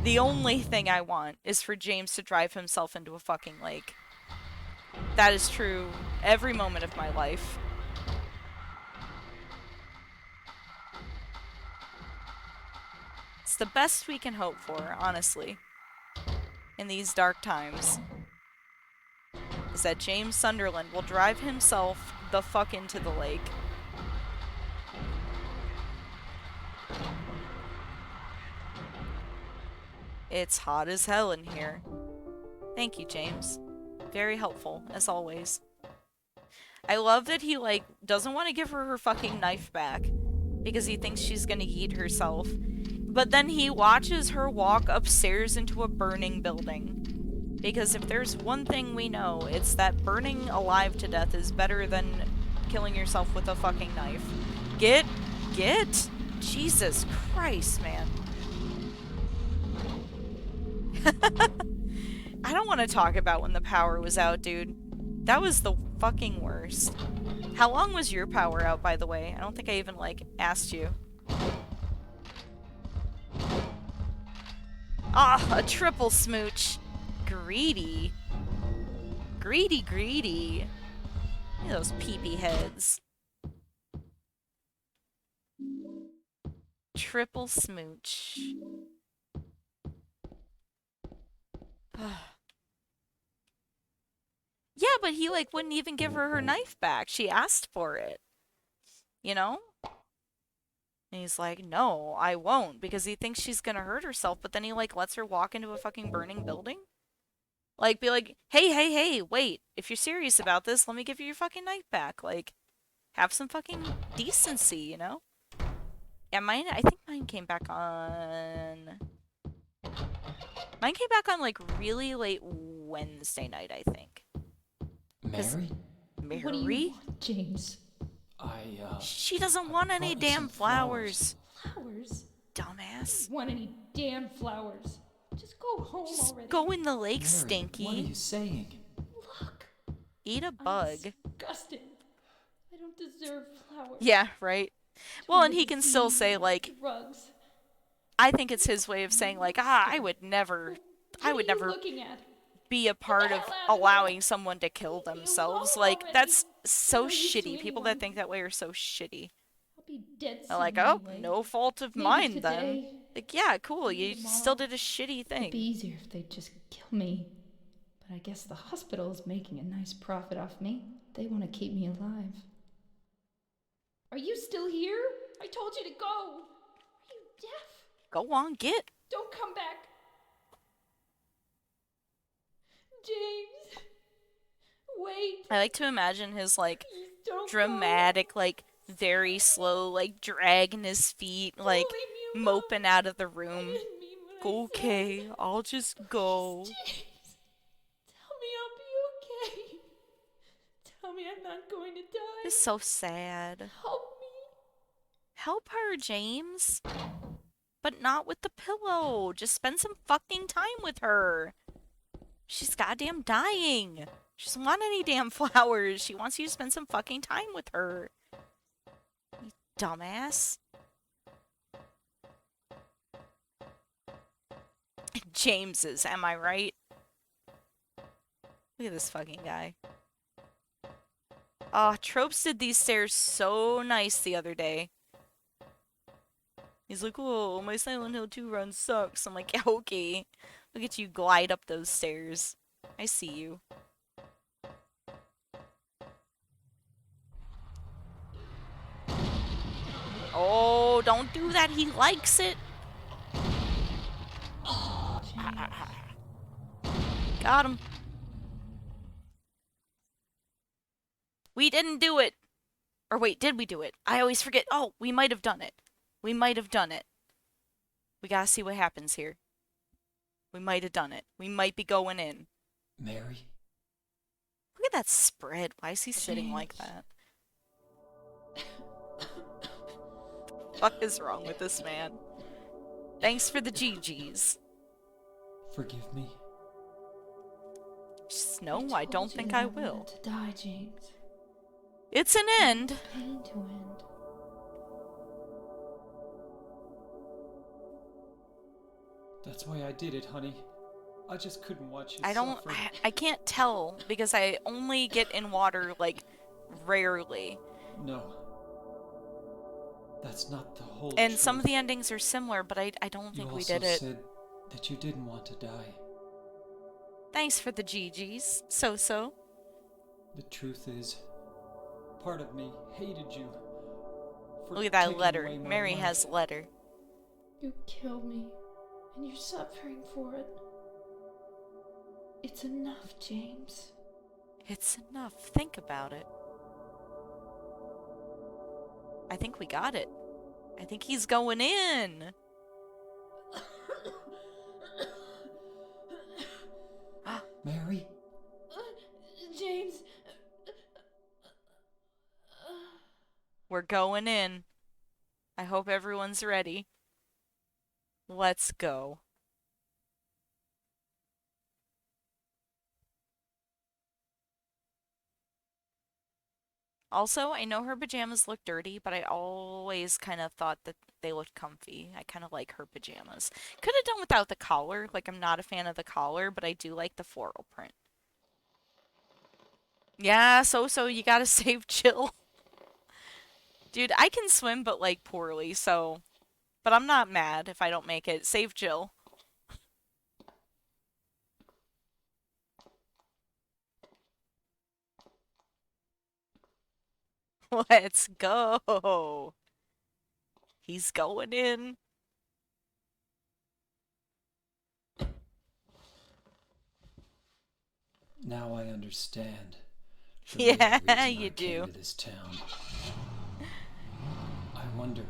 Speaker 1: the only thing I want is for James to drive himself into a fucking lake. That is true every moment of my life. It's the best we can hope for, honestly, in these dark times. Is that James Sunderland will drive himself the fuck into the lake. It's hot as hell in here. Thank you, James. Very helpful, as always. I love that he, like, doesn't want to give her her fucking knife back because he thinks she's gonna yeet herself. But then he watches her walk upstairs into a burning building. Because if there's one thing we know, it's that burning alive to death is better than killing yourself with a fucking knife. Get? Jesus Christ, man. I don't want to talk about when the power was out, dude. That was the fucking worst. How long was your power out, by the way? I don't think I even, like, asked you. Ah, a triple smooch. Greedy. Greedy. Look at those peepee heads. Triple smooch. Yeah, but he, like, wouldn't even give her her knife back. She asked for it. You know? And he's like, no, I won't, because he thinks she's gonna hurt herself, but then he, like, lets her walk into a fucking burning building? Like, be like, hey, wait, if you're serious about this, let me give you your fucking knife back. Like, have some fucking decency, you know? Yeah, I think mine came back on... Mine came back on, like, really late Wednesday night, I think.
Speaker 2: Mary?
Speaker 6: What do you
Speaker 1: Mary?
Speaker 6: want, James?
Speaker 1: She doesn't
Speaker 5: I
Speaker 1: want any
Speaker 5: brought you some
Speaker 1: damn flowers.
Speaker 6: Flowers? I
Speaker 1: Dumbass.
Speaker 6: don't want any damn flowers. Just go home
Speaker 1: Just
Speaker 6: already.
Speaker 1: go in the lake,
Speaker 5: Mary,
Speaker 1: Stinky.
Speaker 5: what are you saying?
Speaker 6: Look,
Speaker 1: Eat a
Speaker 6: I'm
Speaker 1: bug.
Speaker 6: disgusting. I don't deserve flowers.
Speaker 1: Yeah, right.
Speaker 6: Too
Speaker 1: Well, and
Speaker 6: many
Speaker 1: he can still say,
Speaker 6: diseases,
Speaker 1: like,
Speaker 6: drugs.
Speaker 1: I think it's his way of saying, like, I would never
Speaker 6: What are you looking at?
Speaker 1: be a part of
Speaker 6: hell out of here.
Speaker 1: allowing someone to kill
Speaker 6: Leave me
Speaker 1: themselves.
Speaker 6: alone
Speaker 1: Like,
Speaker 6: already.
Speaker 1: that's so
Speaker 6: I'm not used to
Speaker 1: shitty. People that
Speaker 6: anyone.
Speaker 1: think that way are so shitty.
Speaker 6: I'll be dead soon
Speaker 1: They're like, oh,
Speaker 6: anyway.
Speaker 1: no fault of
Speaker 6: Maybe
Speaker 1: mine then.
Speaker 6: today,
Speaker 1: Like, yeah, cool,
Speaker 6: maybe
Speaker 1: you
Speaker 6: tomorrow.
Speaker 1: still did a shitty
Speaker 6: It'd be
Speaker 1: thing.
Speaker 6: easier if they'd just kill me. But I guess the hospital is making a nice profit off me. They want to keep me alive. Are you still here? I told you to go. Are you deaf?
Speaker 1: Go on, get.
Speaker 6: Don't come back. James. Wait.
Speaker 1: I like to imagine his, like,
Speaker 6: Please don't
Speaker 1: dramatic, like, very slow, like, dragging his feet, like, moping out of the room. Okay, I'll just go.
Speaker 6: James, tell me I'll be okay. Tell me I'm not going to die.
Speaker 1: It's so sad.
Speaker 6: Help me.
Speaker 1: Help her, James. But not with the pillow. Just spend some fucking time with her. She's goddamn dying. She doesn't want any damn flowers. She wants you to spend some fucking time with her. You dumbass. James's, am I right? Look at this fucking guy. Oh, Tropes did these stairs so nice the other day. He's like, oh, my Silent Hill 2 run sucks. I'm like, yeah, okay. Look at you glide up those stairs. I see you. Oh, don't do that. He likes it. Got him. We didn't do it. Or wait, did we do it? I always forget. Oh, we might have done it. We might have done it. We gotta see what happens here. We might have done it. We might be going in.
Speaker 5: Mary?
Speaker 1: Look at that spread. Why is he sitting like that? Fuck is wrong with this man? Thanks for the GGs.
Speaker 5: Forgive me.
Speaker 1: Just no, I don't think I will.
Speaker 6: To die, James.
Speaker 1: It's an end.
Speaker 6: Pain to end.
Speaker 5: That's why I did it, honey. I just couldn't watch you
Speaker 1: I don't.
Speaker 5: suffer.
Speaker 1: I can't tell because I only get in water like rarely.
Speaker 5: No. That's not the whole
Speaker 1: And
Speaker 5: truth.
Speaker 1: some of the endings are similar, but I don't think we did it.
Speaker 5: You also said that you didn't want to die.
Speaker 1: Thanks for the GGs. So.
Speaker 5: The truth is, part of me hated you. For
Speaker 1: Look at that
Speaker 5: taking
Speaker 1: letter.
Speaker 5: away my
Speaker 1: Mary
Speaker 5: life.
Speaker 1: has letter.
Speaker 6: You killed me, and you're suffering for it. It's enough, James.
Speaker 1: It's enough. Think about it. I think we got it. I think he's going in.
Speaker 5: Mary?
Speaker 6: James.
Speaker 1: We're going in. I hope everyone's ready. Let's go. Also, I know her pajamas look dirty, but I always kind of thought that they looked comfy. I kind of like her pajamas. Could have done without the collar. Like, I'm not a fan of the collar, but I do like the floral print. Yeah, so you gotta save Jill. Dude, I can swim, but, like, poorly, so... But I'm not mad if I don't make it. Save Jill. Let's go. He's going in.
Speaker 5: Now I understand. the
Speaker 1: Yeah,
Speaker 5: real reason
Speaker 1: you
Speaker 5: I came
Speaker 1: do.
Speaker 5: to this town. I wonder,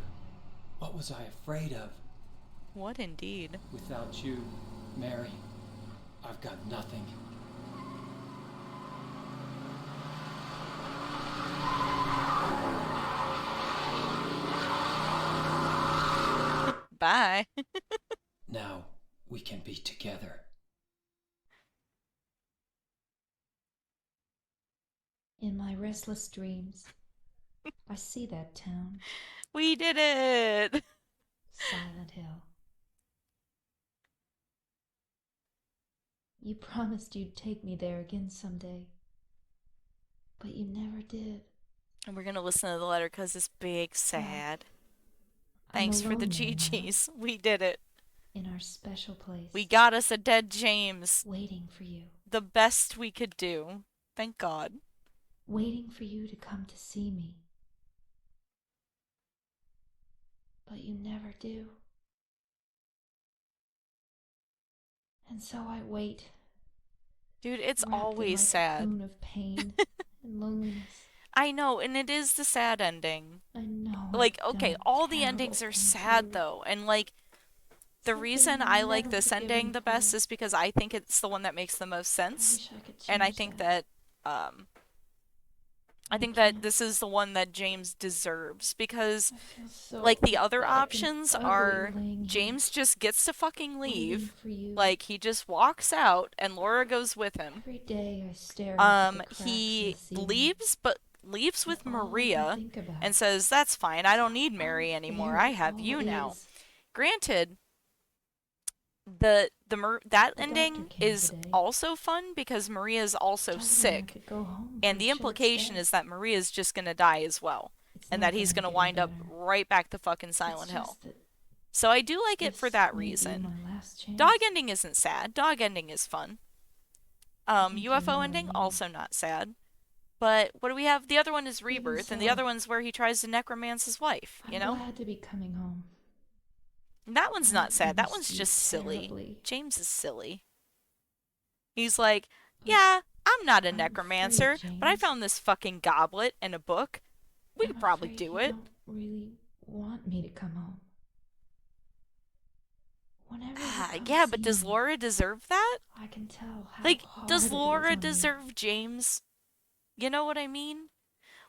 Speaker 5: what was I afraid of?
Speaker 1: What indeed?
Speaker 5: Without you, Mary, I've got nothing.
Speaker 1: Bye.
Speaker 2: Now we can be together.
Speaker 6: In my restless dreams, I see that town,
Speaker 1: We did it!
Speaker 6: Silent Hill. You promised you'd take me there again someday, but you never did.
Speaker 1: And we're gonna listen to the letter because it's big sad.
Speaker 6: I'm
Speaker 1: Thanks for the
Speaker 6: alone there now,
Speaker 1: GGs. We did it.
Speaker 6: in our special place.
Speaker 1: We got us a dead James.
Speaker 6: Waiting for you.
Speaker 1: The best we could do. Thank God.
Speaker 6: Waiting for you to come to see me. But you never do. And so I wait.
Speaker 1: Dude, it's
Speaker 6: wrapped in
Speaker 1: always
Speaker 6: my
Speaker 1: sad.
Speaker 6: cocoon of pain and loneliness.
Speaker 1: I know, and it is the sad ending.
Speaker 6: I know.
Speaker 1: Like,
Speaker 6: I've
Speaker 1: okay,
Speaker 6: done
Speaker 1: all the
Speaker 6: terrible
Speaker 1: endings are
Speaker 6: things to
Speaker 1: sad
Speaker 6: you.
Speaker 1: though, and like, the
Speaker 6: Something
Speaker 1: reason
Speaker 6: you'll
Speaker 1: I like
Speaker 6: never
Speaker 1: this
Speaker 6: forgive
Speaker 1: ending
Speaker 6: me
Speaker 1: the best
Speaker 6: for.
Speaker 1: is because I think it's the one that makes the most
Speaker 6: I
Speaker 1: sense.
Speaker 6: wish I could change
Speaker 1: And I think that,
Speaker 6: but
Speaker 1: I think
Speaker 6: can't.
Speaker 1: that this is the one that James deserves because,
Speaker 6: I feel so
Speaker 1: like, the other
Speaker 6: pathetic and
Speaker 1: options
Speaker 6: ugly
Speaker 1: are
Speaker 6: laying here,
Speaker 1: James just gets to fucking
Speaker 6: waiting
Speaker 1: leave.
Speaker 6: for you.
Speaker 1: Like, he just walks out and Laura goes with him.
Speaker 6: Every day I stare up at the cracks in
Speaker 1: He
Speaker 6: the ceiling.
Speaker 1: leaves, but leaves
Speaker 6: And
Speaker 1: with
Speaker 6: all I can
Speaker 1: Maria
Speaker 6: think about
Speaker 1: and says, "That's fine. I don't
Speaker 6: is
Speaker 1: need
Speaker 6: how
Speaker 1: Mary anymore.
Speaker 6: unfair
Speaker 1: I
Speaker 6: it
Speaker 1: have
Speaker 6: all
Speaker 1: you now."
Speaker 6: is.
Speaker 1: Granted, that
Speaker 6: The
Speaker 1: ending
Speaker 6: doctor came
Speaker 1: is
Speaker 6: today.
Speaker 1: also fun because Maria's also
Speaker 6: Told me I
Speaker 1: sick,
Speaker 6: could go home
Speaker 1: and
Speaker 6: for
Speaker 1: the
Speaker 6: a short
Speaker 1: implication
Speaker 6: stay.
Speaker 1: is that Maria's just gonna die as well,
Speaker 6: It's
Speaker 1: and
Speaker 6: not
Speaker 1: that he's gonna
Speaker 6: get
Speaker 1: wind up
Speaker 6: better.
Speaker 1: right back to fucking
Speaker 6: It's
Speaker 1: Silent Hill.
Speaker 6: just that
Speaker 1: So I do like it
Speaker 6: this
Speaker 1: for that
Speaker 6: may be
Speaker 1: reason.
Speaker 6: my last chance.
Speaker 1: Dog ending isn't sad. Dog ending is fun.
Speaker 6: I think
Speaker 1: UFO
Speaker 6: you know
Speaker 1: ending
Speaker 6: what I mean.
Speaker 1: also not sad. But what do we have? The other one is
Speaker 6: Even
Speaker 1: Rebirth, and the
Speaker 6: so,
Speaker 1: other one's where he tries to necromance his wife, you
Speaker 6: I'm
Speaker 1: know?
Speaker 6: glad to be coming home.
Speaker 1: That one's not
Speaker 6: I've
Speaker 1: sad. That
Speaker 6: missed
Speaker 1: one's
Speaker 6: you
Speaker 1: just silly.
Speaker 6: terribly.
Speaker 1: James is silly. He's like,
Speaker 6: But
Speaker 1: "Yeah, I'm not a
Speaker 6: I'm
Speaker 1: necromancer,
Speaker 6: afraid,
Speaker 1: but I
Speaker 6: James.
Speaker 1: found this fucking goblet and a book. We
Speaker 6: I'm
Speaker 1: could probably
Speaker 6: afraid
Speaker 1: do
Speaker 6: you
Speaker 1: it."
Speaker 6: don't really want me to come home. Whenever you come
Speaker 1: Yeah,
Speaker 6: see
Speaker 1: but does
Speaker 6: me,
Speaker 1: Laura deserve that?
Speaker 6: I can tell how
Speaker 1: Like,
Speaker 6: hard
Speaker 1: does
Speaker 6: it is
Speaker 1: Laura
Speaker 6: on you.
Speaker 1: deserve James? You know what I mean?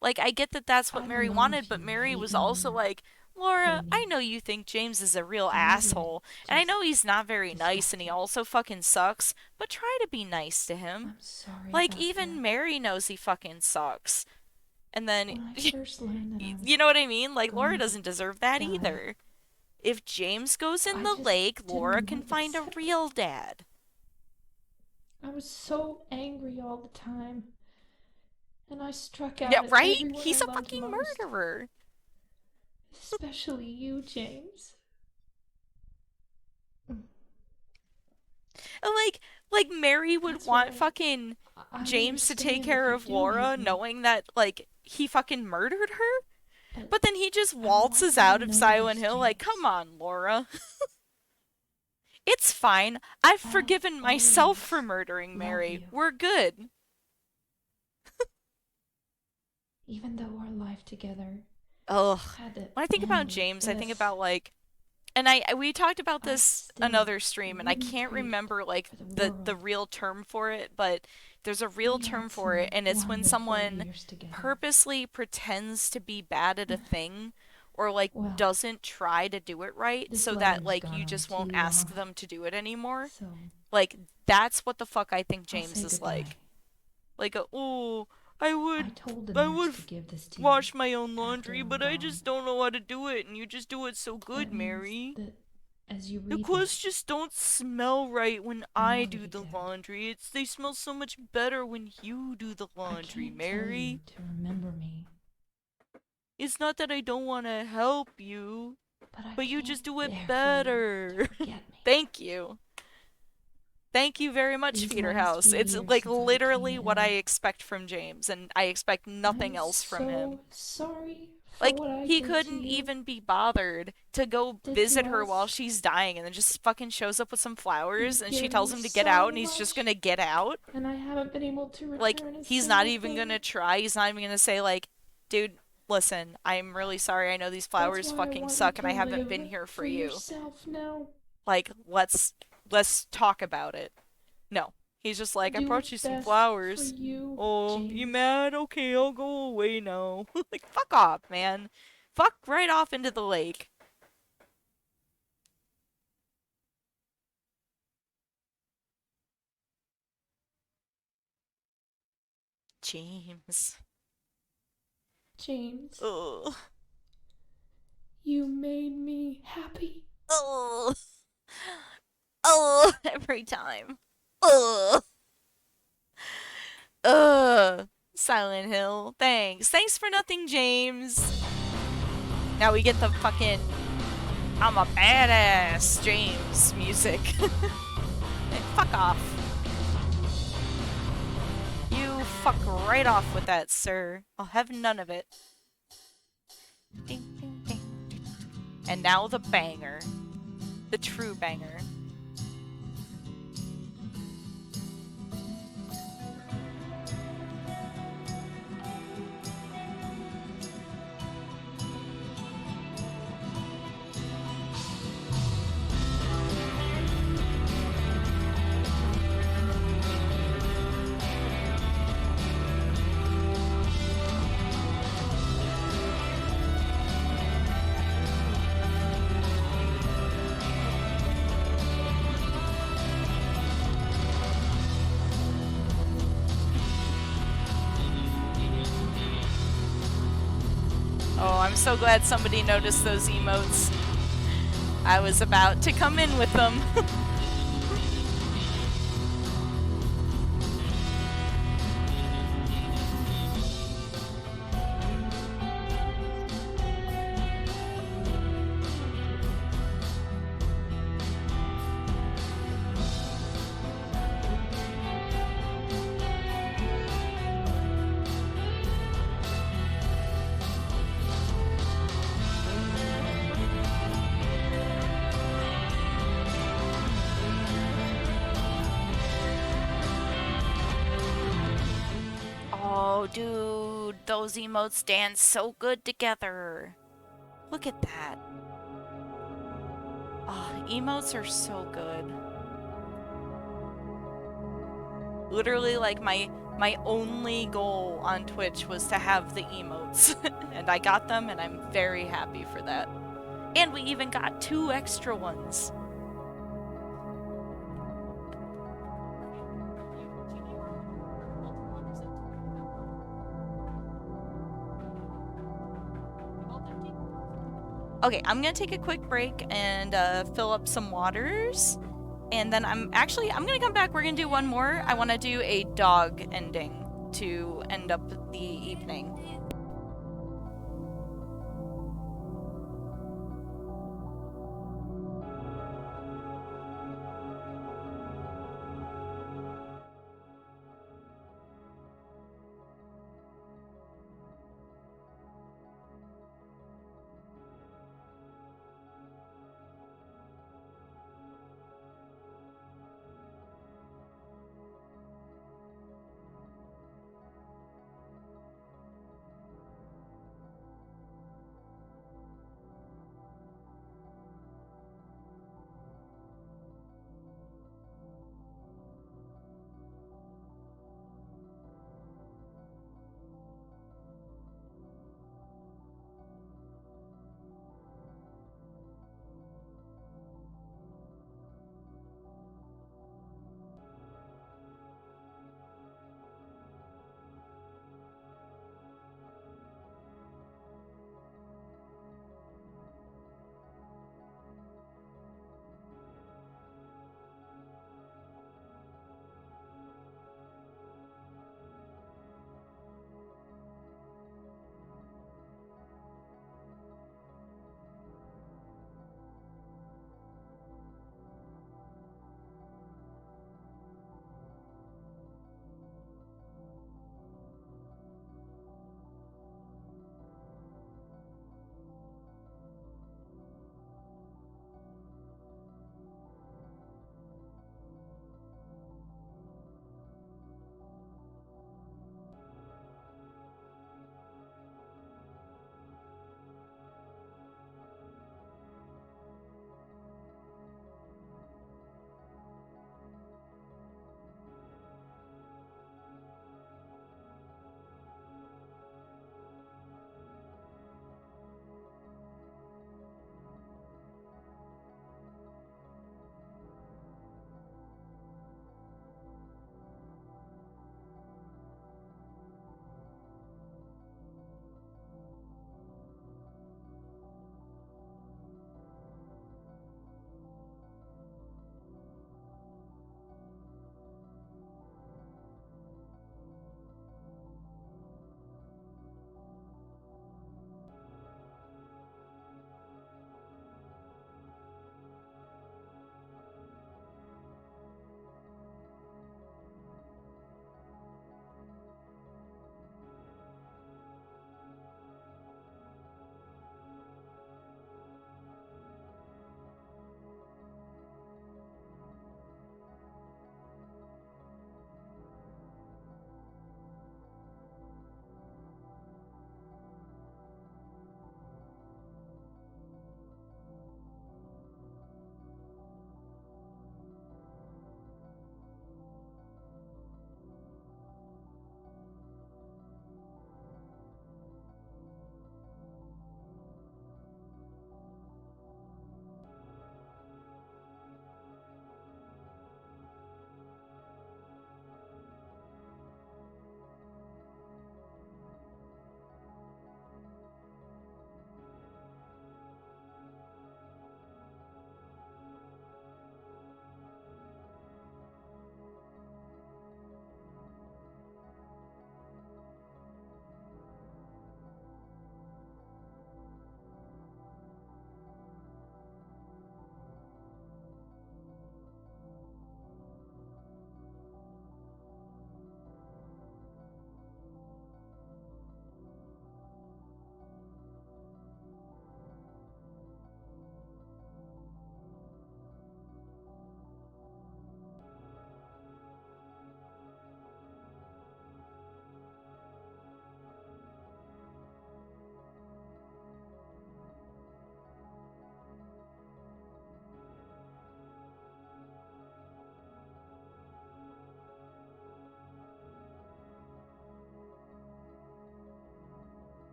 Speaker 1: Like, I get that that's what
Speaker 6: I
Speaker 1: Mary
Speaker 6: don't know
Speaker 1: wanted,
Speaker 6: if
Speaker 1: but
Speaker 6: you
Speaker 1: Mary
Speaker 6: hate
Speaker 1: was
Speaker 6: me
Speaker 1: also
Speaker 6: or
Speaker 1: like, "Laura,
Speaker 6: hate
Speaker 1: I
Speaker 6: me.
Speaker 1: know you think James is a real
Speaker 6: Or maybe
Speaker 1: asshole,
Speaker 6: I
Speaker 1: and I
Speaker 6: just
Speaker 1: know he's not very nice and he
Speaker 6: disgusting.
Speaker 1: also fucking sucks, but try to be nice to him."
Speaker 6: I'm sorry
Speaker 1: Like,
Speaker 6: about
Speaker 1: even
Speaker 6: that.
Speaker 1: Mary knows he fucking sucks. And then,
Speaker 6: When I first learned that I was
Speaker 1: you know what I mean? Like, Laura
Speaker 6: going to
Speaker 1: doesn't deserve that
Speaker 6: die,
Speaker 1: either. If James goes in
Speaker 6: I
Speaker 1: the
Speaker 6: just
Speaker 1: lake, Laura
Speaker 6: didn't
Speaker 1: can
Speaker 6: want to
Speaker 1: find a
Speaker 6: accept
Speaker 1: real
Speaker 6: it.
Speaker 1: dad.
Speaker 6: I was so angry all the time, and I struck out
Speaker 1: Yeah,
Speaker 6: at
Speaker 1: right?
Speaker 6: everyone
Speaker 1: He's
Speaker 6: I
Speaker 1: a
Speaker 6: loved
Speaker 1: fucking
Speaker 6: most,
Speaker 1: murderer.
Speaker 6: especially you, James.
Speaker 1: And like Mary would
Speaker 6: That's
Speaker 1: want
Speaker 6: why
Speaker 1: fucking
Speaker 6: I
Speaker 1: James to take
Speaker 6: understand if
Speaker 1: care
Speaker 6: you
Speaker 1: of
Speaker 6: do
Speaker 1: Laura,
Speaker 6: hate me,
Speaker 1: knowing that like he fucking murdered her.
Speaker 6: but
Speaker 1: But then he just
Speaker 6: I want
Speaker 1: waltzes
Speaker 6: you
Speaker 1: out
Speaker 6: to
Speaker 1: of
Speaker 6: know
Speaker 1: Silent
Speaker 6: this,
Speaker 1: Hill like, "Come
Speaker 6: James.
Speaker 1: on, Laura. It's fine. I've
Speaker 6: I'll
Speaker 1: forgiven myself for
Speaker 6: always
Speaker 1: murdering
Speaker 6: love
Speaker 1: Mary.
Speaker 6: you,
Speaker 1: We're good."
Speaker 6: even though our life together
Speaker 1: Ugh.
Speaker 6: had to
Speaker 1: When I think about
Speaker 6: end like
Speaker 1: James, I think
Speaker 6: this.
Speaker 1: about like, and we talked about
Speaker 6: I
Speaker 1: this
Speaker 6: still
Speaker 1: another stream, and I
Speaker 6: wouldn't
Speaker 1: can't
Speaker 6: trade it
Speaker 1: remember like
Speaker 6: for the
Speaker 1: the
Speaker 6: world.
Speaker 1: real term for it, but there's a real
Speaker 6: We
Speaker 1: term
Speaker 6: had
Speaker 1: for it,
Speaker 6: some
Speaker 1: and it's when
Speaker 6: wonderful
Speaker 1: someone
Speaker 6: years together.
Speaker 1: purposely pretends to be bad at a thing, or like
Speaker 6: Well,
Speaker 1: doesn't try to do it right,
Speaker 6: this
Speaker 1: so that
Speaker 6: letter's
Speaker 1: like
Speaker 6: gone
Speaker 1: you
Speaker 6: on
Speaker 1: just
Speaker 6: too
Speaker 1: won't ask
Speaker 6: long,
Speaker 1: them to do it anymore.
Speaker 6: so
Speaker 1: Like that's what the fuck I think
Speaker 6: I'll
Speaker 1: James
Speaker 6: say
Speaker 1: is
Speaker 6: goodbye.
Speaker 1: like. Oh, I
Speaker 6: I
Speaker 1: would
Speaker 6: told the
Speaker 1: I
Speaker 6: nurse
Speaker 1: would
Speaker 6: to give this to you
Speaker 1: wash my own
Speaker 6: after
Speaker 1: laundry,
Speaker 6: I'm
Speaker 1: but I
Speaker 6: gone.
Speaker 1: just don't know how to do it, and you just do it so good,
Speaker 6: That means
Speaker 1: Mary.
Speaker 6: that as you
Speaker 1: The
Speaker 6: read
Speaker 1: clothes
Speaker 6: this,
Speaker 1: just don't smell right when
Speaker 6: I
Speaker 1: I
Speaker 6: want you
Speaker 1: do
Speaker 6: to
Speaker 1: the
Speaker 6: get out.
Speaker 1: laundry. They smell so much better when you do the
Speaker 6: I
Speaker 1: laundry,
Speaker 6: can't tell you
Speaker 1: Mary.
Speaker 6: to remember me,
Speaker 1: It's not that I don't want to help you,
Speaker 6: but I
Speaker 1: but you
Speaker 6: can't
Speaker 1: just do it
Speaker 6: bear for you to
Speaker 1: better.
Speaker 6: forget me.
Speaker 1: Thank you. Thank you very much,
Speaker 6: These
Speaker 1: Feeder
Speaker 6: last
Speaker 1: House.
Speaker 6: few
Speaker 1: It's
Speaker 6: years
Speaker 1: like
Speaker 6: since I
Speaker 1: literally
Speaker 6: became
Speaker 1: what I
Speaker 6: ill,
Speaker 1: expect from James, and I expect nothing
Speaker 6: I'm
Speaker 1: else from him.
Speaker 6: so sorry for
Speaker 1: Like,
Speaker 6: what I
Speaker 1: he
Speaker 6: did to
Speaker 1: couldn't
Speaker 6: you,
Speaker 1: even be bothered to go
Speaker 6: did to
Speaker 1: visit her while
Speaker 6: us.
Speaker 1: she's dying, and then just fucking shows up with some flowers,
Speaker 6: You've
Speaker 1: and she
Speaker 6: given
Speaker 1: tells
Speaker 6: me
Speaker 1: him to get
Speaker 6: so
Speaker 1: out, and he's just
Speaker 6: much,
Speaker 1: gonna get out.
Speaker 6: and I haven't been able to
Speaker 1: Like,
Speaker 6: return a
Speaker 1: he's not
Speaker 6: single
Speaker 1: even
Speaker 6: thing.
Speaker 1: gonna try. He's not even gonna say, like, "Dude, listen, I'm really sorry. I know these
Speaker 6: That's
Speaker 1: flowers
Speaker 6: why I
Speaker 1: fucking
Speaker 6: want you
Speaker 1: suck, and
Speaker 6: to
Speaker 1: I haven't been
Speaker 6: live
Speaker 1: here for
Speaker 6: for
Speaker 1: you.
Speaker 6: yourself now.
Speaker 1: Like, let's talk about it." No. He's just like, "I
Speaker 6: Do
Speaker 1: brought you
Speaker 6: what's
Speaker 1: some
Speaker 6: best for
Speaker 1: flowers.
Speaker 6: you,
Speaker 1: Oh, you
Speaker 6: James.
Speaker 1: mad? Okay, I'll go away now." Like, fuck off, man. Fuck right off into the lake. James.
Speaker 6: James,
Speaker 1: Ugh.
Speaker 6: you made me happy.
Speaker 1: Ugh. Ugh. Every time. Ugh. Ugh. Silent Hill. Thanks. Thanks for nothing, James. Now we get the fucking I'm a badass James music. Hey, fuck off. You fuck right off with that, sir. I'll have none of it. Ding, ding, ding. And now the banger. The true banger. Oh, I'm so glad somebody noticed those emotes. I was about to come in with them. Oh, dude, those emotes dance so good together. Look at that. Oh, emotes are so good. Literally, like, my only goal on Twitch was to have the emotes. And I got them, and I'm very happy for that. And we even got 2 extra ones. Okay, I'm gonna take a quick break and fill up some waters. And then I'm gonna come back. We're gonna do one more. I wanna do a dog ending to end up the evening.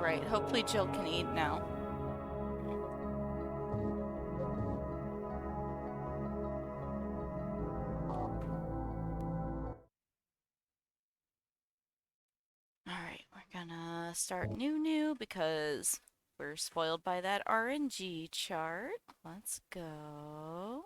Speaker 1: Alright, hopefully Jill can eat now. Alright, we're gonna start new because we're spoiled by that RNG chart. Let's go.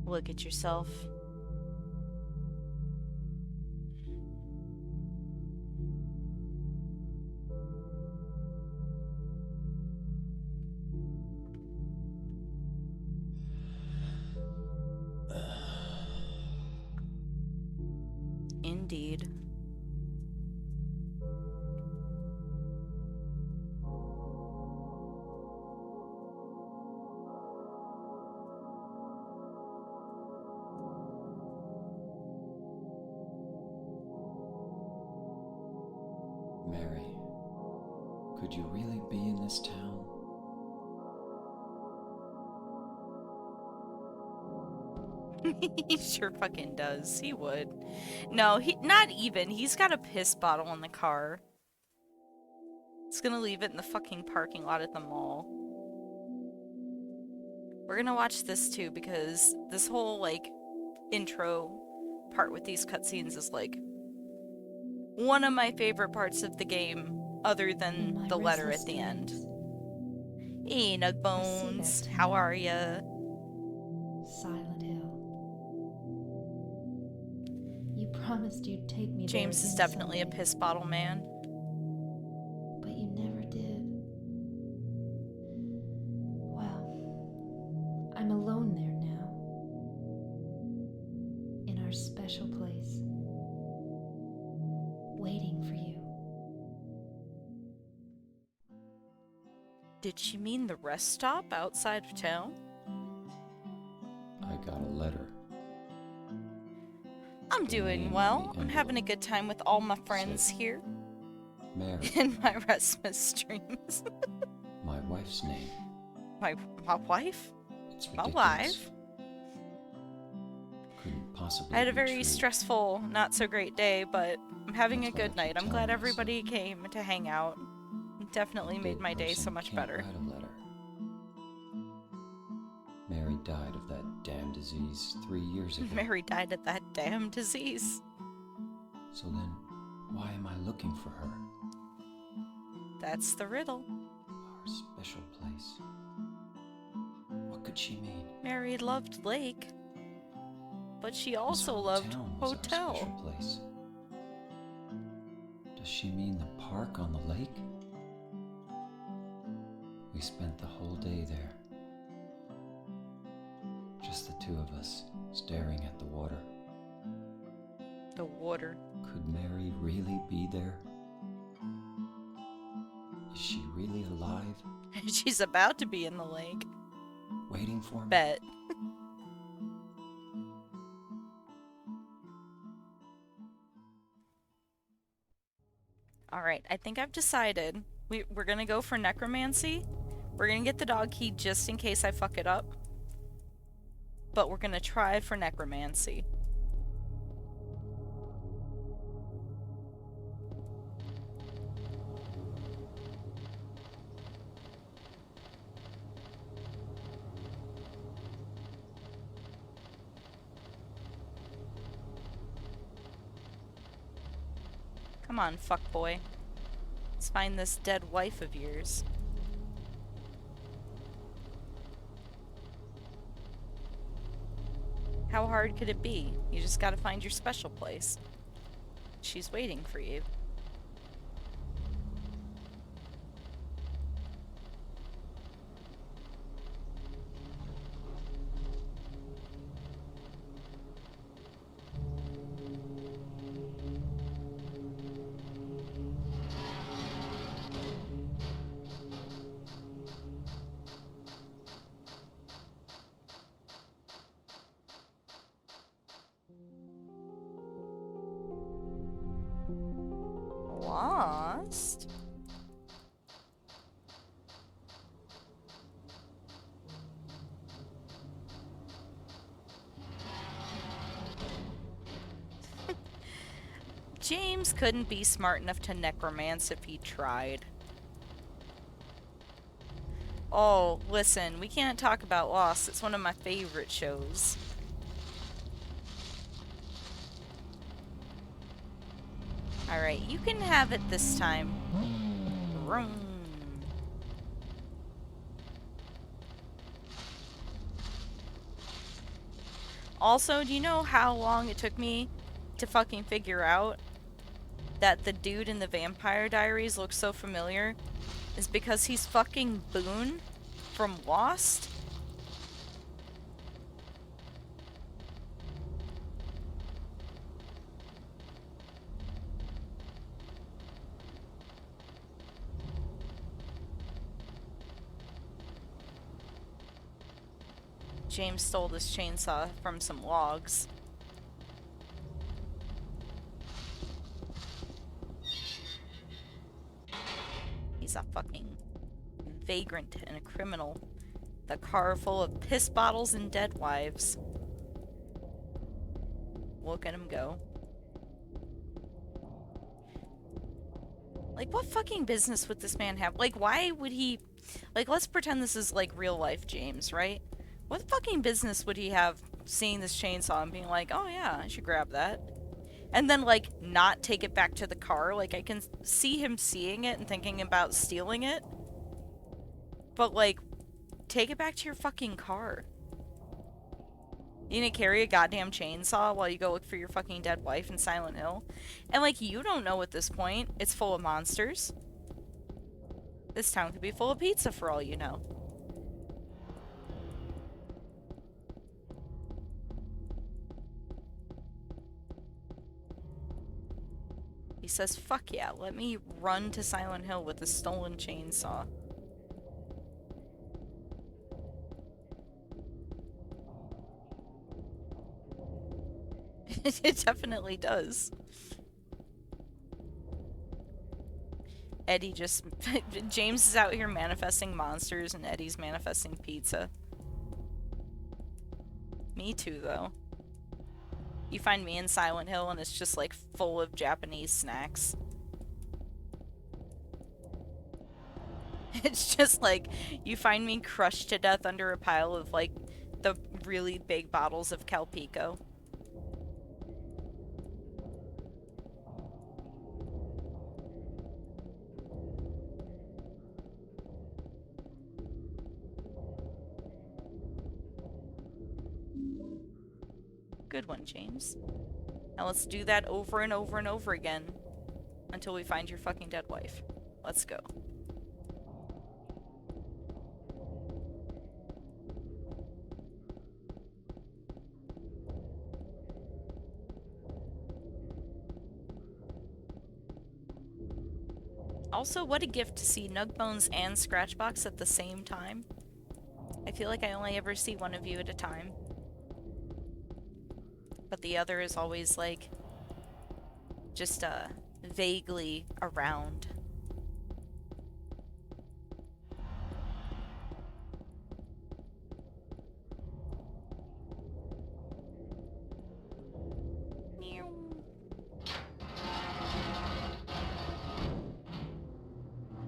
Speaker 1: Look at yourself. Indeed.
Speaker 2: Mary, could you really be in this town?
Speaker 1: He sure fucking does. He would. No, not even. He's got a piss bottle in the car. He's gonna leave it in the fucking parking lot at the mall. We're gonna watch this too because this whole, like, intro part with these cutscenes is, like, one of my favorite parts of the game other than the letter at the end. Hey, Nugbones. How are ya?
Speaker 6: Silent Hill. You promised you'd take me there
Speaker 1: James is
Speaker 6: again
Speaker 1: definitely a
Speaker 6: someday,
Speaker 1: piss bottle man.
Speaker 6: but you never did. Well, I'm alone there now. In our special place. Waiting for you.
Speaker 1: Did she mean the rest stop outside of town?
Speaker 2: I got a letter.
Speaker 1: I'm
Speaker 2: The
Speaker 1: doing
Speaker 2: name
Speaker 1: well.
Speaker 2: on the
Speaker 1: I'm having a good time with all my friends
Speaker 2: said,
Speaker 1: here
Speaker 2: Mary,
Speaker 1: in my Rasmus streams.
Speaker 2: my wife's name.
Speaker 1: My wife?
Speaker 2: It's
Speaker 1: My
Speaker 2: ridiculous.
Speaker 1: wife?
Speaker 2: Couldn't possibly
Speaker 1: I had a
Speaker 2: be
Speaker 1: very
Speaker 2: true.
Speaker 1: stressful, not so great day, but I'm having
Speaker 2: That's
Speaker 1: a
Speaker 2: why I
Speaker 1: good night.
Speaker 2: keep
Speaker 1: I'm glad
Speaker 2: telling
Speaker 1: everybody came to hang out. It definitely
Speaker 2: A
Speaker 1: made
Speaker 2: dead
Speaker 1: my day so
Speaker 2: person
Speaker 1: much
Speaker 2: can't
Speaker 1: better.
Speaker 2: write a letter. Mary died of that damn disease 3 years ago.
Speaker 1: Mary died of that damn disease.
Speaker 2: So then, why am I looking for her?
Speaker 1: That's the riddle.
Speaker 2: Our special place. What could she mean?
Speaker 1: Mary loved Lake, but she
Speaker 2: This
Speaker 1: also
Speaker 2: whole
Speaker 1: loved
Speaker 2: town was our special
Speaker 1: hotel.
Speaker 2: place. Does she mean the park on the lake? We spent the whole day there. Just the two of us, staring at the water.
Speaker 1: The water.
Speaker 2: Could Mary really be there? Is she really alive?
Speaker 1: She's about to be in the lake.
Speaker 2: Waiting for me?
Speaker 1: Bet. Alright, I think I've decided. We're gonna go for necromancy. We're gonna get the dog key just in case I fuck it up. But we're gonna try for necromancy. Come on, fuckboy. Let's find this dead wife of yours. How hard could it be? You just gotta find your special place. She's waiting for you. Lost? James couldn't be smart enough to necromance if he tried. Oh, listen, we can't talk about Lost. It's one of my favorite shows. Alright, you can have it this time. Vroom. Also, do you know how long it took me to fucking figure out that the dude in the Vampire Diaries looks so familiar? Is because he's fucking Boone from Lost. James stole this chainsaw from some logs. He's a fucking vagrant and a criminal. The car full of piss bottles and dead wives. Look at him go. Like, what fucking business would this man have? Like, why would he... Like, let's pretend this is, like, real life James, right? What fucking business would he have seeing this chainsaw and being like, oh yeah, I should grab that? And then, like, not take it back to the car? Like, I can see him seeing it and thinking about stealing it. But, like, take it back to your fucking car. You gonna carry a goddamn chainsaw while you go look for your fucking dead wife in Silent Hill? And, like, you don't know at this point. It's full of monsters. This town could be full of pizza for all you know. He says, fuck yeah, let me run to Silent Hill with a stolen chainsaw. It definitely does. Eddie just... James is out here manifesting monsters and Eddie's manifesting pizza. Me too, though. You find me in Silent Hill and it's just like full of Japanese snacks. It's just like, you find me crushed to death under a pile of like the really big bottles of Calpico. Good one, James. Now let's do that over and over and over again until we find your fucking dead wife. Let's go. Also, what a gift to see Nugbones and Scratchbox at the same time. I feel like I only ever see one of you at a time. But the other is always, like, just, vaguely around.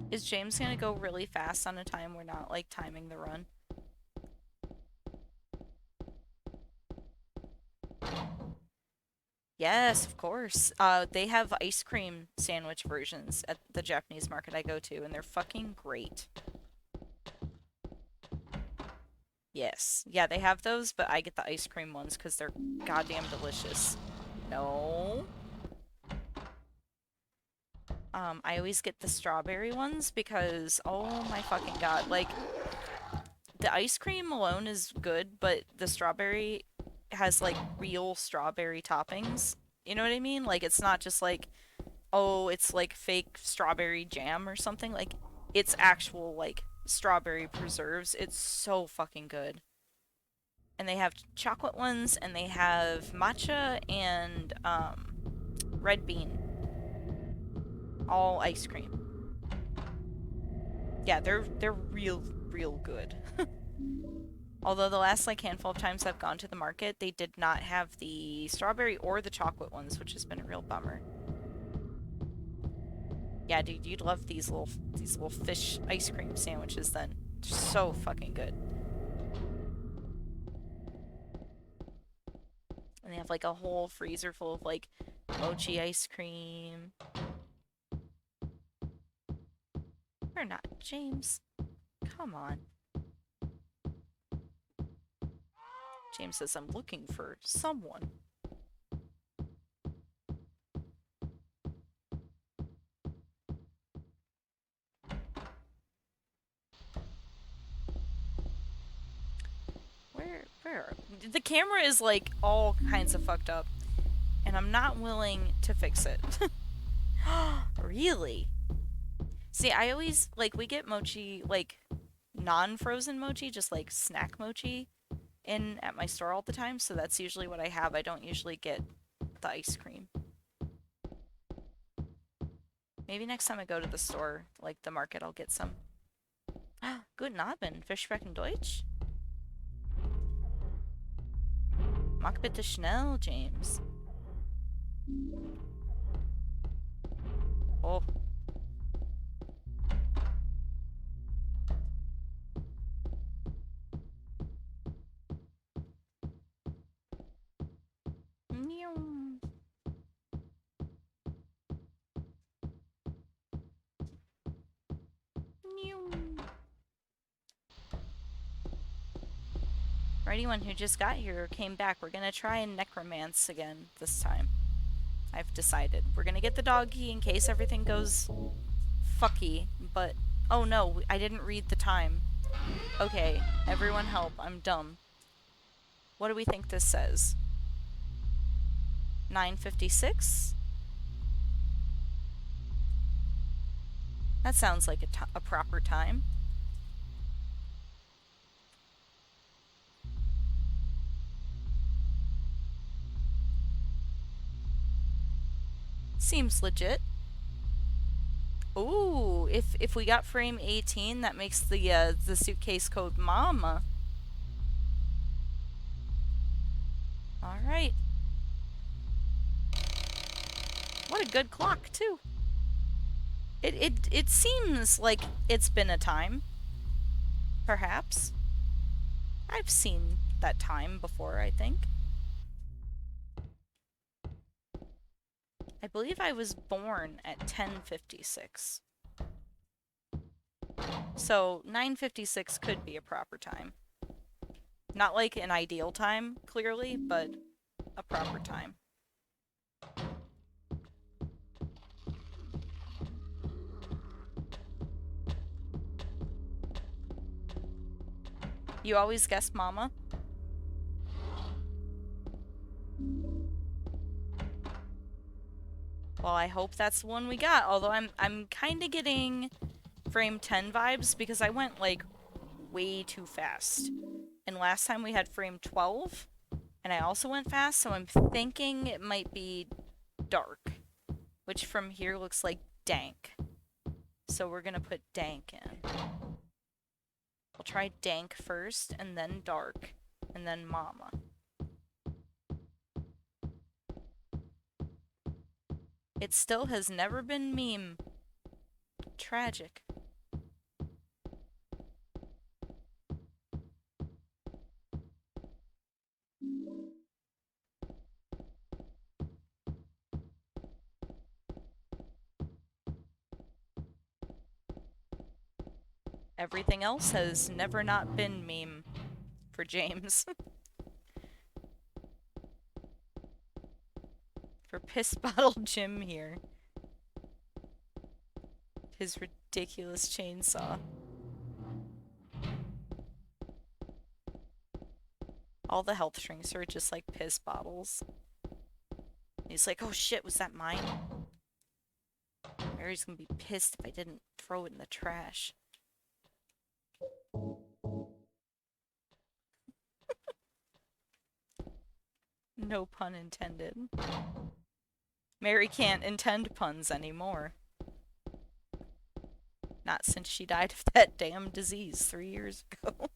Speaker 1: Is James gonna go really fast on a time we're not, like, timing the run? Yes, of course. They have ice cream sandwich versions at the Japanese market I go to, and they're fucking great. Yes. Yeah, they have those, but I get the ice cream ones because they're goddamn delicious. No. I always get the strawberry ones because, oh my fucking god, like, the ice cream alone is good, but the strawberry has, like, real strawberry toppings. You know what I mean? Like, it's not just like, oh, it's like fake strawberry jam or something. Like, it's actual, like, strawberry preserves. It's so fucking good. And they have chocolate ones, and they have matcha and, red bean. All ice cream. Yeah, they're real good. Although the last like handful of times I've gone to the market, they did not have the strawberry or the chocolate ones, which has been a real bummer. Yeah, dude, you'd love these little fish ice cream sandwiches then. They're so fucking good. And they have like a whole freezer full of like mochi ice cream. Or not, James. Come on. James says I'm looking for someone. Where? The camera is like all kinds of fucked up, and I'm not willing to fix it. Really? See, I always like we get mochi like non-frozen mochi, just like snack mochi in at my store all the time, so that's usually what I have. I don't usually get the ice cream. Maybe next time I go to the store, like the market, I'll get some. Guten Abend, wir sprechen Deutsch? Mach bitte schnell, James. Oh. Meow. Meow. For anyone who just got here or came back, we're gonna try and necromance again this time. I've decided. We're gonna get the dog key in case everything goes fucky, but oh no, I didn't read the time. Okay, everyone help, I'm dumb. What do we think this says? 9:56? That sounds like a proper time. Seems legit. Ooh, if we got frame 18, that makes the suitcase code Mama. All right. What a good clock too. It seems like it's been a time. Perhaps. I've seen that time before, I think. I believe I was born at 10:56. So 9:56 could be a proper time. Not like an ideal time, clearly, but a proper time. You always guess Mama? Well, I hope that's the one we got, although I'm kind of getting frame 10 vibes because I went like way too fast. And last time we had frame 12 and I also went fast, so I'm thinking it might be dark, which from here looks like dank. So we're gonna put dank in. We'll try dank first, and then dark, and then Mama. It still has never been meme. Tragic. Everything else has never not been meme for James. For Piss Bottle Jim here. His ridiculous chainsaw. All the health shrinks are just like piss bottles. He's like, oh shit, was that mine? Mary's gonna be pissed if I didn't throw it in the trash. No pun intended. Mary can't intend puns anymore. Not since she died of that damn disease 3 years ago.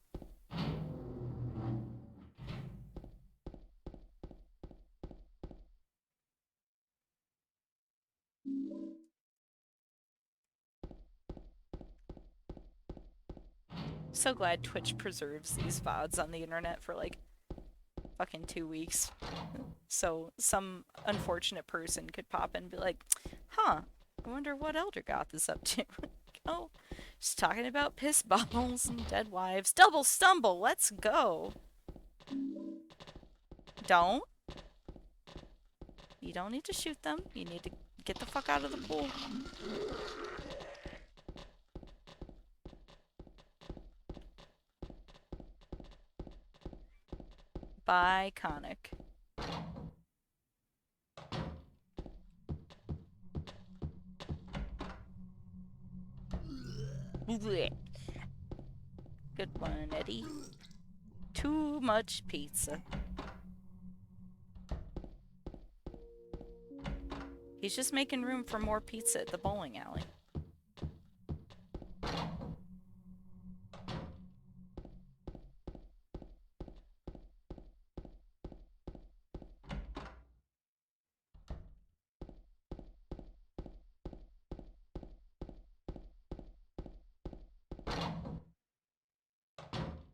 Speaker 1: So glad Twitch preserves these VODs on the internet for like fucking 2 weeks. So some unfortunate person could pop in and be like, huh, I wonder what Eldergoth is up to. Oh, just talking about piss bottles and dead wives. Double stumble, let's go. Don't. You don't need to shoot them. You need to get the fuck out of the pool. Biconic. Blech. Good one, Eddie. Too much pizza. He's just making room for more pizza at the bowling alley.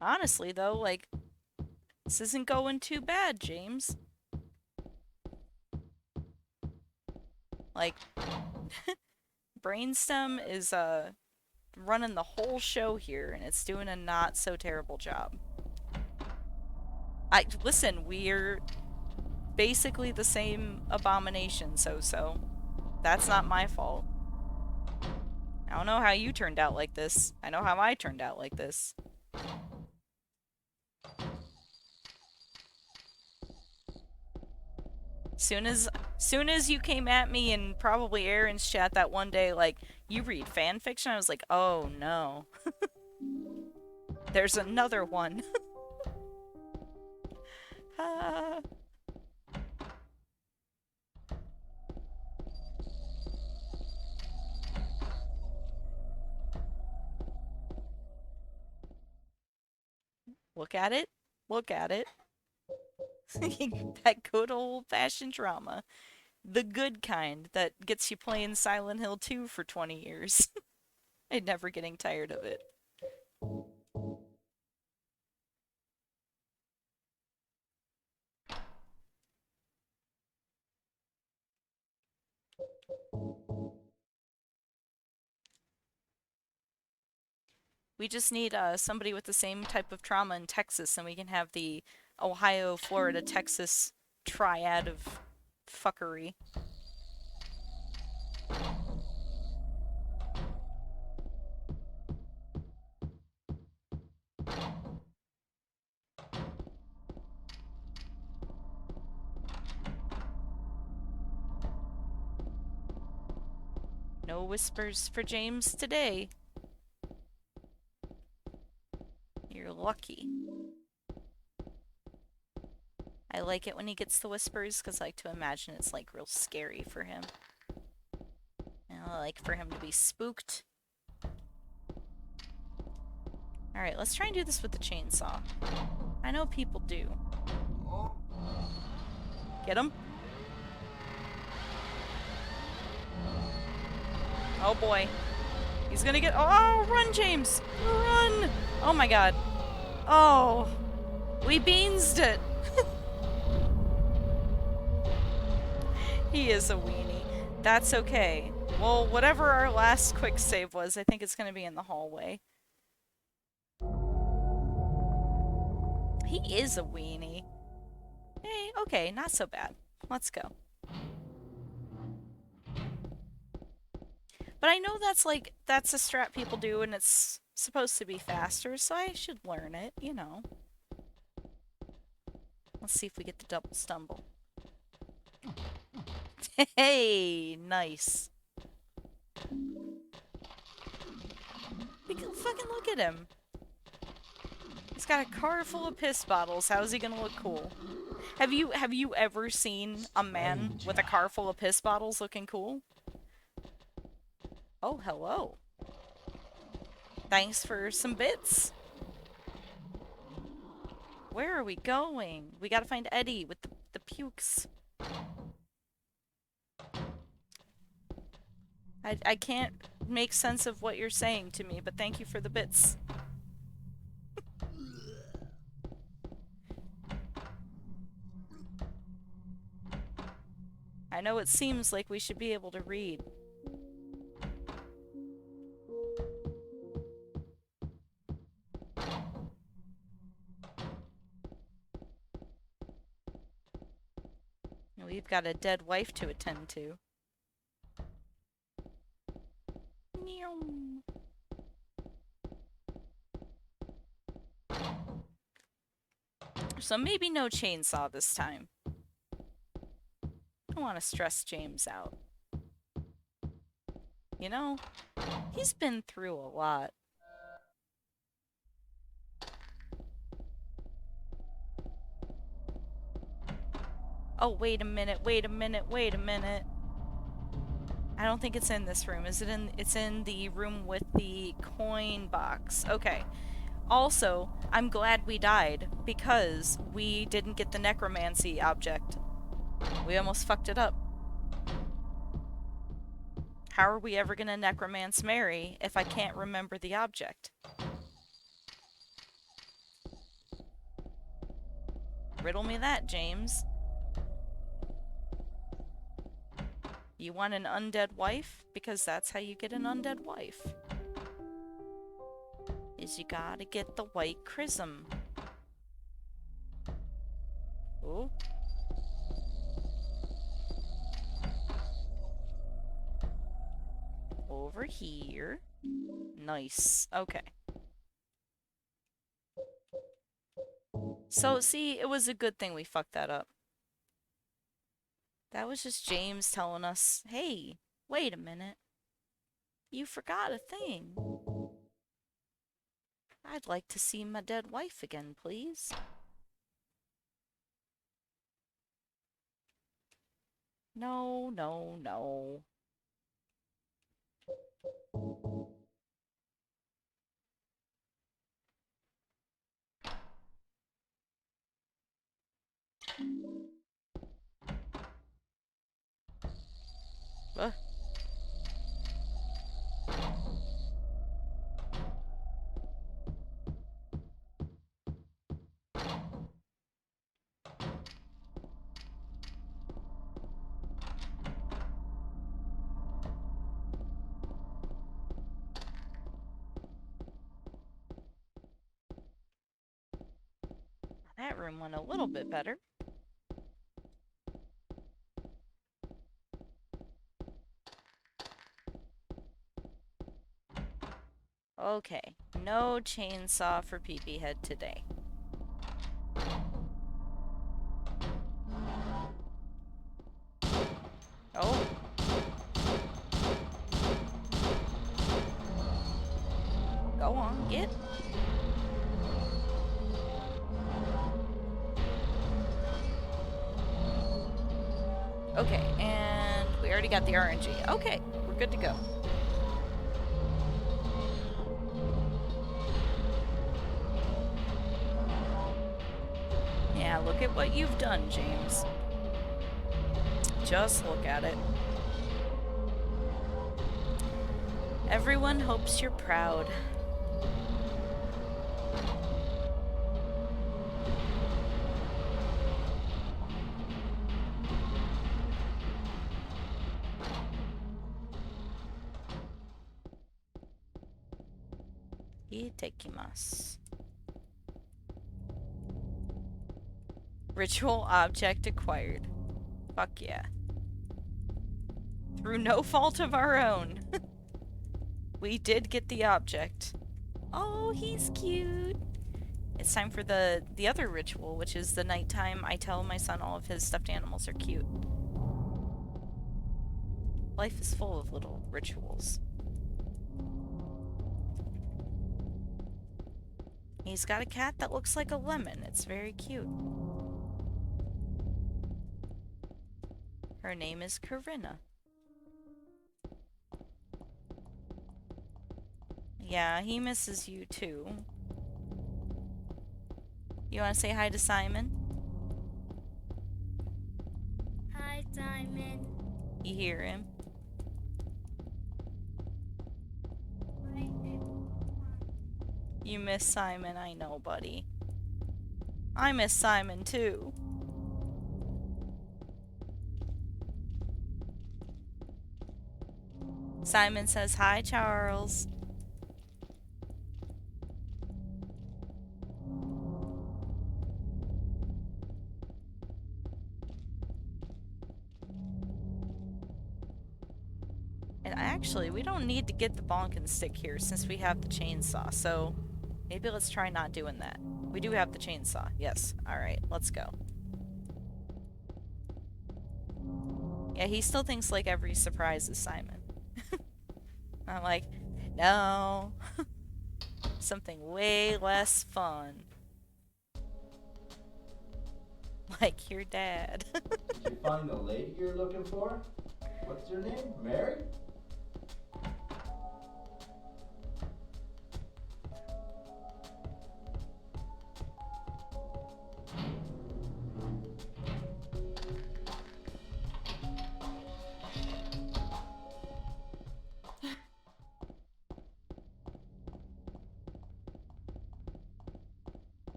Speaker 1: Honestly, though, like, this isn't going too bad, James. Like, Brainstem is, running the whole show here, and it's doing a not so terrible job. Listen, we're basically the same abomination, so that's not my fault. I don't know how you turned out like this. I know how I turned out like this. Soon as you came at me in probably Aaron's chat that one day, like, you read fan fiction, I was like, oh no. There's another one. Look at it. Look at it. That good old-fashioned drama. The good kind that gets you playing Silent Hill 2 for 20 years. And never getting tired of it. We just need somebody with the same type of trauma in Texas, and we can have the Ohio, Florida, Texas triad of fuckery. No whispers for James today. You're lucky. I like it when he gets the whispers because I like to imagine it's like real scary for him. And I like for him to be spooked. Alright, let's try and do this with the chainsaw. I know people do. Get him? Oh boy. He's gonna get- Oh, run, James! Run! Oh my god. Oh. We beansed it! He is a weenie. That's okay. Well, whatever our last quick save was, I think it's gonna be in the hallway. He is a weenie. Hey, okay, not so bad. Let's go. But I know that's a strat people do and it's supposed to be faster, so I should learn it, you know. Let's see if we get the double stumble. Hey, nice. Fucking look at him. He's got a car full of piss bottles. How is he gonna look cool? Have you ever seen a man with a car full of piss bottles looking cool? Oh, hello. Thanks for some bits. Where are we going? We gotta find Eddie with the pukes. I can't make sense of what you're saying to me, but thank you for the bits. I know it seems like we should be able to read. We've got a dead wife to attend to. So maybe no chainsaw this time. I don't want to stress James out. You know, he's been through a lot. Oh, wait a minute, wait a minute, wait a minute. I don't think it's in this room. Is it in? It's in the room with the coin box. Okay. Also, I'm glad we died because we didn't get the necromancy object. We almost fucked it up. How are we ever gonna necromance Mary if I can't remember the object? Riddle me that, James. You want an undead wife? Because that's how you get an undead wife. Is you gotta get the white chrism. Ooh. Over here. Nice. Okay. So, see, it was a good thing we fucked that up. That was just James telling us, hey, wait a minute. You forgot a thing. I'd like to see my dead wife again, please. No, no, no. Ugh. That room went a little bit better. Okay, no chainsaw for Pee-Pee Head today. Oh. Go on, get. Okay, and we already got the RNG. Okay, we're good to go. Yeah, look at what you've done, James. Just look at it. Everyone hopes you're proud. Itakimasu. Ritual object acquired. Fuck yeah. Through no fault of our own. We did get the object. Oh, he's cute. It's time for the other ritual, which is the nighttime I tell my son all of his stuffed animals are cute. Life is full of little rituals. He's got a cat that looks like a lemon. It's very cute. Her name is Corinna. Yeah, he misses you too. You want to say hi to Simon?
Speaker 3: Hi, Simon.
Speaker 1: You hear him? You miss Simon, I know, buddy. I miss Simon too. Simon says hi, Charles. And actually, we don't need to get the bonking stick here since we have the chainsaw, so maybe let's try not doing that. We do have the chainsaw, yes. Alright, let's go. Yeah, he still thinks like every surprise is Simon. I'm like, no. Something way less fun. Like your dad.
Speaker 4: Did you find the lady you're looking for? What's her name? Mary?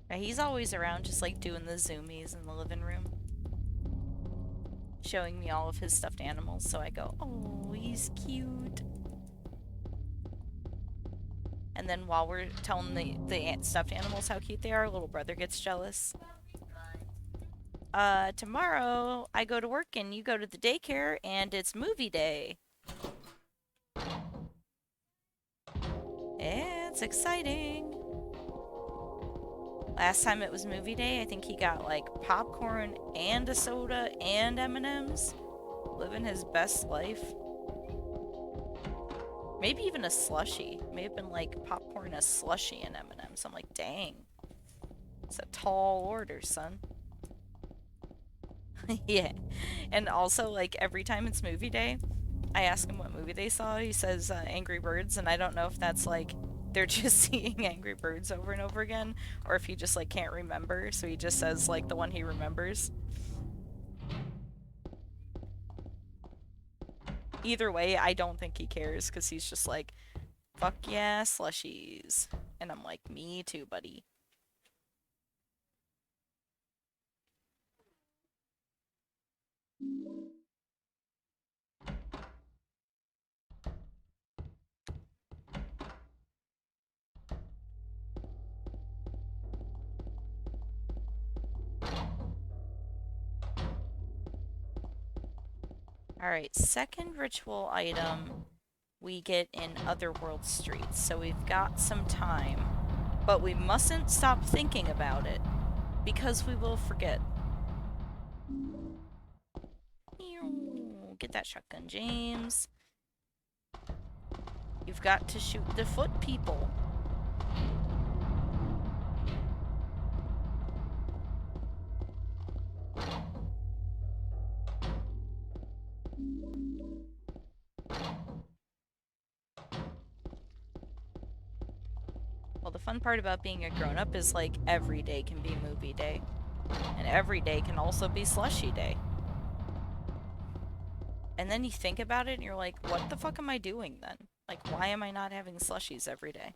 Speaker 1: Yeah, he's always around just like doing the zoomies in the living room. Showing me all of his stuffed animals, so I go, oh, he's cute. And then while we're telling the stuffed animals how cute they are, little brother gets jealous. Tomorrow I go to work and you go to the daycare and it's movie day. It's exciting. Last time it was movie day, I think he got like popcorn and a soda and M&Ms. Living his best life. Maybe even a slushie. May have been like popcorn, a slushie, and M&Ms. I'm like, dang. It's a tall order, son. Yeah. And also, like, every time it's movie day, I ask him what movie they saw. He says Angry Birds, and I don't know if that's like they're just seeing Angry Birds over and over again, or if he just like can't remember, so he just says like the one he remembers. Either way, I don't think he cares, because he's just like, fuck yeah, slushies. And I'm like, me too, buddy. Alright, second ritual item we get in Otherworld Streets, so we've got some time. But we mustn't stop thinking about it, because we will forget. Get that shotgun, James. You've got to shoot the foot people. Well, the fun part about being a grown-up is, like, every day can be movie day. And every day can also be slushy day. And then you think about it and you're like, what the fuck am I doing then? Like, why am I not having slushies every day?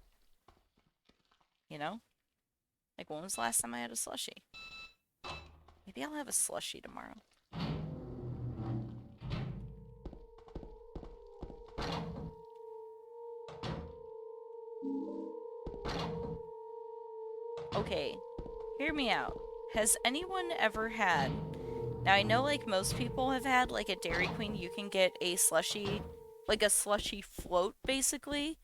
Speaker 1: You know? Like, when was the last time I had a slushie? Maybe I'll have a slushie tomorrow. Okay, hear me out. Has anyone ever had... Now, I know, like, most people have had, like, at Dairy Queen, you can get a slushie, like, a slushie float, basically.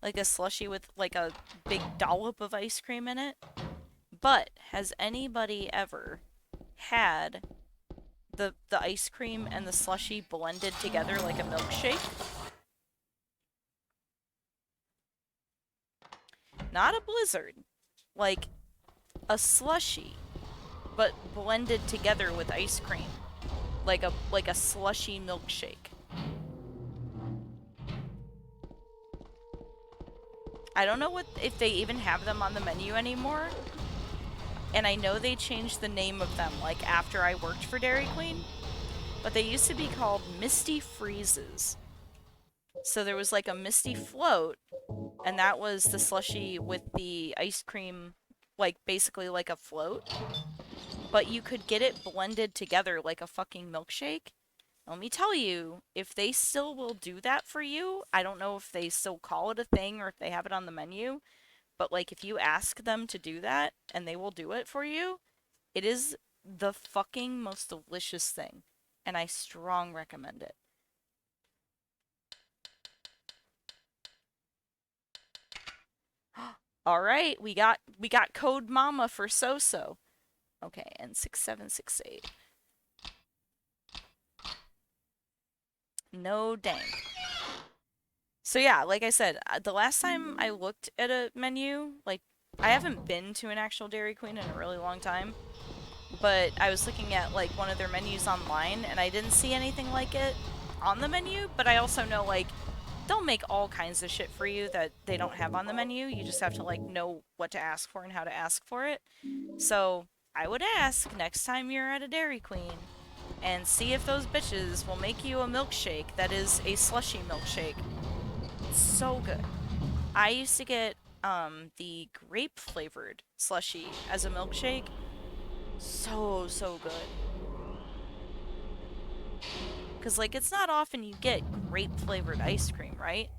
Speaker 1: Like a slushie with, like, a big dollop of ice cream in it. But, has anybody ever had the ice cream and the slushie blended together like a milkshake? Not a blizzard. Like, a slushie, but blended together with ice cream. Like a slushy milkshake. I don't know what if they even have them on the menu anymore. And I know they changed the name of them like after I worked for Dairy Queen, but they used to be called Misty Freezes. So there was like a Misty Float, and that was the slushy with the ice cream, like basically like a float. But you could get it blended together like a fucking milkshake. Let me tell you, if they still will do that for you, I don't know if they still call it a thing or if they have it on the menu, but like if you ask them to do that and they will do it for you, it is the fucking most delicious thing. And I strong recommend it. All right, we got code mama for So-So. Okay, and 6768. No dang. So yeah, like I said, the last time I looked at a menu, like I haven't been to an actual Dairy Queen in a really long time, but I was looking at like one of their menus online and I didn't see anything like it on the menu, but I also know like they'll make all kinds of shit for you that they don't have on the menu. You just have to like know what to ask for and how to ask for it. So, I would ask next time you're at a Dairy Queen and see if those bitches will make you a milkshake that is a slushy milkshake. It's so good. I used to get the grape flavored slushy as a milkshake. So good. Cuz like it's not often you get grape flavored ice cream, right?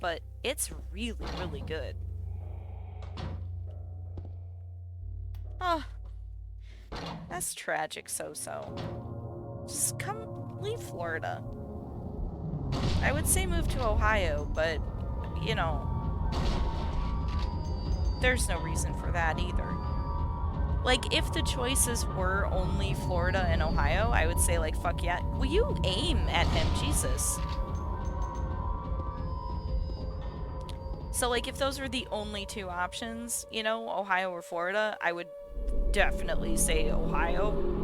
Speaker 1: But it's really good. Oh, that's tragic, So-So. Just come leave Florida. I would say move to Ohio, but you know, there's no reason for that either. Like, if the choices were only Florida and Ohio, I would say, like, fuck yeah. Will you aim at him? Jesus. So, like, if those were the only two options, you know, Ohio or Florida, I would definitely say Ohio.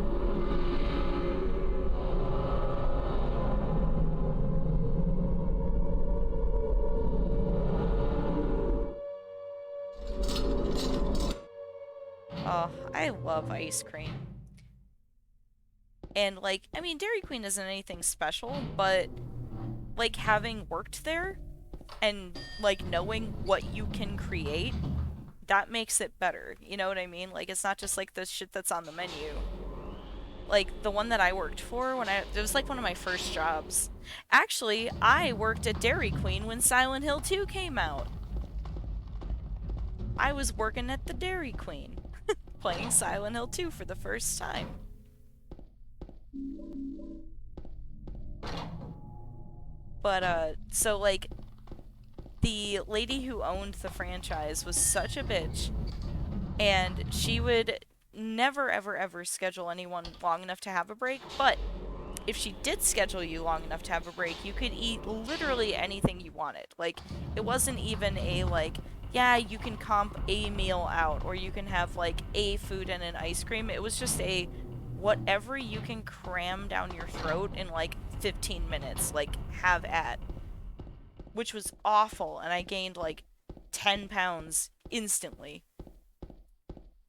Speaker 1: Oh, I love ice cream. And, like, I mean, Dairy Queen isn't anything special, but, like, having worked there and, like, knowing what you can create, that makes it better. You know what I mean? Like, it's not just, like, the shit that's on the menu. Like, the one that I worked for it was, like, one of my first jobs. Actually, I worked at Dairy Queen when Silent Hill 2 came out. I was working at the Dairy Queen, playing Silent Hill 2 for the first time. But, so, like, the lady who owned the franchise was such a bitch, and she would never, ever schedule anyone long enough to have a break, but if she did schedule you long enough to have a break, you could eat literally anything you wanted. Like, it wasn't even a, like, yeah, you can comp a meal out, or you can have, like, a food and an ice cream. It was just a whatever you can cram down your throat in, like, 15 minutes. Like, have at. Which was awful, and I gained, like, 10 pounds instantly.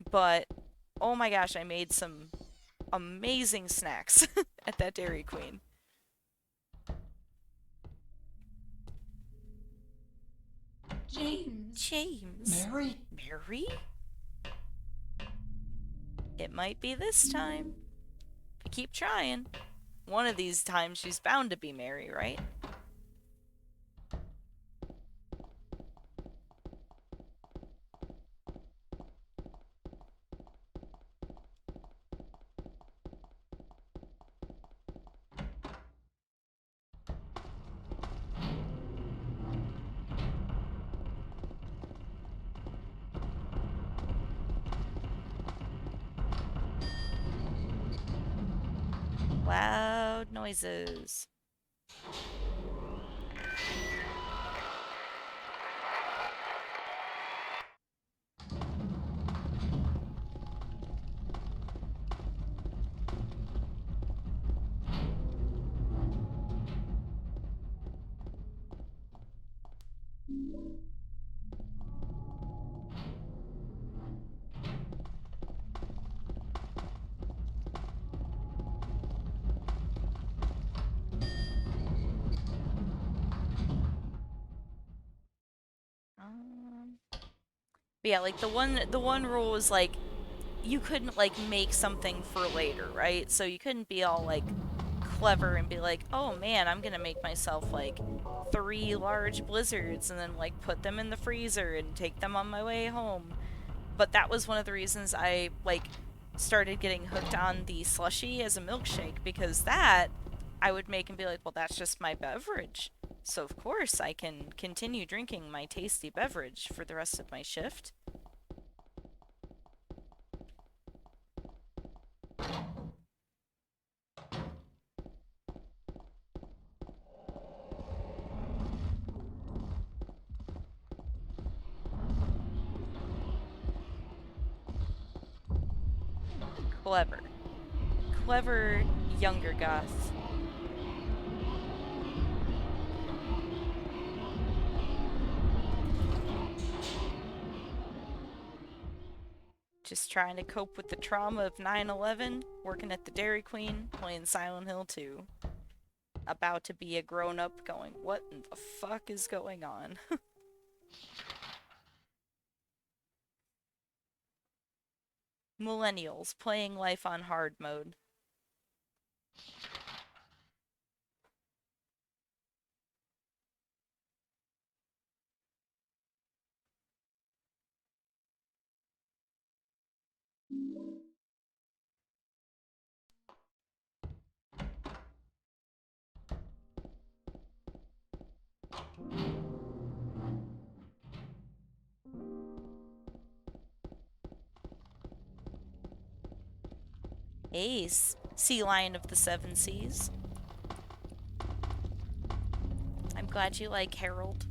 Speaker 1: But, oh my gosh, I made some amazing snacks at that Dairy Queen.
Speaker 6: James.
Speaker 1: James.
Speaker 2: Mary?
Speaker 1: Mary? It might be this time. If you keep trying. One of these times she's bound to be Mary, right? Loud noises. But yeah, like the one rule was like you couldn't like make something for later, right? So you couldn't be all like clever and be like, "Oh man, I'm going to make myself like 3 large blizzards and then like put them in the freezer and take them on my way home." But that was one of the reasons I like started getting hooked on the slushy as a milkshake, because that I would make and be like, "Well, that's just my beverage. So of course I can continue drinking my tasty beverage for the rest of my shift." Clever. Clever younger goth. Just trying to cope with the trauma of 9/11, working at the Dairy Queen, playing Silent Hill 2. About to be a grown up going, what in the fuck is going on? Millennials playing life on hard mode. Ace, sea lion of the seven seas. I'm glad you like Harold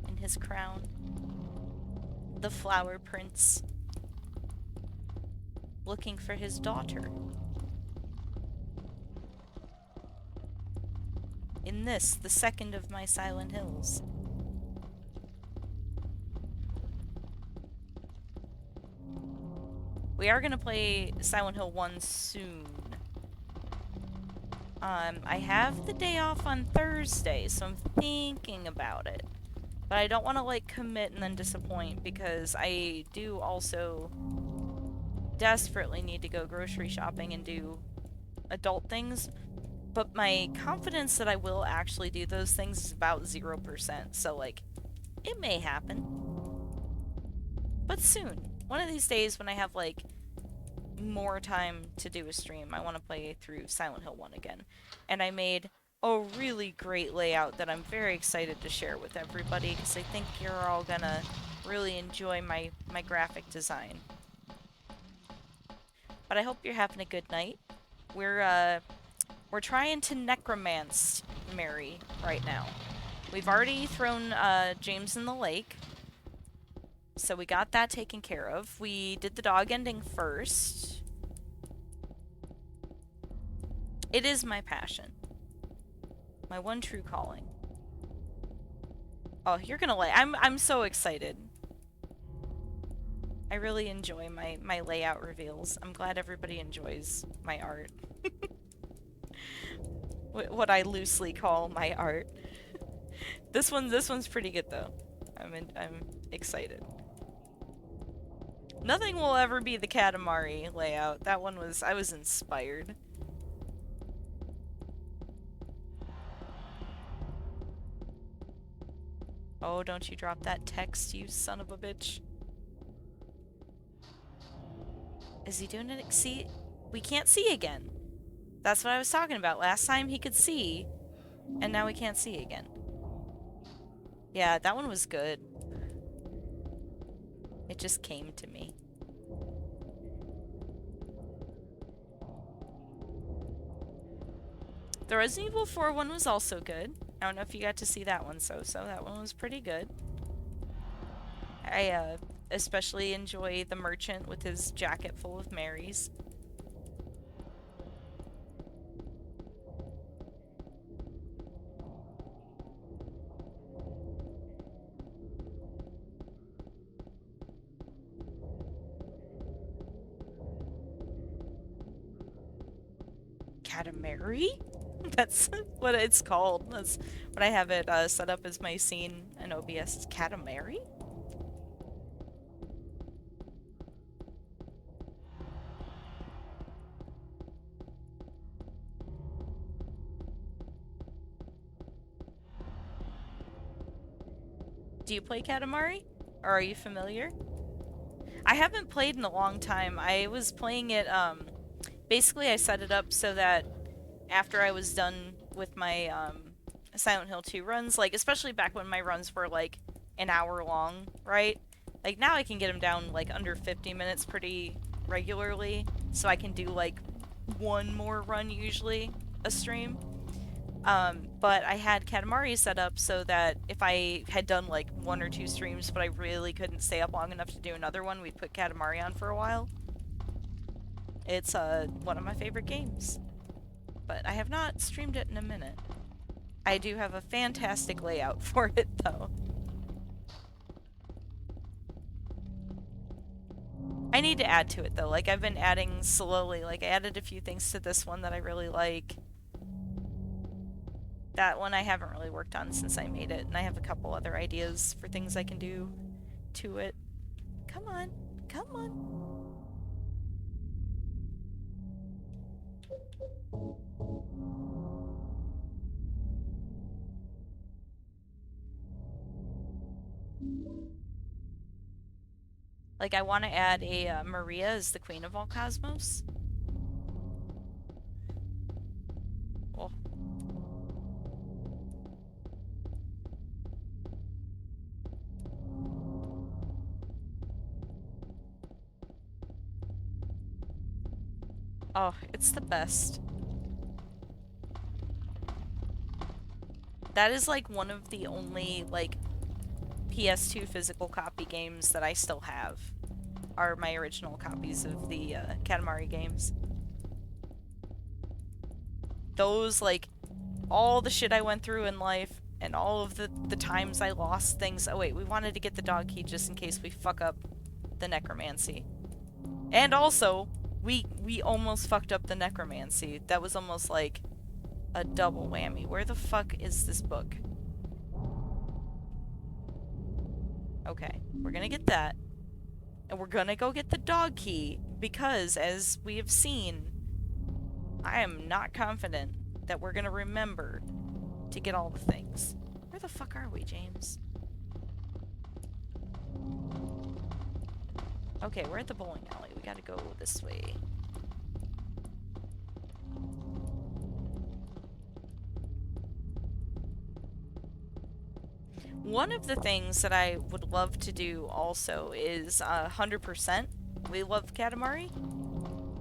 Speaker 1: in his crown. The flower prince. Looking for his daughter. In this, the second of my Silent Hills. We are gonna play Silent Hill 1 soon. I have the day off on Thursday, so I'm thinking about it. But I don't want to, like, commit and then disappoint, because I do also desperately need to go grocery shopping and do adult things. But my confidence that I will actually do those things is about 0%, so, like, it may happen. But soon. One of these days when I have, like, more time to do a stream, I want to play through Silent Hill 1 again. And I made a really great layout that I'm very excited to share with everybody, because I think you're all gonna really enjoy my graphic design. But I hope you're having a good night. We're trying to necromance Mary right now. We've already thrown James in the lake, so we got that taken care of. We did the dog ending first. It is my passion. My one true calling. Oh, you're gonna lay. I'm so excited. I really enjoy my layout reveals. I'm glad everybody enjoys my art. What I loosely call my art. This one's pretty good though. I'm excited. Nothing will ever be the Katamari layout. That one was, I was inspired. Oh, don't you drop that text, you son of a bitch. Is he doing it? See? We can't see again. That's what I was talking about. Last time he could see, and now we can't see again. Yeah, that one was good. It just came to me. The Resident Evil 4 one was also good. I don't know if you got to see that one, so that one was pretty good. I especially enjoy the merchant with his jacket full of Marys. Katamari? That's what it's called. That's what I have it set up as my scene in OBS. Katamari? Do you play Katamari? Or are you familiar? I haven't played in a long time. I was playing it, basically I set it up so that after I was done with my, Silent Hill 2 runs, like, especially back when my runs were, like, an hour long, right? Like, now I can get them down, like, under 50 minutes pretty regularly, so I can do, like, one more run usually a stream. But I had Katamari set up so that if I had done like one or two streams, but I really couldn't stay up long enough to do another one, we'd put Katamari on for a while. It's one of my favorite games, but I have not streamed it in a minute. I do have a fantastic layout for it though. I need to add to it though, like I've been adding slowly, like I added a few things to this one that I really like. That one I haven't really worked on since I made it, and I have a couple other ideas for things I can do to it. Come on, come on. Like, I want to add a Maria as the queen of all cosmos. Oh. Oh, it's the best. That is like one of the only like PS2 physical copy games that I still have. Are my original copies of the Katamari games. Those, like, all the shit I went through in life and all of the times I lost things. Oh wait, we wanted to get the dog key just in case we fuck up the necromancy. And also, we almost fucked up the necromancy. That was almost like a double whammy. Where the fuck is this book? Okay, we're gonna get that. And we're gonna go get the dog key, because, as we have seen, I am not confident that we're gonna remember to get all the things. Where the fuck are we, James? Okay, we're at the bowling alley. We gotta go this way. One of the things that I would love to do also is 100%. We love Katamari.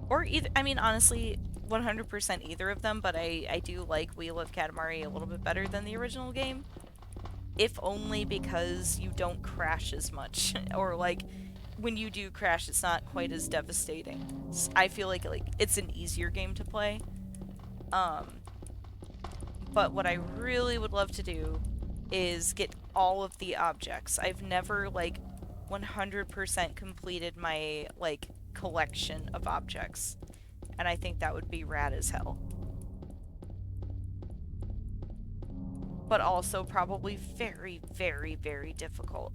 Speaker 1: Or either, I mean, honestly, 100% either of them, but I do like We Love Katamari a little bit better than the original game. If only because you don't crash as much. Or, like, when you do crash, it's not quite as devastating. I feel like it's an easier game to play. But what I really would love to do is get all of the objects. I've never, like, 100% completed my, like, collection of objects. And I think that would be rad as hell. But also probably very, very, very difficult.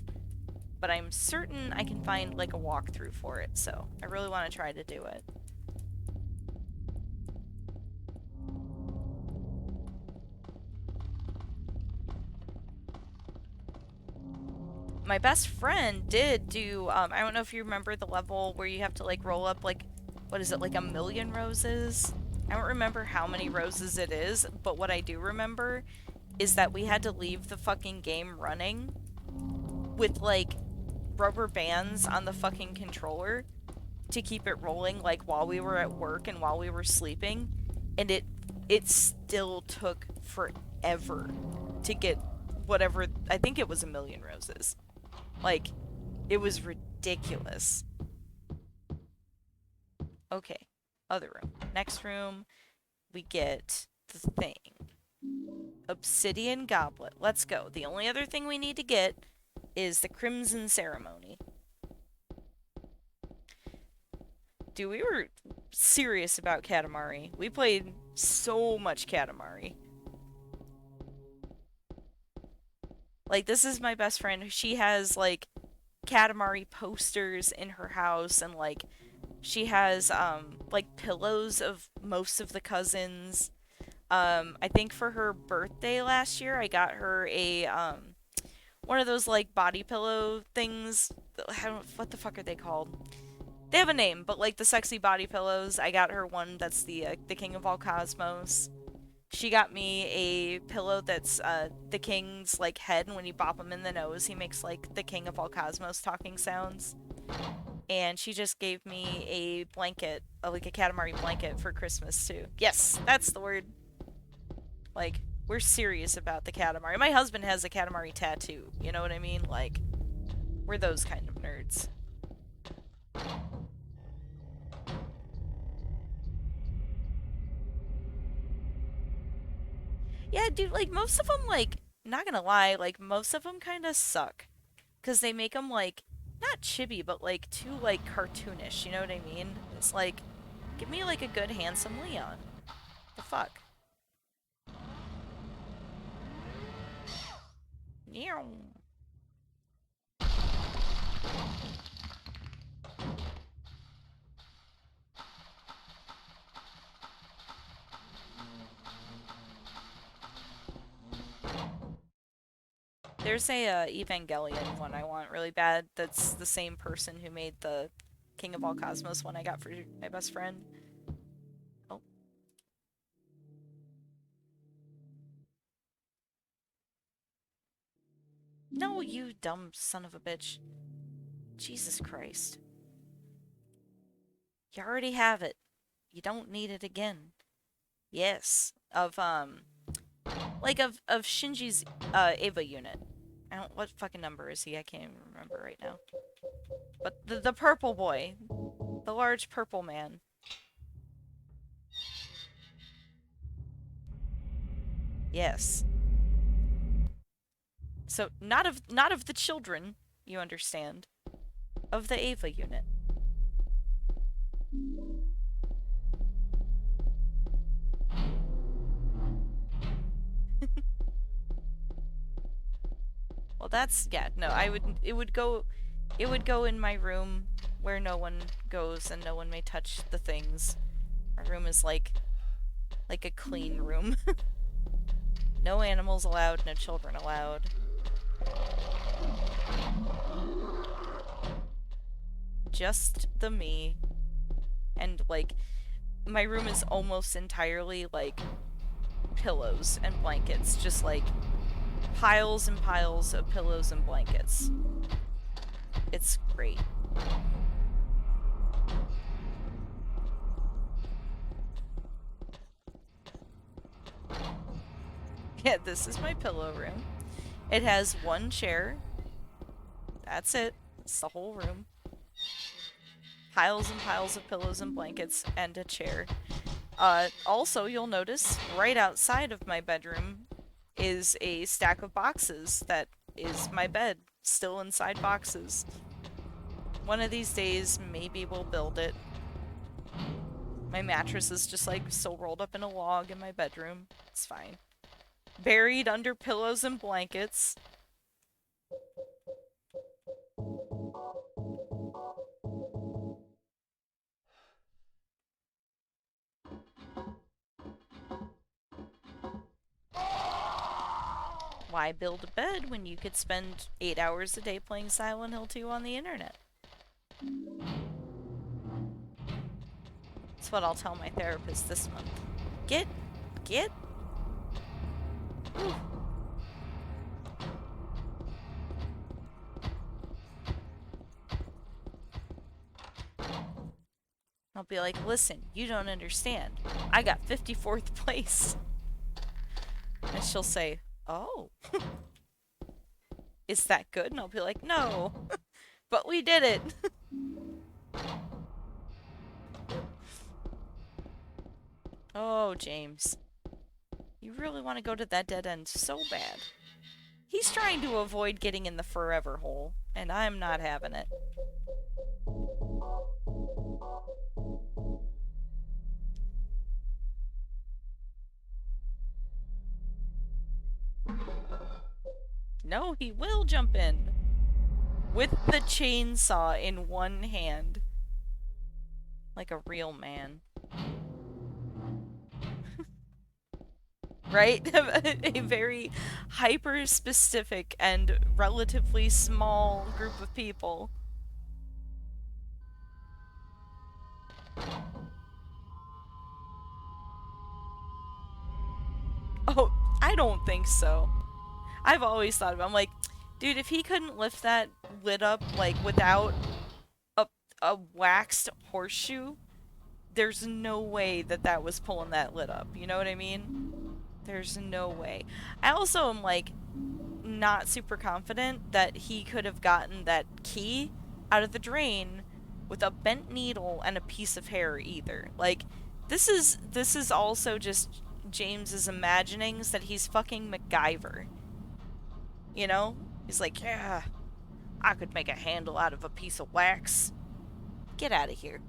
Speaker 1: But I'm certain I can find, like, a walkthrough for it, so I really want to try to do it. My best friend did do, I don't know if you remember the level where you have to, like, roll up, like, what is it, like 1,000,000 roses? I don't remember how many roses it is, but what I do remember is that we had to leave the fucking game running with, like, rubber bands on the fucking controller to keep it rolling, like, while we were at work and while we were sleeping, and it still took forever to get whatever, I think it was 1,000,000 roses. Like, it was ridiculous. Okay, other room. Next room, we get the thing. Obsidian Goblet. Let's go. The only other thing we need to get is the Crimson Ceremony. Dude, we were serious about Katamari. We played so much Katamari. Like, this is my best friend. She has, like, Katamari posters in her house, and, like, she has, like, pillows of most of the cousins. I think for her birthday last year, I got her a, one of those like body pillow things. What the fuck are they called? They have a name, but like the sexy body pillows. I got her one that's the king of all cosmos. She got me a pillow that's the king's like head, and when you bop him in the nose, he makes like the king of all cosmos talking sounds. And she just gave me a blanket, like a Katamari blanket for Christmas too. Yes, that's the word. Like, we're serious about the Katamari. My husband has a Katamari tattoo, you know what I mean? Like, we're those kind of nerds. Yeah, dude, like, most of them, like, not gonna lie, like, most of them kind of suck. Because they make them, like, not chibi, but, like, too, like, cartoonish, you know what I mean? It's like, give me, like, a good, handsome Leon. The fuck? Meow. There's a Evangelion one I want really bad. That's the same person who made the King of All Cosmos one I got for my best friend. Oh. No, you dumb son of a bitch. Jesus Christ. You already have it. You don't need it again. Yes. Of Shinji's Eva unit. I don't what fucking number is he? I can't even remember right now. But the purple boy. The large purple man. Yes. So not of the children, you understand. Of the Ava unit. Well, that's yeah, no, it would go in my room where no one goes and no one may touch the things. My room is like a clean room. No animals allowed, no children allowed. Just the me. And like my room is almost entirely like pillows and blankets, just like piles and piles of pillows and blankets. It's great. Yeah, this is my pillow room. It has one chair. That's it. It's the whole room. Piles and piles of pillows and blankets and a chair. Also, you'll notice right outside of my bedroom is a stack of boxes that is my bed, still inside boxes. One of these days, maybe we'll build it. My mattress is just like so rolled up in a log in my bedroom. It's fine. Buried under pillows and blankets. Why build a bed when you could spend 8 hours a day playing Silent Hill 2 on the internet? That's what I'll tell my therapist this month. Get. Whew. I'll be like, listen, you don't understand. I got 54th place. And she'll say, oh. Is that good? And I'll be like, no. But we did it. Oh, James. You really want to go to that dead end so bad. He's trying to avoid getting in the forever hole, and I'm not having it. No, he will jump in. With the chainsaw in one hand. Like a real man. right? A very hyper specific and relatively small group of people. Oh, I don't think so. I've always thought about I'm like, dude, if he couldn't lift that lid up like without a waxed horseshoe, there's no way that that was pulling that lid up. You know what I mean? There's no way. I also am like not super confident that he could have gotten that key out of the drain with a bent needle and a piece of hair either. Like this is also just James's imaginings that he's fucking MacGyver. You know? He's like, "Yeah, I could make a handle out of a piece of wax." Get out of here.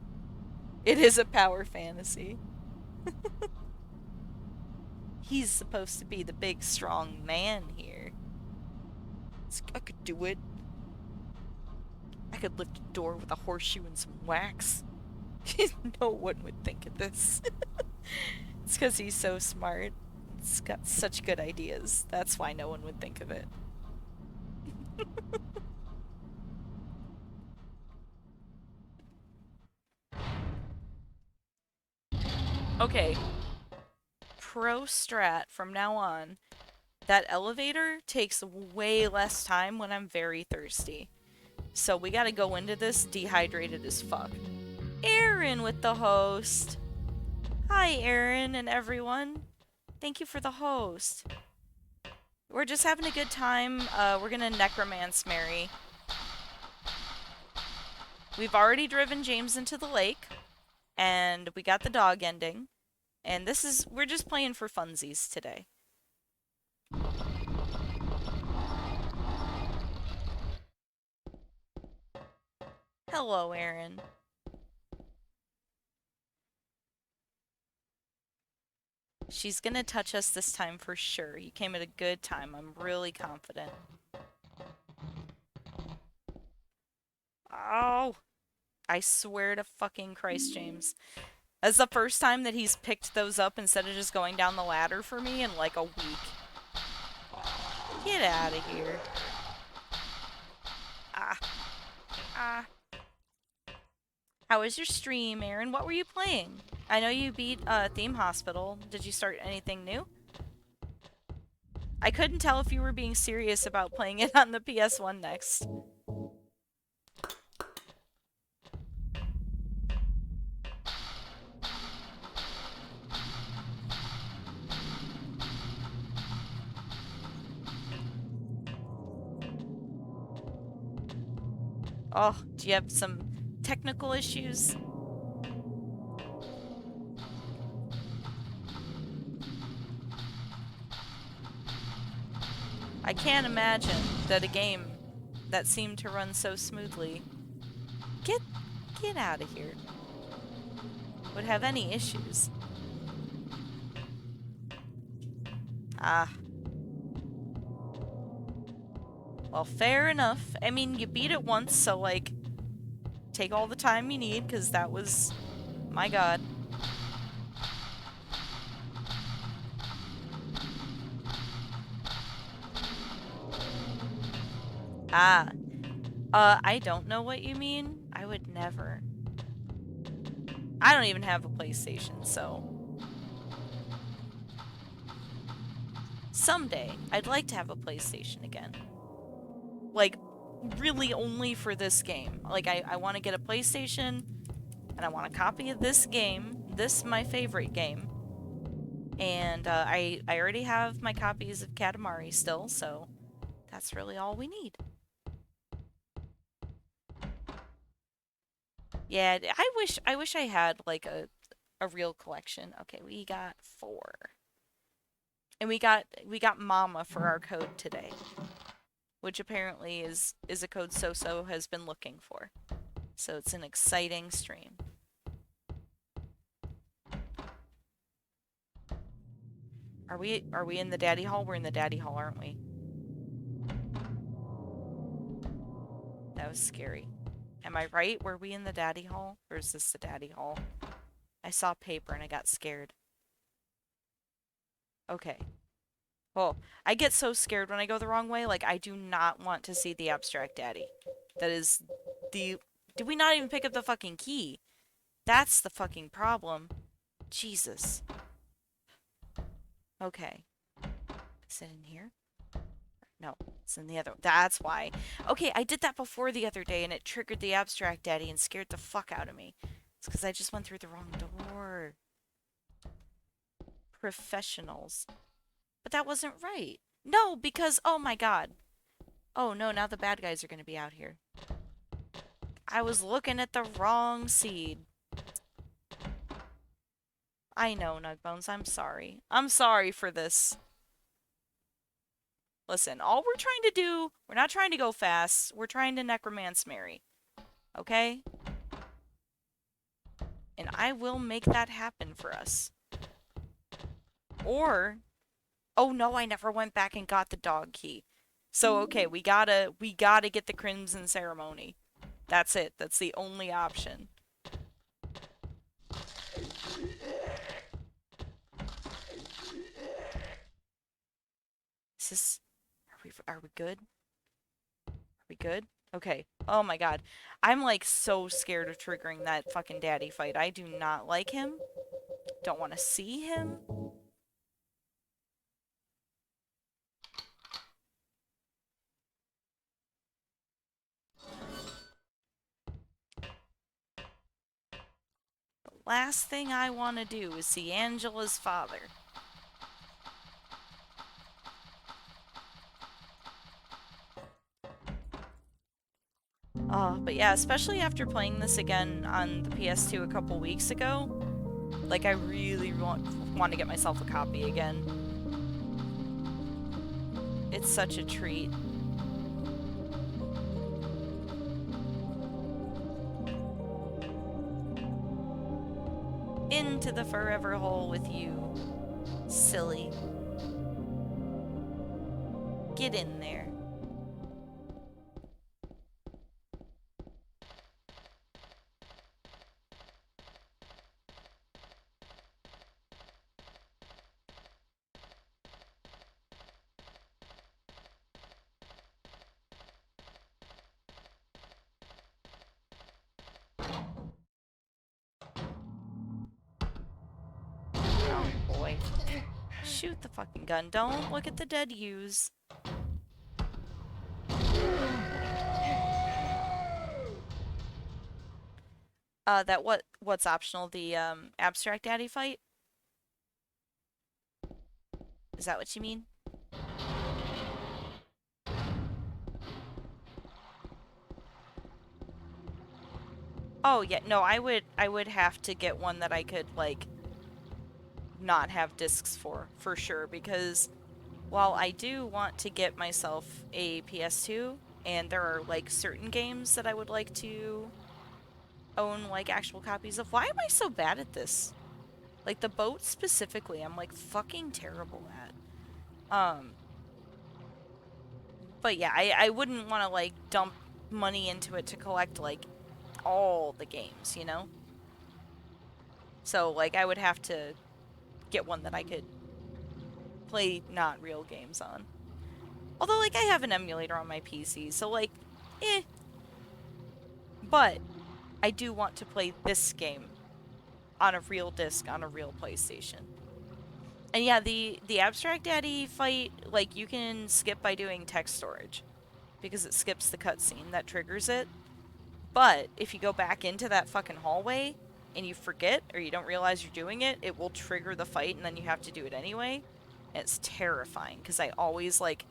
Speaker 1: It is a power fantasy. He's supposed to be the big strong man here. I could do it. I could lift a door with a horseshoe and some wax. No one would think of this. It's because he's so smart. It's got such good ideas. That's why no one would think of it. Okay. Pro strat from now on. That elevator takes way less time when I'm very thirsty. So we gotta go into this dehydrated as fuck. Aaron with the host. Hi, Aaron and everyone. Thank you for the host. We're just having a good time. We're gonna necromance Mary. We've already driven James into the lake, and we got the dog ending. And we're just playing for funsies today. Hello, Aaron. She's gonna touch us this time for sure. You came at a good time. I'm really confident. Oh! I swear to fucking Christ, James. That's the first time that he's picked those up instead of just going down the ladder for me in like a week. Get out of here. Ah. Ah. How was your stream, Aaron? What were you playing? I know you beat Theme Hospital. Did you start anything new? I couldn't tell if you were being serious about playing it on the PS1 next. Oh, do you have some technical issues? I can't imagine that a game that seemed to run so smoothly get out of here would have any issues. Ah. Well, fair enough. I mean, you beat it once, so, like, take all the time you need, because that was... My god. Ah. I don't know what you mean. I would never. I don't even have a PlayStation, so... Someday, I'd like to have a PlayStation again. Like, really only for this game. Like, I want to get a PlayStation, and I want a copy of this game. This, my favorite game. And I already have my copies of Katamari still, so that's really all we need. Yeah, I wish I had like a real collection. Okay, we got 4. And we got Mama for our code today, which apparently is a code So has been looking for. So it's an exciting stream. Are we in the daddy hall? We're in the daddy hall, aren't we? That was scary. Am I right? Were we in the daddy hall? Or is this the daddy hall? I saw paper and I got scared. Okay. Well, I get so scared when I go the wrong way. Like, I do not want to see the abstract daddy. That is the... Did we not even pick up the fucking key? That's the fucking problem. Jesus. Okay. Is it in here? No, it's in the other. That's why. Okay, I did that before the other day and it triggered the abstract daddy and scared the fuck out of me. It's because I just went through the wrong door. Professionals. But that wasn't right. No, because, oh my god. Oh no, now the bad guys are going to be out here. I was looking at the wrong seed. I know, Nugbones, I'm sorry. I'm sorry for this. Listen, all we're trying to do, we're not trying to go fast. We're trying to necromance Mary. Okay? And I will make that happen for us. Or, oh no, I never went back and got the dog key. So okay, we gotta get the Crimson Ceremony. That's it. That's the only option. Is this... Are we good? Are we good? Okay. Oh my god. I'm like so scared of triggering that fucking daddy fight. I do not like him. Don't want to see him. The last thing I want to do is see Angela's father. But yeah, especially after playing this again on the PS2 a couple weeks ago, like I really want to get myself a copy again. It's such a treat. Into the forever hole with you, silly. Get in there. Oh boy. Shoot the fucking gun. Don't look at the dead ewes. What's optional? The abstract daddy fight? Is that what you mean? Oh yeah, no, I would have to get one that I could like not have discs for sure, because while I do want to get myself a PS2 and there are like certain games that I would like to own like actual copies of. Why am I so bad at this? Like the boat specifically, I'm like fucking terrible at. But yeah, I wouldn't want to like dump money into it to collect like all the games, you know? So like I would have to get one that I could play not real games on. Although like I have an emulator on my PC, so like eh. But I do want to play this game on a real disc on a real PlayStation. And yeah, the Abstract Daddy fight, like you can skip by doing text storage because it skips the cutscene that triggers it. But if you go back into that fucking hallway and you forget or you don't realize you're doing it, it will trigger the fight and then you have to do it anyway. And it's terrifying because I always like,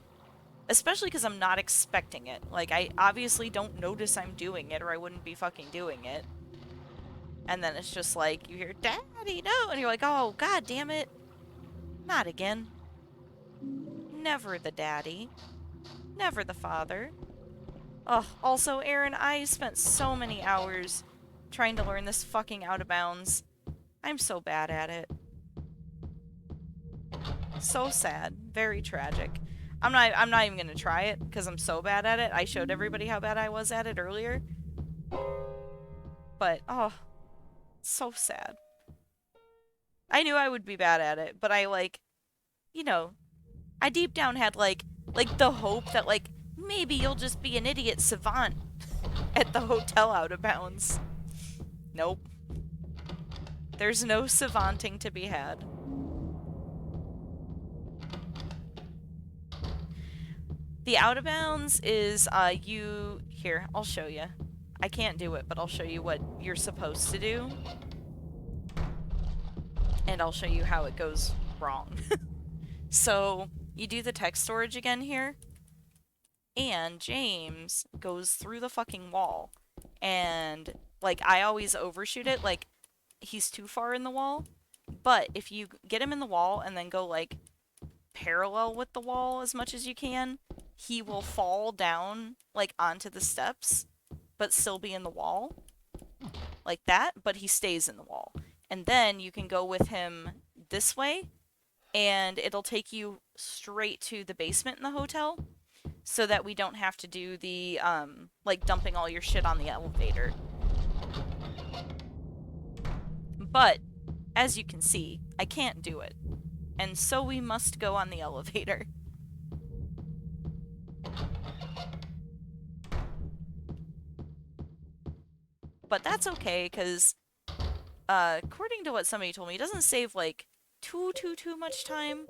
Speaker 1: especially because I'm not expecting it. Like I obviously don't notice I'm doing it or I wouldn't be fucking doing it. And then it's just like you hear "Daddy, no," and you're like, "Oh god damn it, not again." Never the daddy, never the father. Ugh, also, Aaron, I spent so many hours trying to learn this fucking out of bounds. I'm so bad at it. So sad. Very tragic. I'm not even gonna try it, because I'm so bad at it. I showed everybody how bad I was at it earlier. But, oh, so sad. I knew I would be bad at it, but I, like, you know, I deep down had like the hope that like maybe you'll just be an idiot savant at the hotel out of bounds. Nope. There's no savanting to be had. The out of bounds is you here, I'll show you. I can't do it, but I'll show you what you're supposed to do. And I'll show you how it goes wrong. So, you do the text storage again here, and James goes through the fucking wall. And, like, I always overshoot it, like, he's too far in the wall. But if you get him in the wall and then go, like, parallel with the wall as much as you can, he will fall down, like, onto the steps, but still be in the wall. Like that, but he stays in the wall. And then you can go with him this way, and it'll take you straight to the basement in the hotel, so that we don't have to do the, like, dumping all your shit on the elevator. But, as you can see, I can't do it. And so we must go on the elevator. But that's okay, because, according to what somebody told me, it doesn't save, like, too much time.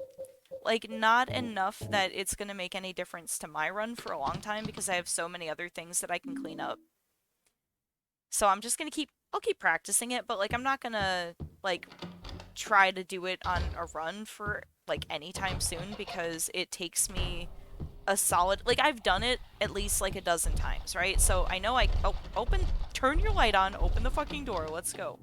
Speaker 1: Like, not enough that it's gonna make any difference to my run for a long time, because I have so many other things that I can clean up. So I'm just gonna I'll keep practicing it, but, like, I'm not gonna, like, try to do it on a run for, like, anytime soon, because it takes me a solid, like, I've done it at least, like, a dozen times, right? So I know turn your light on, open the fucking door, let's go.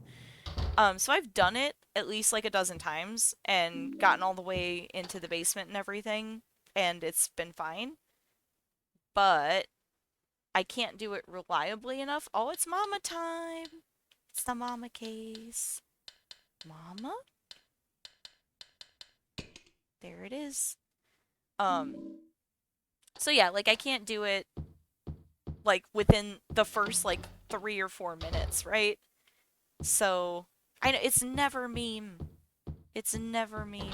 Speaker 1: So I've done it at least, like, a dozen times, and gotten all the way into the basement and everything, and it's been fine. But I can't do it reliably enough. Oh, it's mama time! It's the mama case. Mama? There it is. So yeah, like, I can't do it, like, within the first, like, 3 or 4 minutes, right? So, I know, it's never meme. It's never meme.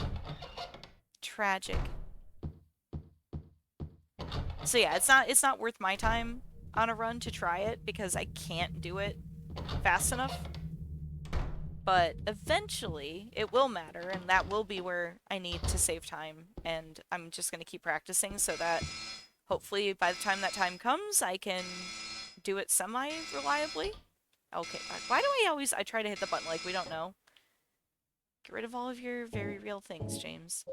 Speaker 1: Tragic. So yeah, it's not worth my time on a run to try it, because I can't do it fast enough. But eventually, it will matter, and that will be where I need to save time, and I'm just gonna keep practicing so that hopefully by the time that time comes, I can do it semi-reliably. Okay, why do I try to hit the button like we don't know? Get rid of all of your very real things, James.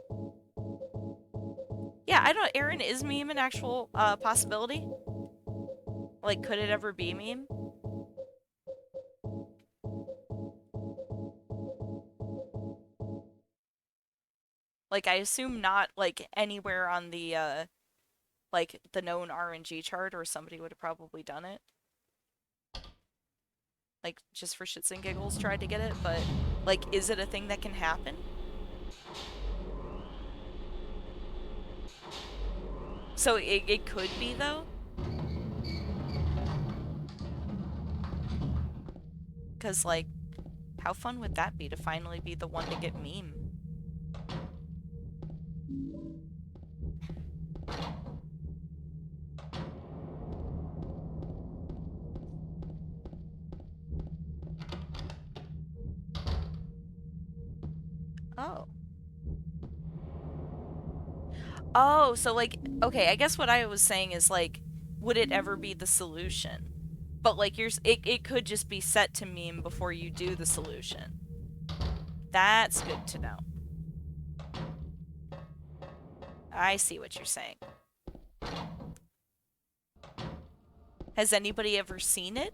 Speaker 1: Yeah, I don't know, Aaron, is meme an actual, possibility? Like, could it ever be meme? Like, I assume not, like, anywhere on the, like, the known RNG chart, or somebody would have probably done it. Like, just for shits and giggles tried to get it, but, like, is it a thing that can happen? So it could be, though? Because, like, how fun would that be to finally be the one to get meme? Oh. Oh, so, like, okay, I guess what I was saying is, like, would it ever be the solution? But, like, it could just be set to meme before you do the solution. That's good to know. I see what you're saying. Has anybody ever seen it?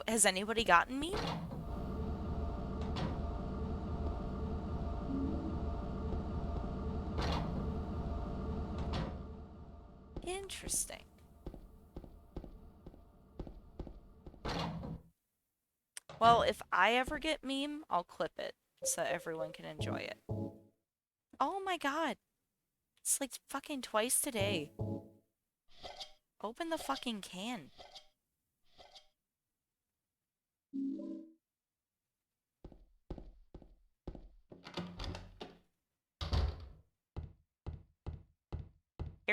Speaker 1: Has anybody gotten meme? Interesting. Well, if I ever get meme, I'll clip it so everyone can enjoy it. Oh my god. It's like fucking twice today. Open the fucking can.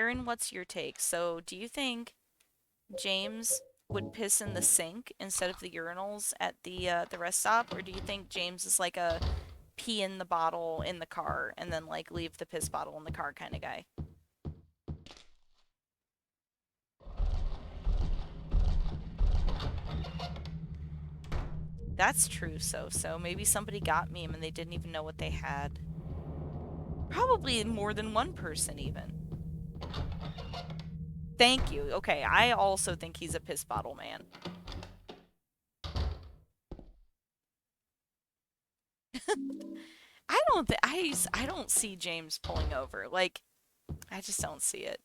Speaker 1: Aaron, what's your take? So, do you think James would piss in the sink instead of the urinals at the rest stop, or do you think James is like a pee in the bottle in the car and then like leave the piss bottle in the car kind of guy? That's true, so maybe somebody got me and they didn't even know what they had. Probably more than one person even. Thank you. Okay, I also think he's a piss bottle man. I don't see James pulling over. Like, I just don't see it.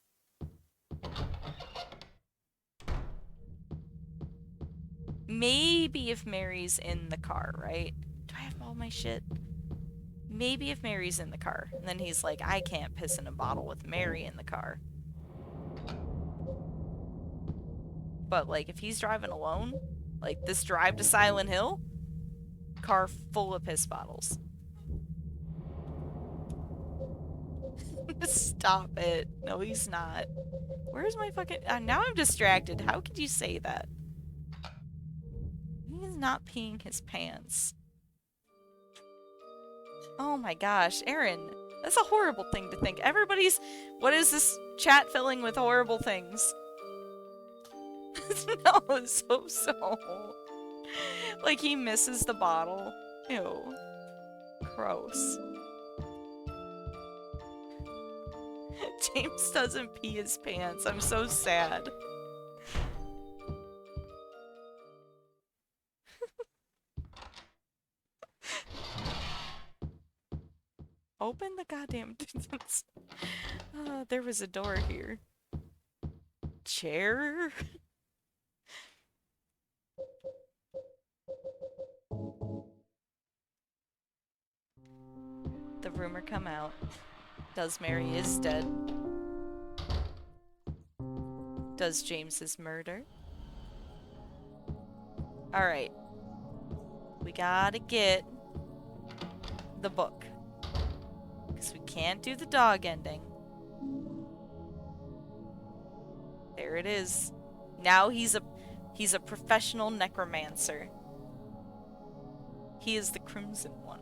Speaker 1: Maybe if Mary's in the car, right? Do I have all my shit? Maybe if Mary's in the car. And then he's like, I can't piss in a bottle with Mary in the car. But, like, if he's driving alone, like this drive to Silent Hill, car full of piss bottles. Stop it. No, he's not. Where's my fucking... now I'm distracted. How could you say that? He's not peeing his pants. Oh my gosh, Aaron. That's a horrible thing to think. Everybody's... What is this chat filling with horrible things? No, so. Like he misses the bottle. Ew. Gross. James doesn't pee his pants. I'm so sad. Open the goddamn... there was a door here. Chair? The rumor come out. Does Mary is dead? Does James's murder? Alright. We gotta get the book. Because we can't do the dog ending. There it is. Now he's a professional necromancer. He is the Crimson One.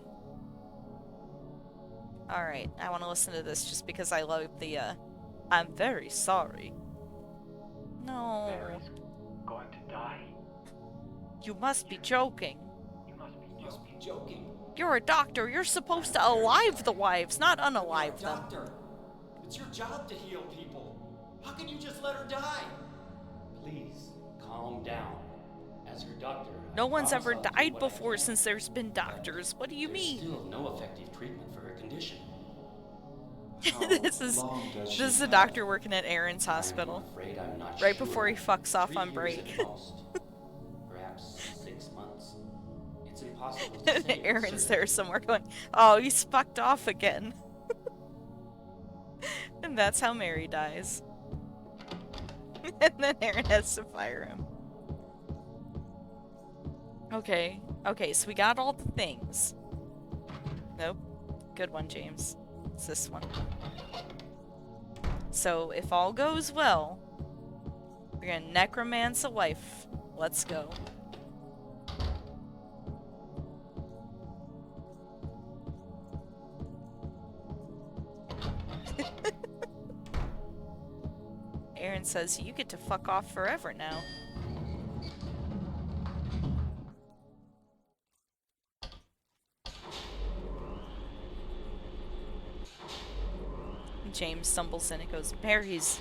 Speaker 1: Alright, I want to listen to this just because I love the, I'm very sorry. No.
Speaker 7: Mary's going to die.
Speaker 1: You must be joking.
Speaker 7: You must be
Speaker 5: Joking.
Speaker 1: You're a doctor. You're supposed to alive the wives, not unalive them.
Speaker 5: Doctor, it's your job to heal people. How can you just let her die? Please, calm down. As your doctor,
Speaker 1: No
Speaker 5: I
Speaker 1: one's
Speaker 5: promise
Speaker 1: ever
Speaker 5: I'll do
Speaker 1: died
Speaker 5: what I
Speaker 1: before
Speaker 5: can.
Speaker 1: since there's been doctors. What do you
Speaker 5: There's
Speaker 1: mean?
Speaker 5: still no effective treatment for her condition.
Speaker 1: This is a doctor working at Aaron's hospital.
Speaker 5: I'm afraid I'm not
Speaker 1: Right
Speaker 5: sure.
Speaker 1: before he fucks off
Speaker 5: 3
Speaker 1: on
Speaker 5: years
Speaker 1: break.
Speaker 5: at most. Perhaps 6 months. It's impossible to say.
Speaker 1: Aaron's
Speaker 5: with
Speaker 1: there
Speaker 5: certainty.
Speaker 1: somewhere going, oh, he's fucked off again. And that's how Mary dies. And then Aaron has to fire him. Okay. Okay, so we got all the things. Nope. Good one, James. It's this one. So, if all goes well, we're gonna necromance a wife. Let's go. Aaron says you get to fuck off forever now. James stumbles in and goes, Mary's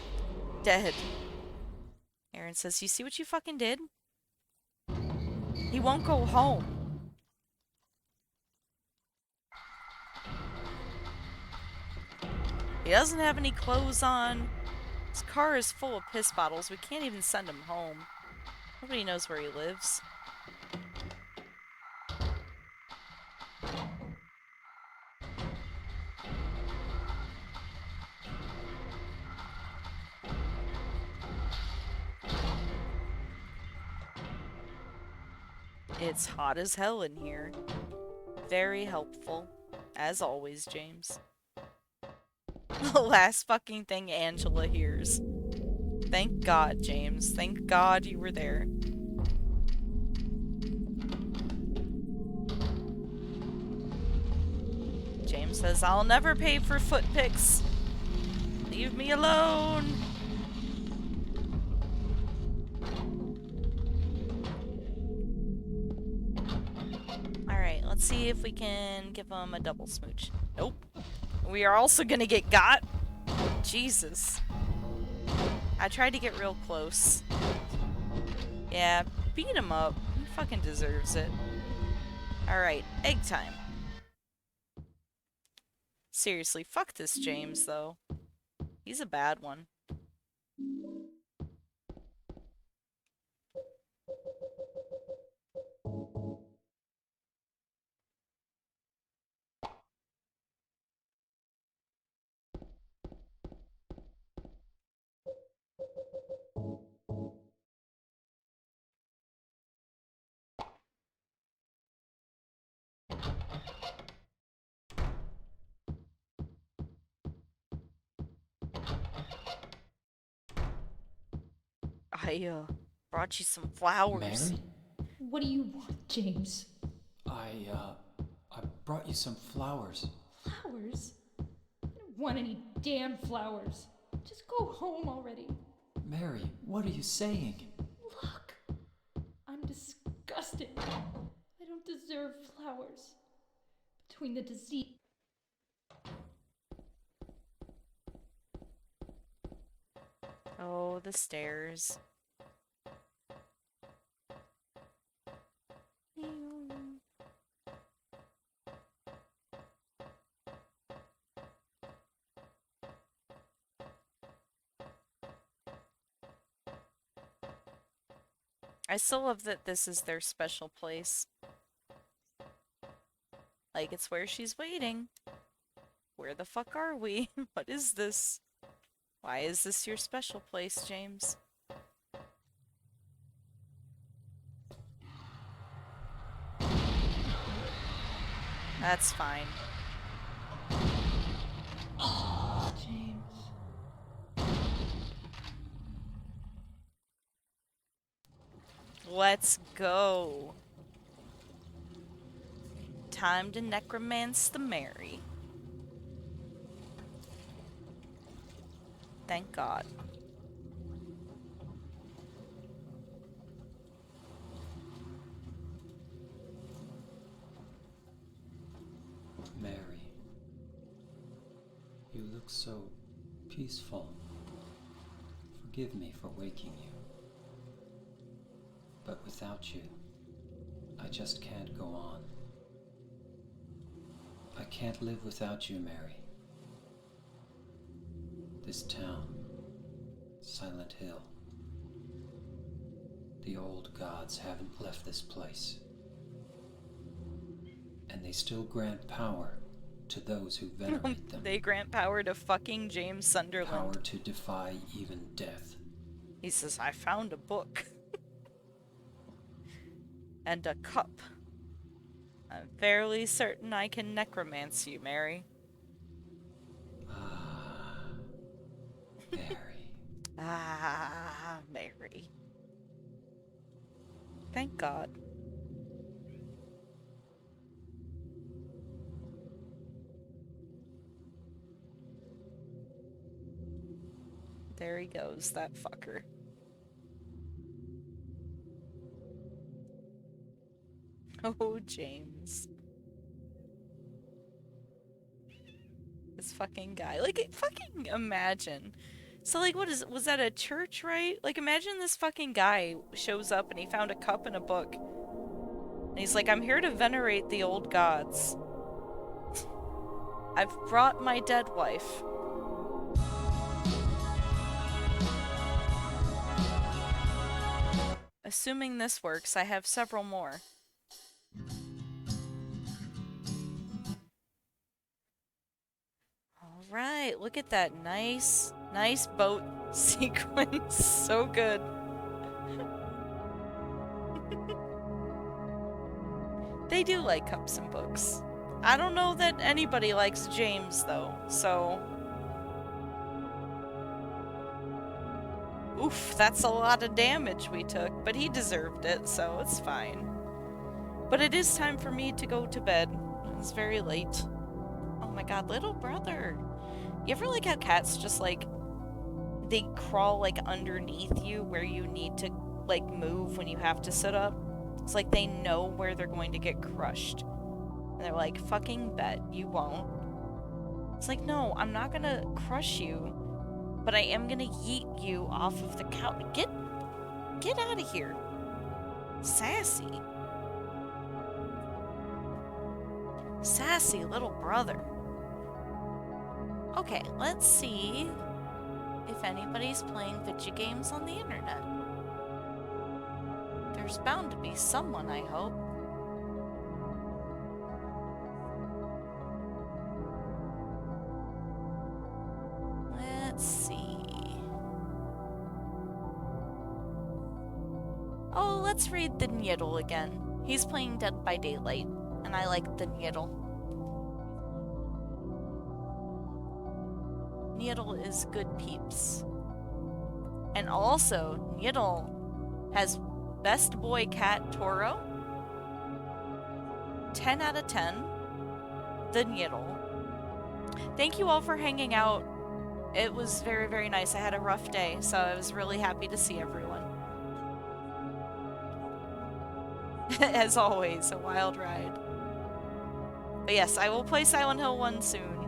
Speaker 1: dead. Aaron says, you see what you fucking did? He won't go home. He doesn't have any clothes on. His car is full of piss bottles. We can't even send him home. Nobody knows where he lives. It's hot as hell in here. Very helpful. As always, James. The last fucking thing Angela hears. Thank God, James. Thank God you were there. James says, I'll never pay for foot pics. Leave me alone. Alright, let's see if we can give him a double smooch. Nope. We are also gonna get got. Jesus. I tried to get real close. Yeah, beat him up. He fucking deserves it. Alright, egg time. Seriously, fuck this James, though. He's a bad one. I, brought you some flowers.
Speaker 2: Mary?
Speaker 6: What do you want, James?
Speaker 2: I brought you some flowers.
Speaker 6: Flowers? I don't want any damn flowers. Just go home already.
Speaker 2: Mary, what are you saying?
Speaker 6: Look! I'm disgusted. I don't deserve flowers. Between the disease.
Speaker 1: Oh, the stairs. I still love that this is their special place. Like, it's where she's waiting. Where the fuck are we? What is this? Why is this your special place, James? That's fine.
Speaker 6: James.
Speaker 1: Let's go. Time to necromance the Mary. Thank God.
Speaker 2: Mary, you look so peaceful. Forgive me for waking you. But without you, I just can't go on. I can't live without you, Mary. This town, Silent Hill. The old gods haven't left this place. And they still grant power to those who venerate them.
Speaker 1: They grant power to fucking James Sunderland.
Speaker 2: Power to defy even death.
Speaker 1: He says, I found a book. And a cup. I'm fairly certain I can necromance you, Mary.
Speaker 2: Ah, Mary.
Speaker 1: Ah, Mary. Thank God. There he goes, that fucker. Oh, James. This fucking guy. Like, fucking imagine. So, like, was that a church, right? Like, imagine this fucking guy shows up and he found a cup and a book. And he's like, I'm here to venerate the old gods. I've brought my dead wife. Assuming this works, I have several more. Alright, look at that nice boat sequence. So good. They do like cups and books. I don't know that anybody likes James, though, so Oof, that's a lot of damage we took, but he deserved it, so it's fine. But it is time for me to go to bed. It's very late. Oh my god, little brother. You ever like how cats just like, they crawl like underneath you where you need to like move when you have to sit up? It's like they know where they're going to get crushed. And they're like, fucking bet you won't. It's like, no, I'm not gonna crush you, but I am gonna yeet you off of the couch. Get out of here. Sassy. Sassy little brother. Okay, let's see if anybody's playing video games on the internet. There's bound to be someone, I hope. Let's see. Oh, let's read the Niddle again. He's playing Dead by Daylight, and I like the Niddle. Niddle is good peeps. And also, Niddle has Best Boy Cat Toro. 10 out of 10. The Niddle. Thank you all for hanging out. It was very, very nice. I had a rough day, so I was really happy to see everyone. As always, a wild ride. But yes, I will play Silent Hill 1 soon.